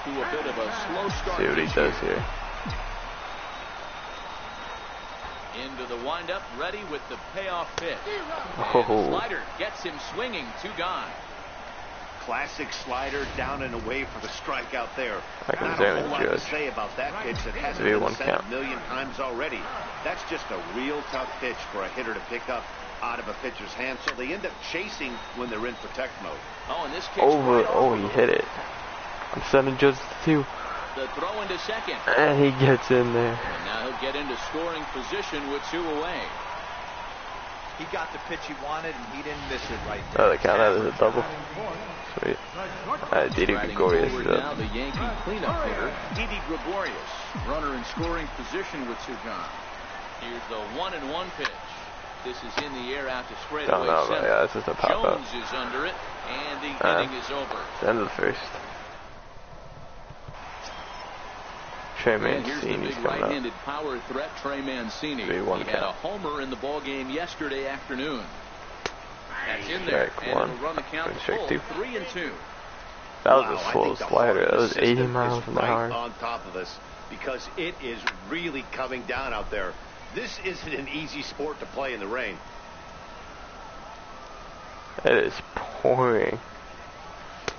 See what he does here. Into the windup, ready with the payoff pitch. Oh. Slider gets him swinging, 2 gone. Classic slider down and away for the strikeout there. I can Not a whole lot to say about that pitch that hasn't been said a million times already. That's just a real tough pitch for a hitter to pick up out of a pitcher's hand, so they end up chasing when they're in protect mode. Oh, and this over. Oh, he hit it. I'm sending just 2. The throw into second. And he gets in there. And now he'll get into scoring position with 2 away. He got the pitch he wanted, and he didn't miss it right there. Oh, they count that as a double. Sweet. Didi Gregorius. Now the Yankee cleanup hitter, Didi Gregorius. Runner in scoring position with 2 gone. Here's the 1-1 pitch. This is in the air out to straightaway center. Yeah, this is a pop Jones is under it, and the inning is over. It's the end of the first. Trey Mancini's here's the big right-handed power threat, Trey Mancini. He had a homer in the ball game yesterday afternoon. That's in there, and it'll run the count full, 3-2. That was a slow slider. That was 80 miles an hour. On top of us, because it is really coming down out there. This isn't an easy sport to play in the rain. It is pouring.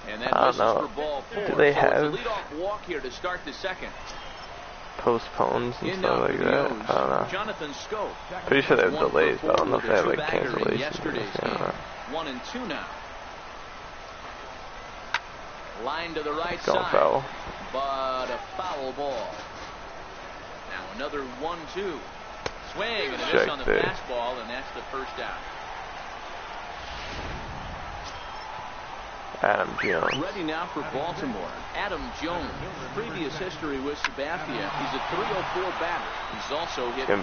And that I don't misses know. for ball 4. Do they so have it's a leadoff walk here to start the second. postpones and stuff like that? I don't know. Jonathan Scope. Pretty sure they have delays, but I don't know if they have like cancellations. cancellations. 1-2 now. Line to the right It's going side, foul. but a foul ball. Now another 1-2. Swing and a miss on the fastball, and that's the first out. Adam Jones. Ready now for Baltimore. Adam Jones. Previous history with Sabathia. He's a .304 batter. He's also hit 5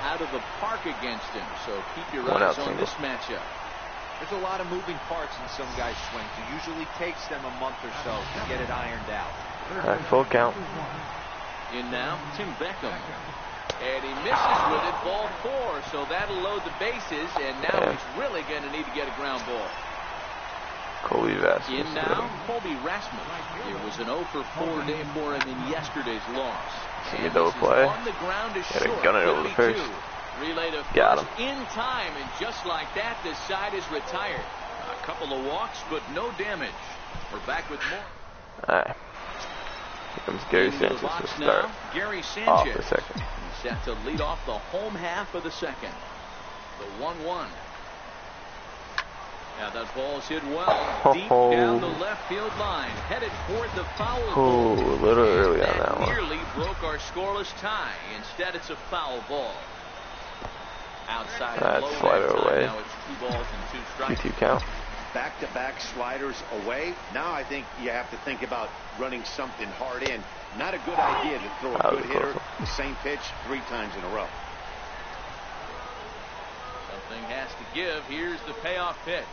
out of the park against him. So keep your eyes on this matchup. There's a lot of moving parts in some guys' swings. It usually takes them a month or so to get it ironed out. All right, full count. In now, Tim Beckham. And he misses with it, ball 4. So that'll load the bases, and now he's really going to need to get a ground ball. Colby Rasmus. In now, Colby Rasmus. It was an 0-for-4 day for him in yesterday's loss. See a double play. On the ground is short. Gun it over the first. Relay to Got first him. in time, and just like that, this side is retired. A couple of walks, but no damage. We're back with more. All right. Here comes Gary Sanchez to start Gary Sanchez off the second. He's set to lead off the home half of the second. The 1-1. Now that ball's hit well, deep down the left field line, headed toward the foul ball. A little early on that one. Nearly broke our scoreless tie. Instead, it's a foul ball. Outside That slider away. Now it's 2 balls and 2 strikes. 2-2 count. Back-to-back sliders away. Now I think you have to think about running something hard in. Not a good idea to throw a good hitter the same pitch 3 times in a row. Something has to give. Here's the payoff pitch.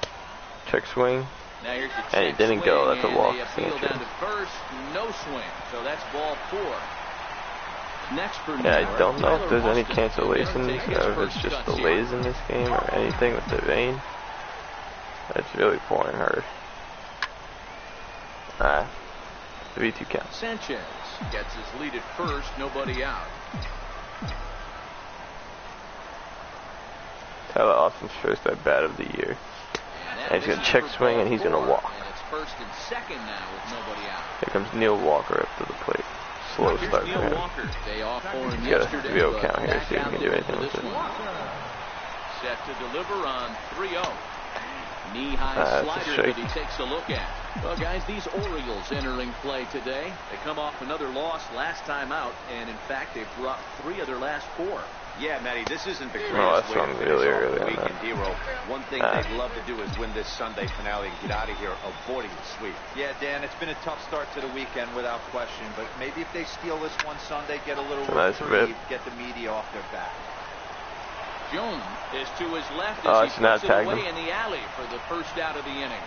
Check swing. Now here's the check And he didn't go. That's a walk. Appeal down to first. No swing. So that's ball 4. Next for I don't know if there's any cancellations or if it's just delays in this game or anything with the rain. It's really pouring hard. 3-2 count. Sanchez gets his lead at first. Nobody out. Tyler Austin's first at bat of the year. And he's going to check swing and he's going to walk. And it's first and second now with nobody out. Here comes Neil Walker up to the plate. Slow start for him. Day off for him He's got a yesterday, 3-0 count here, see if he can do anything with it. Set to deliver on 3-0. Knee-high slider that he takes a look at. Well, guys, these Orioles entering play today. They come off another loss last time out, and in fact, they've brought 3 of their last 4. Yeah, Matty, this isn't the greatest that's way to finish really off early the on week that. in Hero. One thing they'd love to do is win this Sunday finale and get out of here avoiding the sweep. Yeah, Dan, it's been a tough start to the weekend without question, but maybe if they steal this one Sunday, get a little reprieve, get the media off their back. Jones is to his left as he puts it away him in the alley for the first out of the inning.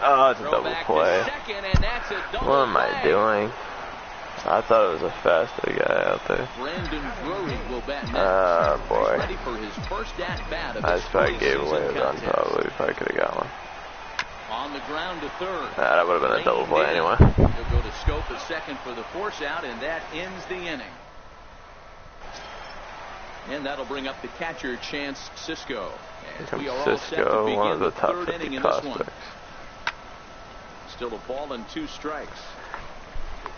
Oh, it's a double play. Second, and that's a double What am I play. doing? I thought it was a faster guy out there. Brandon Drury will bat next. Boy. Ready for his first at-bat of I his just probably gave away a run, contest. probably, if I could have got one. On the ground to third. That would have been a double play anyway. He'll go to Scope at second for the force out, and that ends the inning. And that'll bring up the catcher, Chance Sisco. As we are all set to Sisco, begin one of the the top third 50 inning in this one. prospects. Still a ball and 2 strikes.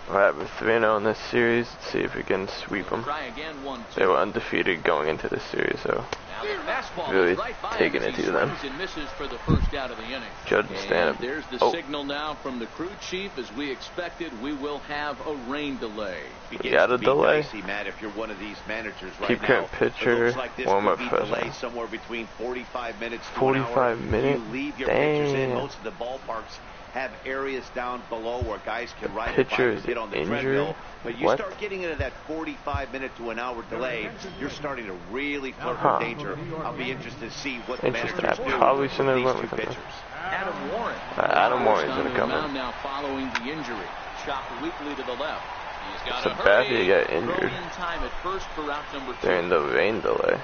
Alright, we're 3-0 in this series. Let's see if we can sweep them. Try again, 1-2. They were undefeated going into this series, so Now the fastball really is right by taking him it as he to them. swings and misses for the first out of the inning. Judge And stand-up. there's the signal now from the crew chief. As we expected, we will have a rain delay. We got a delay. Dicey, Matt, if you're one of these managers right Keep now, current pitcher, it looks like this warm could up be for delayed now. somewhere between 45 minutes to 45 an hour. minutes? You leave your pitchers in. Damn. Most of the ballparks have areas down below where guys can ride Pitcher the bike is or get on the injured? treadmill. But you What? start getting into that 45-minute to an hour delay, you're starting to really flirt Huh. with danger. I'll be interested to see what the Interesting. managers I do probably with shouldn't have these went 2 with him. pitchers. Adam Warren. Adam Warren's on gonna the come mound in. now following the injury. Chopped weakly to the left. He's got Sabathia got injured Throw in time at first for out number 2. during the rain delay.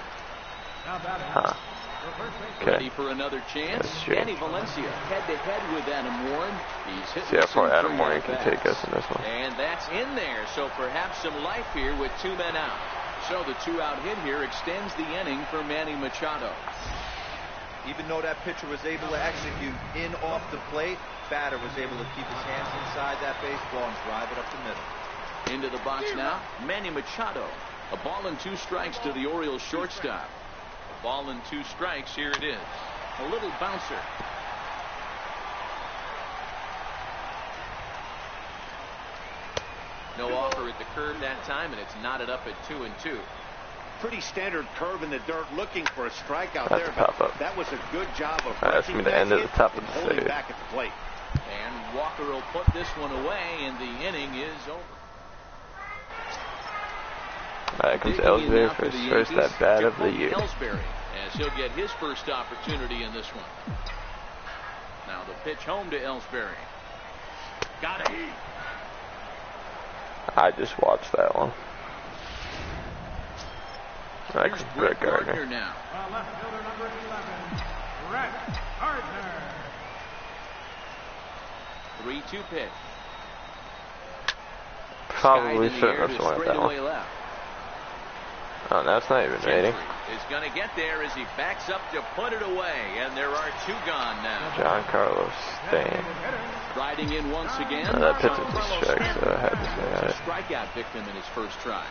Huh. Ready Okay. for another chance. That's true. Danny Valencia head-to-head with Adam Warren. He's hit See how far Adam Warren can take us in this one. And that's in there, so perhaps some life here with 2 men out. So the 2-out hit here extends the inning for Manny Machado. Even though that pitcher was able to execute in off the plate, batter was able to keep his hands inside that baseball and drive it up the middle. Into the box now, Manny Machado. A ball and 2 strikes to the Orioles shortstop. A ball and 2 strikes. Here it is. A little bouncer. No offer at the curve that time, and it's knotted up at 2-2. Pretty standard curve in the dirt, looking for a strikeout That's there. a pop-up. That was a good job of that's gonna be the end of the top of the holding save. back at the plate. And Walker will put this one away, and the inning is over. Alright, comes Ellsbury for his first at bat of the year. Ellsbury, as he'll get his first opportunity in this one. Now the pitch home to Ellsbury. Got it. I just watched that one. Alright, Here's comes Brett Brett Gardner Gardner. now. Left fielder number 11, Brett Gardner. 3-2 pitch. Probably shouldn't have swung at that one. Left. Oh, that's not even rating. Is going to get there as he backs up to put it away, and there are 2 gone now. John Carlos Stain. Riding in once again. Oh, that pitch was a Giancarlo strike, so I had to Stanton. say that. A strikeout victim in his first try.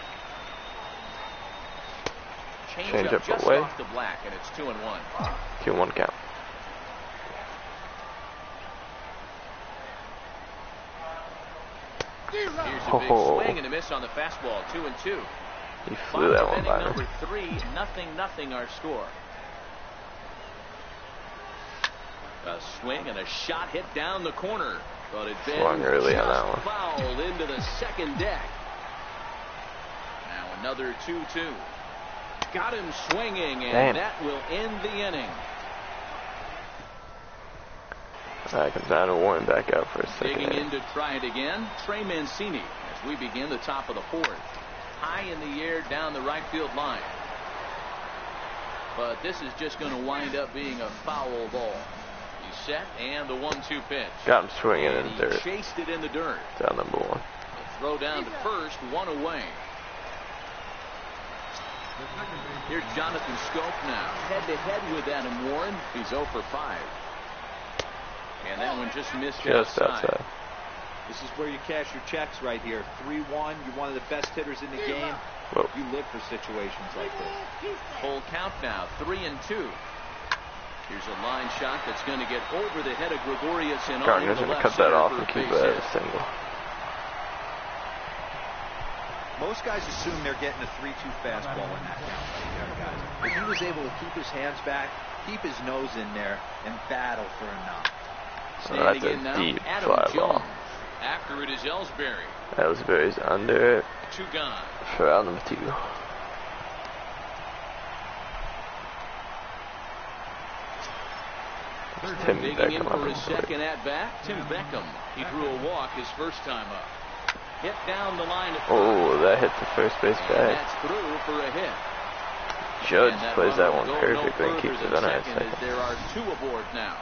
Change up just away. off the black, and it's 2-1. 2-1 count. Here's a big swing and a miss on the fastball. 2-2. He flew that one by me. Number 3, 0-0 our score. A swing and a shot hit down the corner. But it Swung early on that one. Fouled into the second deck. Now another 2-2. Got him swinging, and that will end the inning. Alright, comes down to Warren back out for a second. Digging in to try it again, Trey Mancini, as we begin the top of the 4th. High in the air down the right field line. But this is just going to wind up being a foul ball. He's set, and the 1-2 pitch. Got him swinging in the He dirt. chased it in the dirt. Down number 1. A throw down to first, 1 away. Here's Jonathan Scope now, head-to-head with Adam Warren. He's 0 for 5. And that one just missed Just outside. This is where you cash your checks right here. 3-1. You're one of the best hitters in the game. Whoa. You live for situations like this. Full count now, 3-2. Here's a line shot that's going to get over the head of Gregorius and Gardner's going to cut that off and keep that as a single. Most guys assume they're getting a 3-2 fastball in that count right there, guys. But he was able to keep his hands back, keep his nose in there, and battle for a knock. That's a deep fly ball. After it is Ellsbury. Ellsbury's under it. 2 gone. For out number 2. Tim Digging in Beckham for up his second at bat, Tim Beckham. He drew a walk his first time up. Hit down the line at Oh, that hit the first base bag. That's through for a hit. Judge And plays that one will go perfectly no and keeps further it than under at second, second. as there are 2 aboard now.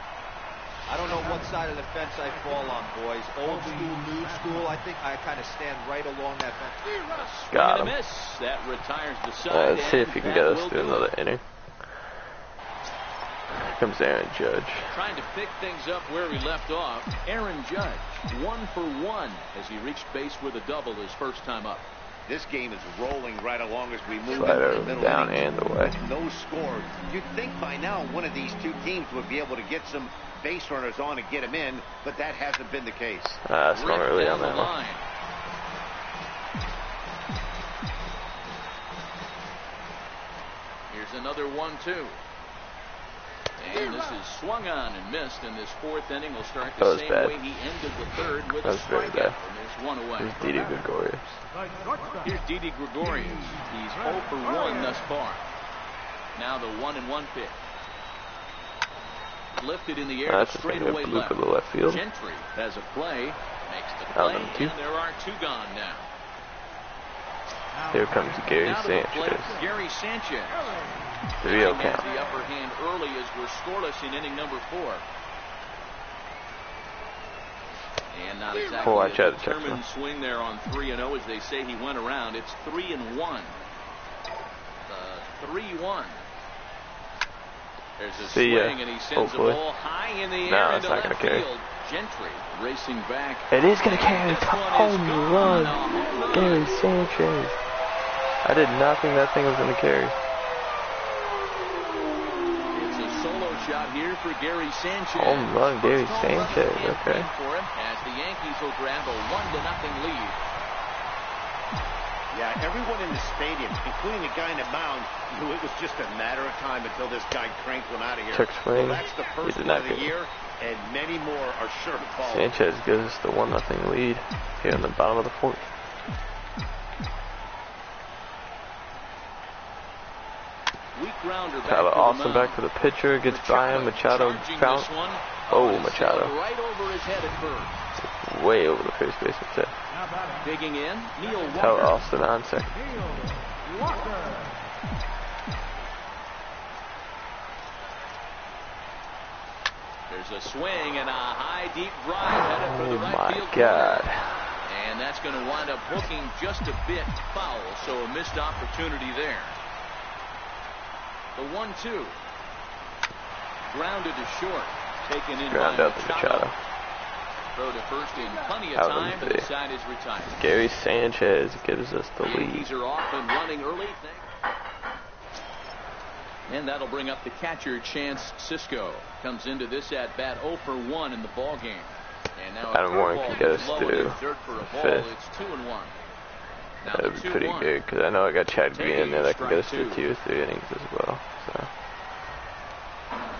I don't know what side of the fence I fall on, boys. Old school, new school. I think I kind of stand right along that fence. Got him. A miss. That retires the side. Let's see if he can get us will through do another it. inning. Here comes Aaron Judge. Trying to pick things up where we left off. Aaron Judge, 1 for 1 as he reached base with a double his first time up. This game is rolling right along as we move Slider into the middle down innings. and away. No score. You'd think by now one of these 2 teams would be able to get some base runners on and get them in, but that hasn't been the case. Swung early on that one. line. Here's another 1-2. And this is swung on and missed, and this 4th inning will start the same way he ended the 3rd with a strikeout. And there's 1 away. Here's Didi Gregorius. Here's Didi Gregorius. He's 0 for 1 thus far. Now the 1-1 pitch. Lifted in the air That's to just going to straightaway be a bloop left. of the left field. Gentry has a play, makes the Out play, number 2. and there are 2 gone now. Here comes Gary Now to the plate, Sanchez. Gary Sanchez. 3-0 Has count. the upper hand early as we're scoreless in inning number 4. And not exactly I a tried to check determined swing there on 3-0 as they say he went around. It's 3-1. 3-1. There's a See ya. swing, and he sends Hopefully. the ball high in the No, air it's into not gonna left carry. field. Gentry racing back. It is gonna carry. This one is Home gone. run. A home run. Gary Sanchez. I did not think that thing was gonna carry. It's a solo shot here for Gary Sanchez. Home run, Gary First home run of the Sanchez. campaign Okay. for him, as the Yankees will grab a 1-0 lead. Yeah, everyone in the stadium, including the guy in the mound, knew it was just a matter of time until this guy cranked one out of here. Took swing. So that's the He first did one not of the get it. year, and many more are sure to follow. Sanchez gives us the 1-0 lead here in the bottom of the fourth. Weak grounder back Tyler to the Austin mound. back to the pitcher, gets by him. Machado charging foul. this one. Oh, It's Machado. sailed right over his head at first. Way over the first baseman's head. Now batting, Digging in, Neil Tyler Walker. Austin on second. Neil Walker. There's a swing and a high deep drive headed for the Oh right my field God. corner. And that's going to wind up hooking just a bit foul, so a missed opportunity there. The 1-2. Grounded to short. Taken in Ground by out to Machado. Throw to first in plenty of Out of time, the and the day. side is retired. Gary Sanchez gives us the lead. Yankees are off and running early. And that'll bring up the catcher, Chance Sisco. Comes into this at bat 0 for 1 in the ball game. And now Adam Warren can get us low to in third for a ball. fifth. It's 2-1. Now That would be the pretty 2-1. good because I know I got Chad Green in there that can get us to Strike 2 or 3 innings as well. So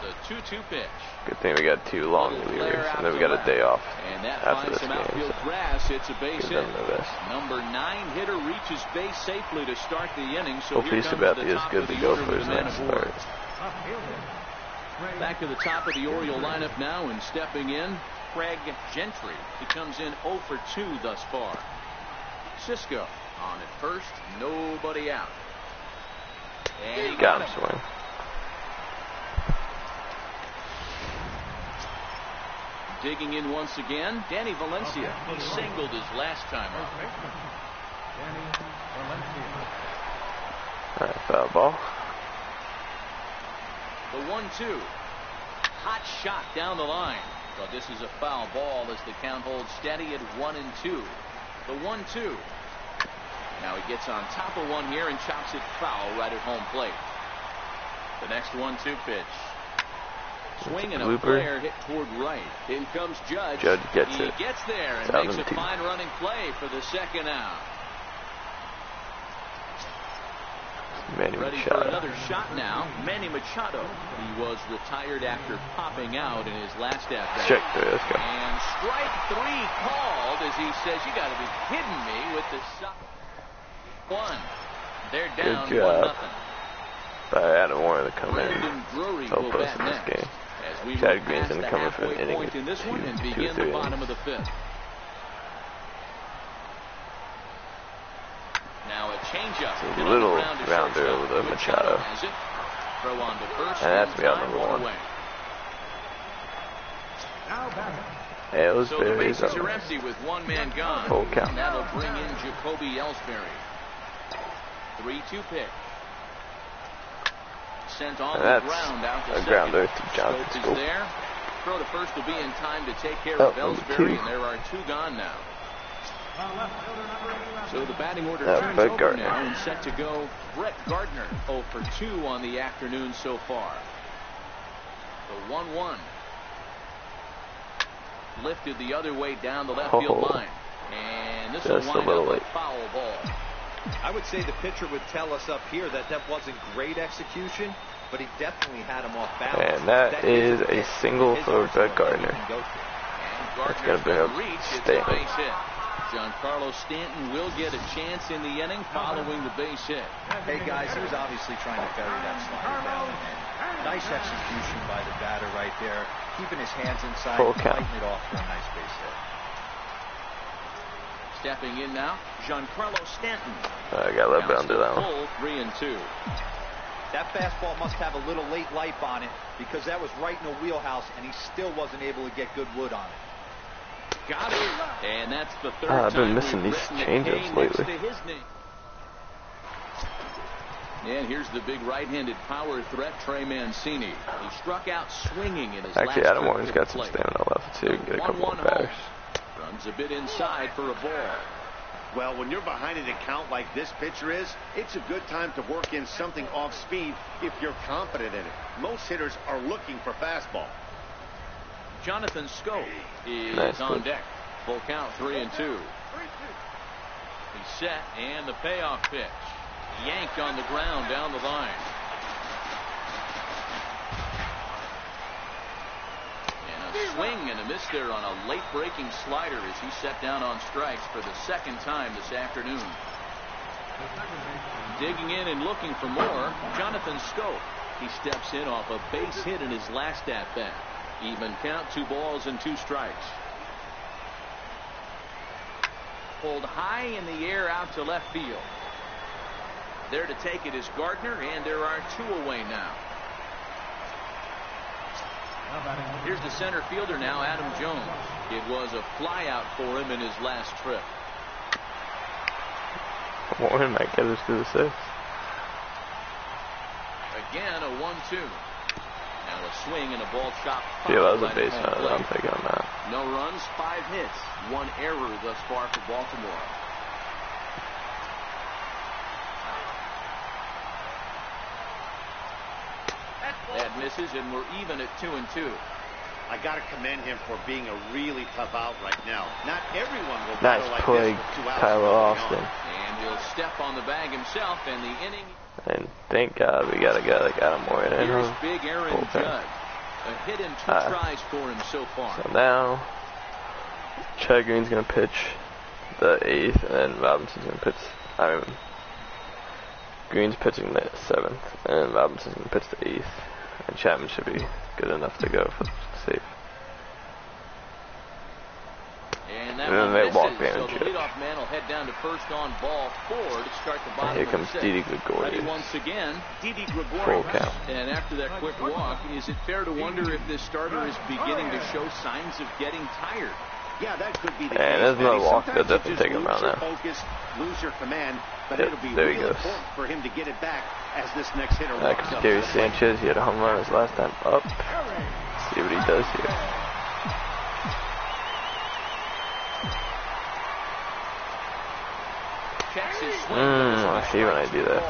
The 2-2 pitch. good thing we got 2 long relievers and then we got a day off And that after finds this some game. outfield So grass. It's a base give hit. them the best. Number 9 hitter reaches base safely to start the inning. So Hopefully here comes Sabathia the is top good of to the go order for with his a man next aboard. start. Back to the top of the Oriole lineup now, and stepping in, Craig Gentry. He comes in 0 for 2 thus far. Sisco on at first, nobody out. And he Got got him him. swing. Digging in once again, Danny Valencia. He singled his last time up. Danny Valencia. Alright, foul ball. The 1-2. Hot shot down the line. But this is a foul ball as the count holds steady at 1-2. The 1-2. Now he gets on top of one here and chops it foul right at home plate. The next 1-2 pitch. Swing and a Blooper. flare hit toward right. In comes Judge. Judge gets He it. gets there It's and out makes in a two. fine running play for the second out. Manny Ready for Machado. another shot now. Manny Machado. He was retired after popping out in his last at bat. Strike 3, let's go. And strike 3 called as he says, "You got to be kidding me with the shot." 1. They're down Good job 1-0. By Adam Warren to come in Brandon Drury help will us bat in this next. game. As we Chad move Green's past gonna the come in for an halfway inning point or in this one and two or begin the three bottom innings. of the 5th. Now a changeup. It's a Hit on the little ground to rounder shortstop. over the Machado Machado. has it. Throw on to first. And that's in me out time, number 1. away. Now batting, So the Ellsbury is bases up. are empty with one man gone. Full count. And that'll bring in Jacoby Ellsbury. 3-2 pitch. Sent on And the that's ground out to a second. grounder to Johnson Stokes is School. there. Throw to first will be in time to take care Oh, of number Ellsbury, 2. and there are 2 gone now. left fielder number 11. So the batting order Brett turns over Gardner. now and set to go. Brett Gardner 0 for 2 on the afternoon so far. The 1-1. Lifted the other way down the left field line. And this will Just a wind little up a late. foul ball. I would say the pitcher would tell us up here that that wasn't great execution, but he definitely had him off balance. And that is a single for Brett Gardner. That's gonna bring up reach. It's a Stanton. base hit. Giancarlo Stanton will get a chance in the inning following the base hit. Hey guys, he was obviously trying to bury that slider down. Nice execution by the batter right there, keeping his hands inside, Full and count. fighting it off for a nice base hit. Stepping in now, Giancarlo Stanton. I got let down to that one. Full 3-2. That fastball must have a little late life on it because that was right in the wheelhouse, and he still wasn't able to get good wood on it. Got it. And that's the third I've been time missing we've these written the change-ups K next lately. to his name. And here's the big right-handed power threat, Trey Mancini. He struck out swinging in his Actually, last Adam Warren's got some stamina left too. Get a couple more batters. Runs a bit inside for a ball. Well, when you're behind an account like this pitcher is, it's a good time to work in something off speed if you're confident in it. Most hitters are looking for fastball. Jonathan Scope is on deck. Full count, 3-2. He's set, and the payoff pitch. Yanked on the ground down the line. And a swing and a miss there on a late breaking slider as he set down on strikes for the second time this afternoon. Digging in and looking for more, Jonathan Scope. He steps in off a base hit in his last at bat. Even count, 2 balls and 2 strikes. Pulled high in the air out to left field. There to take it is Gardner, and there are 2 away now. Here's the center fielder now, Adam Jones. It was a fly out for him in his last trip. Warren might get us to the 6th. Again, a 1-2. Now a swing and a ball chop. Yeah, that was a base runner. I'm taking him out. No runs, 5 hits, 1 error thus far for Baltimore. That misses, and we're even at 2-2. I got to commend him for being a really tough out right now. Not everyone will nice battle like play, this with 2 outs. Tyler Austin. And he'll step on the bag himself, and the inning. And thank God we got a guy that got him more in. Here's big Aaron Judge. A hit in 2 tries for him so far. So now, Chad Green's gonna pitch the 8th, and then Robinson's gonna pitch. Green's pitching the 7th, and Robinson's gonna pitch the 8th, and Chapman should be good enough to go for the save. And that then they walk in so and the leadoff man will head down to first on ball 4 to start the bottom. And here comes Didi Ready Gregorius. once again, Didi Full Gregorius. count. And after that quick walk, is it fair to wonder if this starter is beginning to show signs of getting tired? Yeah, that could be the And case. there's another walk. Sometimes They'll you definitely just take him lose out your now. focus, lose your command, but Yep, it'll be there really he goes. important for him to get it back as this next hitter That walks comes up. Gary Sanchez. He had a home run his last time up. See what he does here. Checks his swing. I see when I do that.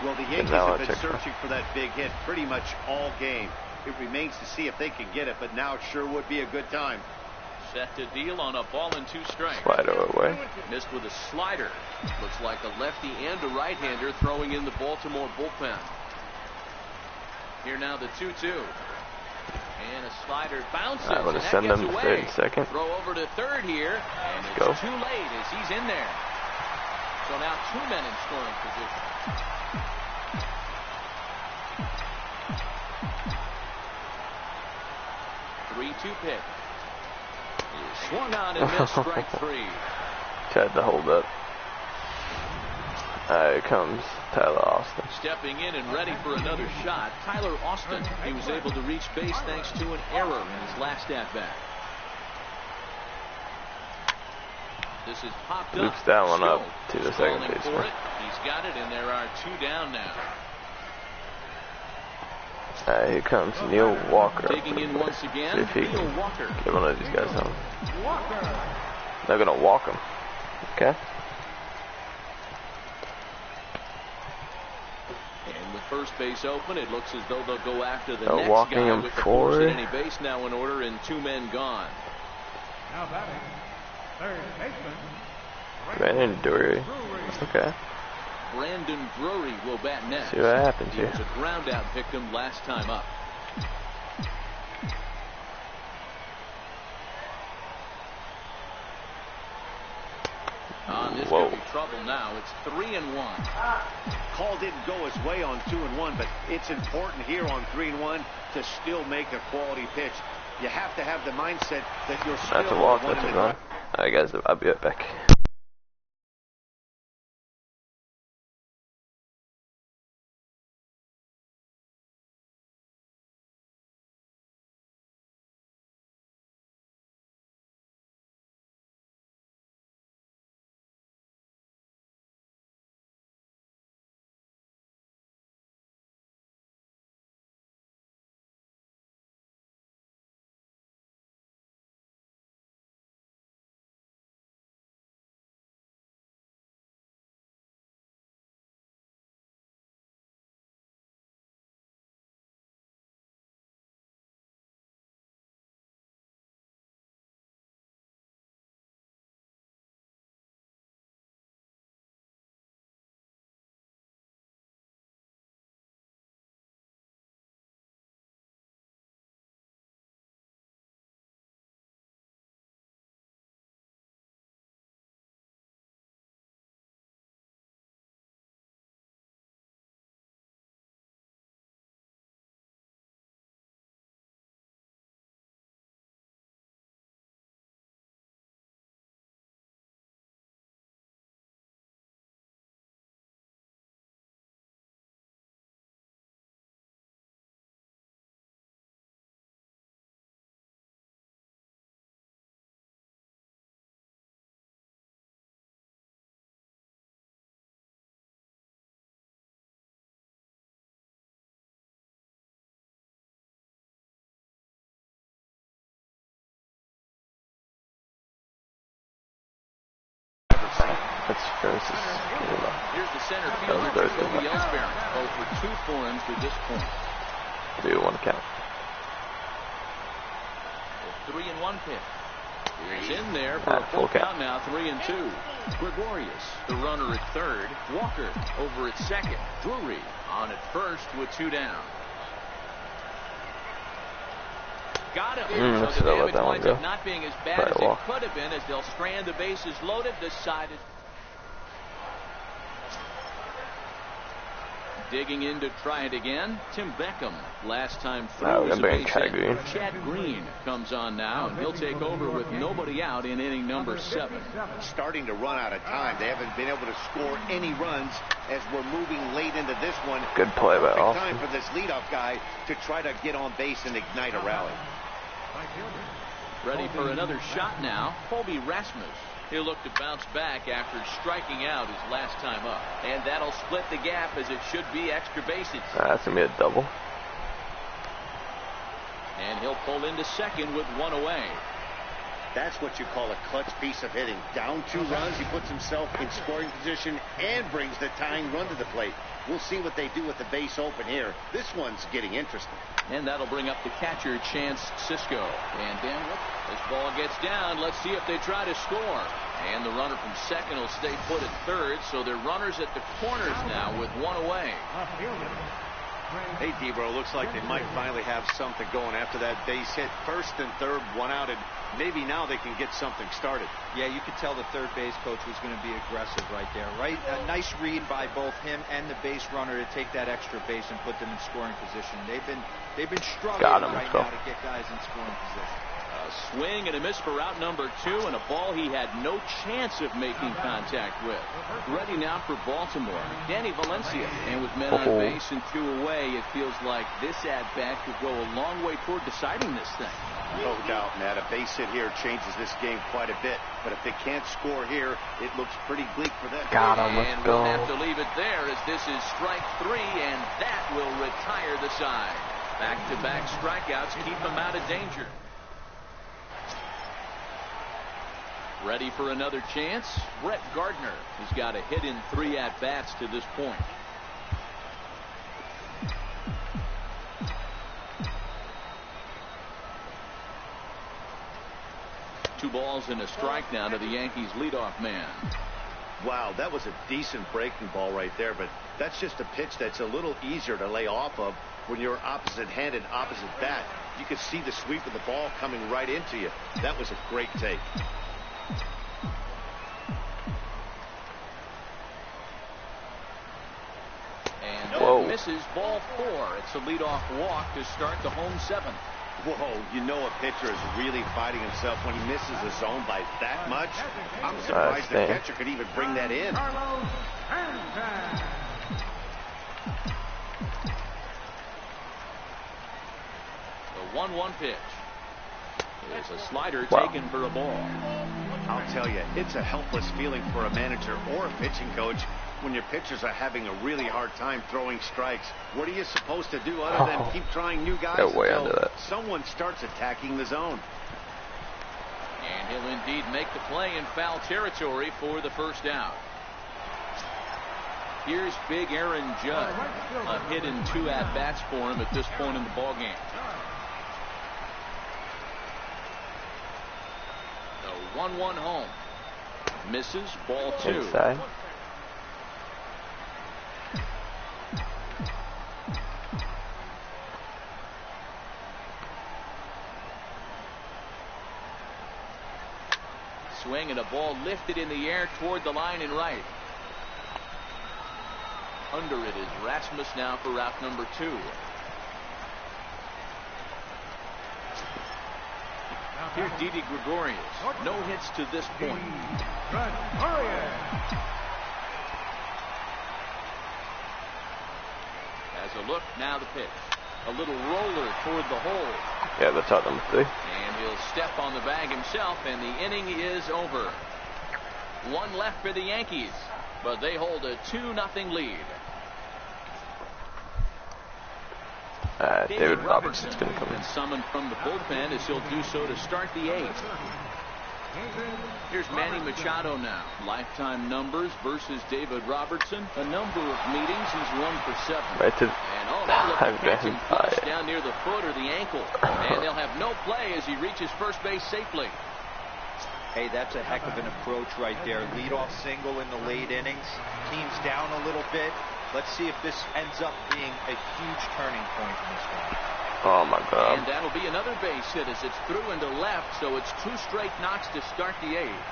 Well, the Yankees now have I been check searching for that big hit pretty much all game. It remains to see if they can get it, but now it sure would be a good time. Set to deal on a ball and 2 strikes. Slider away. Missed with a slider. Looks like a lefty and a right-hander throwing in the Baltimore bullpen. Here now the 2-2. And a slider bounces. I'm going and to that send gets them to away. 3rd and 2nd. Throw over to 3rd here. And it's Go. too late as he's in there. So now 2 men in scoring position. Three-two pitch. He swung on and missed, strike 3. Tried to hold up. Here comes Tyler Austin. Stepping in and ready for another shot, Tyler Austin. He was able to reach base thanks to an error in his last at-bat. This is popped up. Loops that one up to the second Calling for baseman. it. He's got it, and there are 2 down now. Here comes Neil Walker. Taking in once again, See if he Neil can Walker. get one of these guys home. They're going to walk him. Okay. And with first base open, it looks as though they'll go after the They're next walking guy him with the forward. force at any base now in order and 2 men gone. Now batting, 3rd baseman, Brandon Dury. Okay. Brandon Drury will bat next. See what happens He here. was a ground out victim last time up. This Whoa. could be trouble now. It's 3-1. Call didn't go his way on 2-1, but it's important here on 3-1 to still make a quality pitch. You have to have the mindset that you're still That's a walk. one That's a in the run. Alright guys, I'll be right back. That's Francis. Here's the center fielder, Jacoby Ellsbury. 0 for 2 for him to this point. 3-1 count. The 3-1 pitch. He's in there for a full count now, 3-2. Gregorius, the runner at third. Walker over at second. Drury on at first with 2 down. Got him. So the damage winds up not being as bad as it could have been as they'll strand the bases loaded. Decided. Digging in to try it again. Tim Beckham last time through was a base hit. Chad Green comes on now, and he'll take over with nobody out in inning number 7. Starting to run out of time. They haven't been able to score any runs as we're moving late into this one. Good play by Austin. Time for this leadoff guy to try to get on base and ignite a rally. Ready for another shot now. Colby Rasmus. He'll look to bounce back after striking out his last time up. And that'll split the gap as it should be extra bases. That's going to be a double. And he'll pull into second with 1 away. That's what you call a clutch piece of hitting. Down 2 runs, he puts himself in scoring position and brings the tying run to the plate. We'll see what they do with the base open here. This one's getting interesting. And that'll bring up the catcher, Chance Sisco. And then this ball gets down. Let's see if they try to score. And the runner from second will stay put at third. So they're runners at the corners now with 1 away. Hey, Debro, looks like they might finally have something going after that base hit. First and third, 1 out, and maybe now they can get something started. Yeah, you could tell the third base coach was going to be aggressive right there, right? A nice read by both him and the base runner to take that extra base and put them in scoring position. They've been struggling right now to get guys in scoring position. A swing and a miss for out number 2, and a ball he had no chance of making contact with. Ready now for Baltimore, Danny Valencia. And with men on base and 2 away, it feels like this at-bat could go a long way toward deciding this thing. No doubt, Matt. A base hit here changes this game quite a bit. But if they can't score here, it looks pretty bleak for them. And we'll have to leave it there as this is strike 3, and that will retire the side. Back-to-back strikeouts keep them out of danger. Ready for another chance? Brett Gardner. He's got a hit in 3 at-bats to this point. Two balls and a strike now to the Yankees leadoff man. Wow, that was a decent breaking ball right there, but that's just a pitch that's a little easier to lay off of when you're opposite-handed, opposite bat. You can see the sweep of the ball coming right into you. That was a great take. And that misses ball 4. It's a leadoff walk to start the home 7th. Whoa, you know a pitcher is really fighting himself when he misses the zone by that much. I'm surprised the catcher could even bring that in. The 1-1 pitch. It's a slider taken for a ball. I'll tell you, it's a helpless feeling for a manager or a pitching coach when your pitchers are having a really hard time throwing strikes. What are you supposed to do other than keep trying new guys until someone starts attacking the zone? And he'll indeed make the play in foul territory for the first out. Here's big Aaron Judd. A hit in 2 at-bats for him at this point in the ballgame. The 1-1 home. Misses, ball 2. Inside. Swing and a ball lifted in the air toward the line and right. Under it is Rasmus now for route number 2. Here's Didi Gregorius. No hits to this point. As a look, now the pitch. A little roller toward the hole. Yeah, that's out number 3. And he'll step on the bag himself, and the inning is over. 1 left for the Yankees, but they hold a 2-0 lead. David Robertson's going to come in. Summoned from the bullpen as he'll do so to start the 8th. Here's Manny Machado now. Lifetime numbers versus David Robertson. A number of meetings, he's 1 for 7. Right to And look at catch him flush down near the foot or the ankle. And they'll have no play as he reaches first base safely. Hey, that's a heck of an approach right there. Leadoff single in the late innings. Team's down a little bit. Let's see if this ends up being a huge turning point in this one. Oh my God. And that'll be another base hit as it's through into left, so it's 2 straight knocks to start the 8th.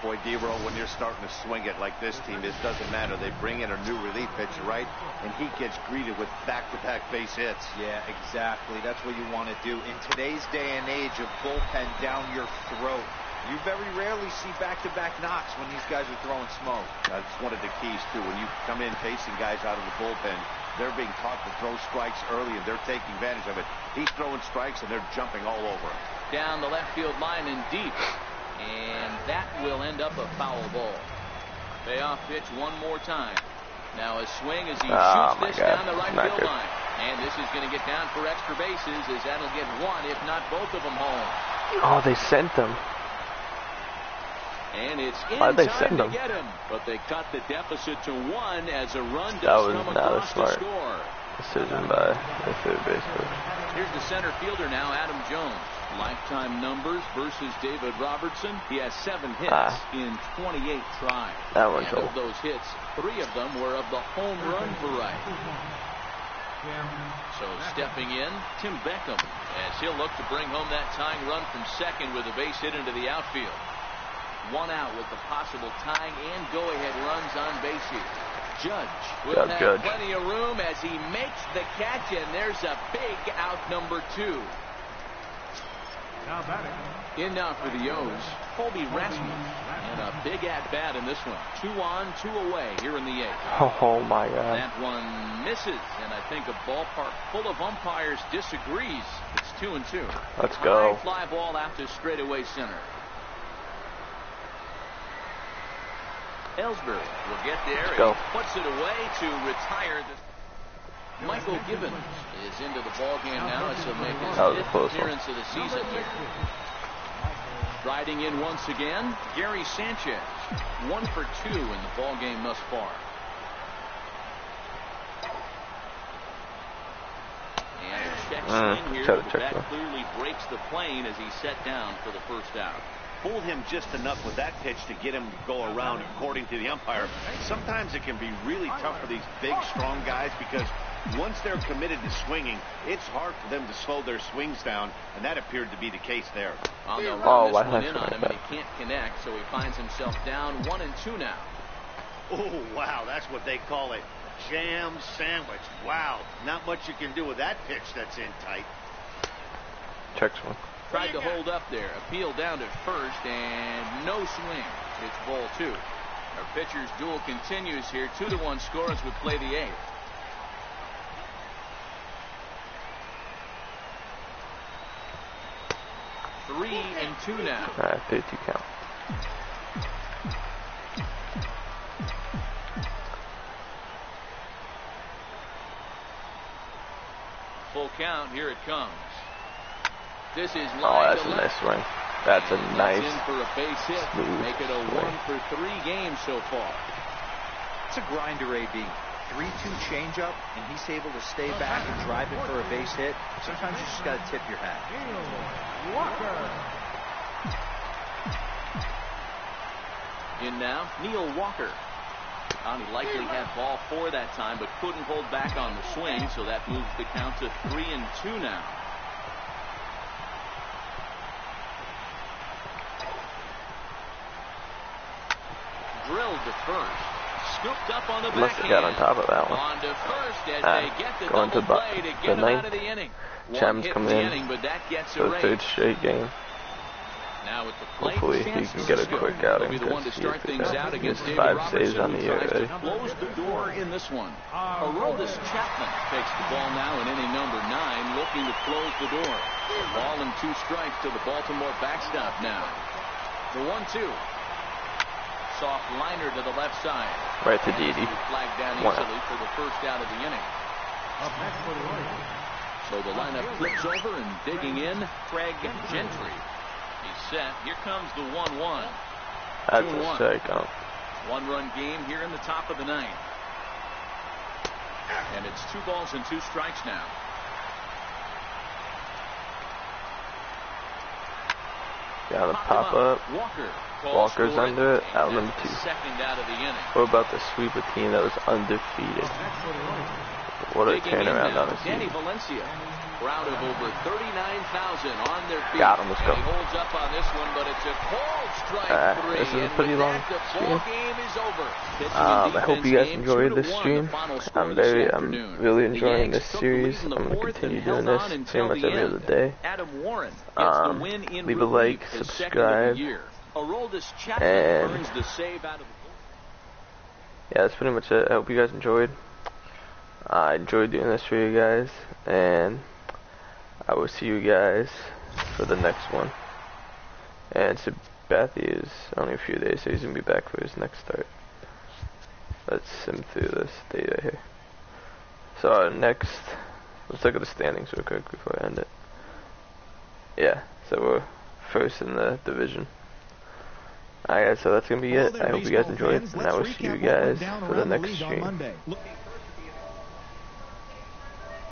Boy, D-Roll, when you're starting to swing it like this team, it doesn't matter. They bring in a new relief pitcher, right? And he gets greeted with back-to-back base hits. Yeah, exactly. That's what you want to do. In today's day and age of bullpen down your throat, you very rarely see back-to-back knocks when these guys are throwing smoke. That's one of the keys, too. When you come in facing guys out of the bullpen, they're being taught to throw strikes early, and they're taking advantage of it. He's throwing strikes, and they're jumping all over him. Down the left field line and deep. And that will end up a foul ball. Payoff pitch one more time. Now a swing as he shoots this down the right field line. And this is going to get down for extra bases as that'll get 1, if not both of them home. Oh, they sent them. And it's in Why'd they time send to them? get him. But they cut the deficit to 1 as a run does come across to score. Decision by the third base coach. Here's the center fielder now, Adam Jones. Lifetime numbers versus David Robertson. He has 7 hits in 28 tries. That one's and of those hits, 3 of them were of the home run variety. So stepping in, Tim Beckham, as he'll look to bring home that tying run from second with a base hit into the outfield. 1 out with the possible tying and go-ahead runs on base here. Judge will have plenty of room as he makes the catch, and there's a big out number 2. In now for the O's, Colby Rasmussen, and a big at-bat in this one. 2 on, 2 away here in the 8th. Oh my God. That one misses, and I think a ballpark full of umpires disagrees. It's 2-2. Let's go. High fly ball out to straightaway center. Ellsbury will get there and puts it away to retire. Michael Gibbons is into the ball game now as he'll make his 5th appearance of the season here. Riding in once again, Gary Sanchez, 1 for 2 in the ball game thus far. And it checks in here. That clearly breaks the plane as he's set down for the first out. Fooled him just enough with that pitch to get him to go around, according to the umpire. Sometimes it can be really tough for these big, strong guys because once they're committed to swinging, it's hard for them to slow their swings down, and that appeared to be the case there. They'll run this one in on him, and he can't connect, so he finds himself down 1-2 now. Oh, wow, that's what they call a jam sandwich. Wow, not much you can do with that pitch that's in tight. Checks one. Tried to hold up there. Appeal down to first, and no swing. It's ball 2. Our pitcher's duel continues here. 2-1 score as we play the 8th. Three and 2 now. 3-2 count. Full count. Here it comes. This is that's a nice swing. That's a nice in for a base hit. Make it a 1-for-3 game so far. It's a grinder, AB. 3-2 changeup, and he's able to stay back and drive it for a base hit. Sometimes you just got to tip your hat. In now, Neil Walker. He likely had ball 4 that time, but couldn't hold back on the swing, so that moves the count to 3-2 now. Drilled to first. Scooped up on the backhand. Must have got on top of that one. On to first as they get the going double to play to get him out of the inning. Cham's coming in inning, but that gets for the 3rd straight game. Now with the plate, hopefully he can get a quick outing because he has 5 saves on the year already. Close the door in this one. Aroldis Chapman takes the ball now in inning number 9, looking to close the door. Ball and 2 strikes to the Baltimore backstop now. The 1-2. Soft liner to the left side. Right to Didi. Flagged down easily for the first out of the inning. So the lineup flips over, and digging in, Craig Gentry. He's set. Here comes the 1-1. That's a strikeout. 1-run game here in the top of the ninth. And it's 2 balls and 2 strikes now. Got a pop up. Walker's under it. Out number 2. What about the sweep a team that was undefeated? What a turnaround on a season. Crowd of over 39,000 on their feet. Got him. Let's go. He holds up on this one, but it's a called strike 3. This is a pretty long stream. I hope you guys enjoyed this stream. I'm really enjoying this series. I'm going to continue doing this pretty much every other day. Leave a like, subscribe, and yeah, that's pretty much it. I hope you guys enjoyed. I enjoyed doing this for you guys, and I will see you guys for the next one. And Sabathia is only a few days, so he's going to be back for his next start. Let's sim through this date right here. So our next, let's look at the standings real quick before I end it. Yeah, so we're first in the division. Alright guys, so that's going to be it. I hope you guys enjoyed, and I will see you guys for the next stream.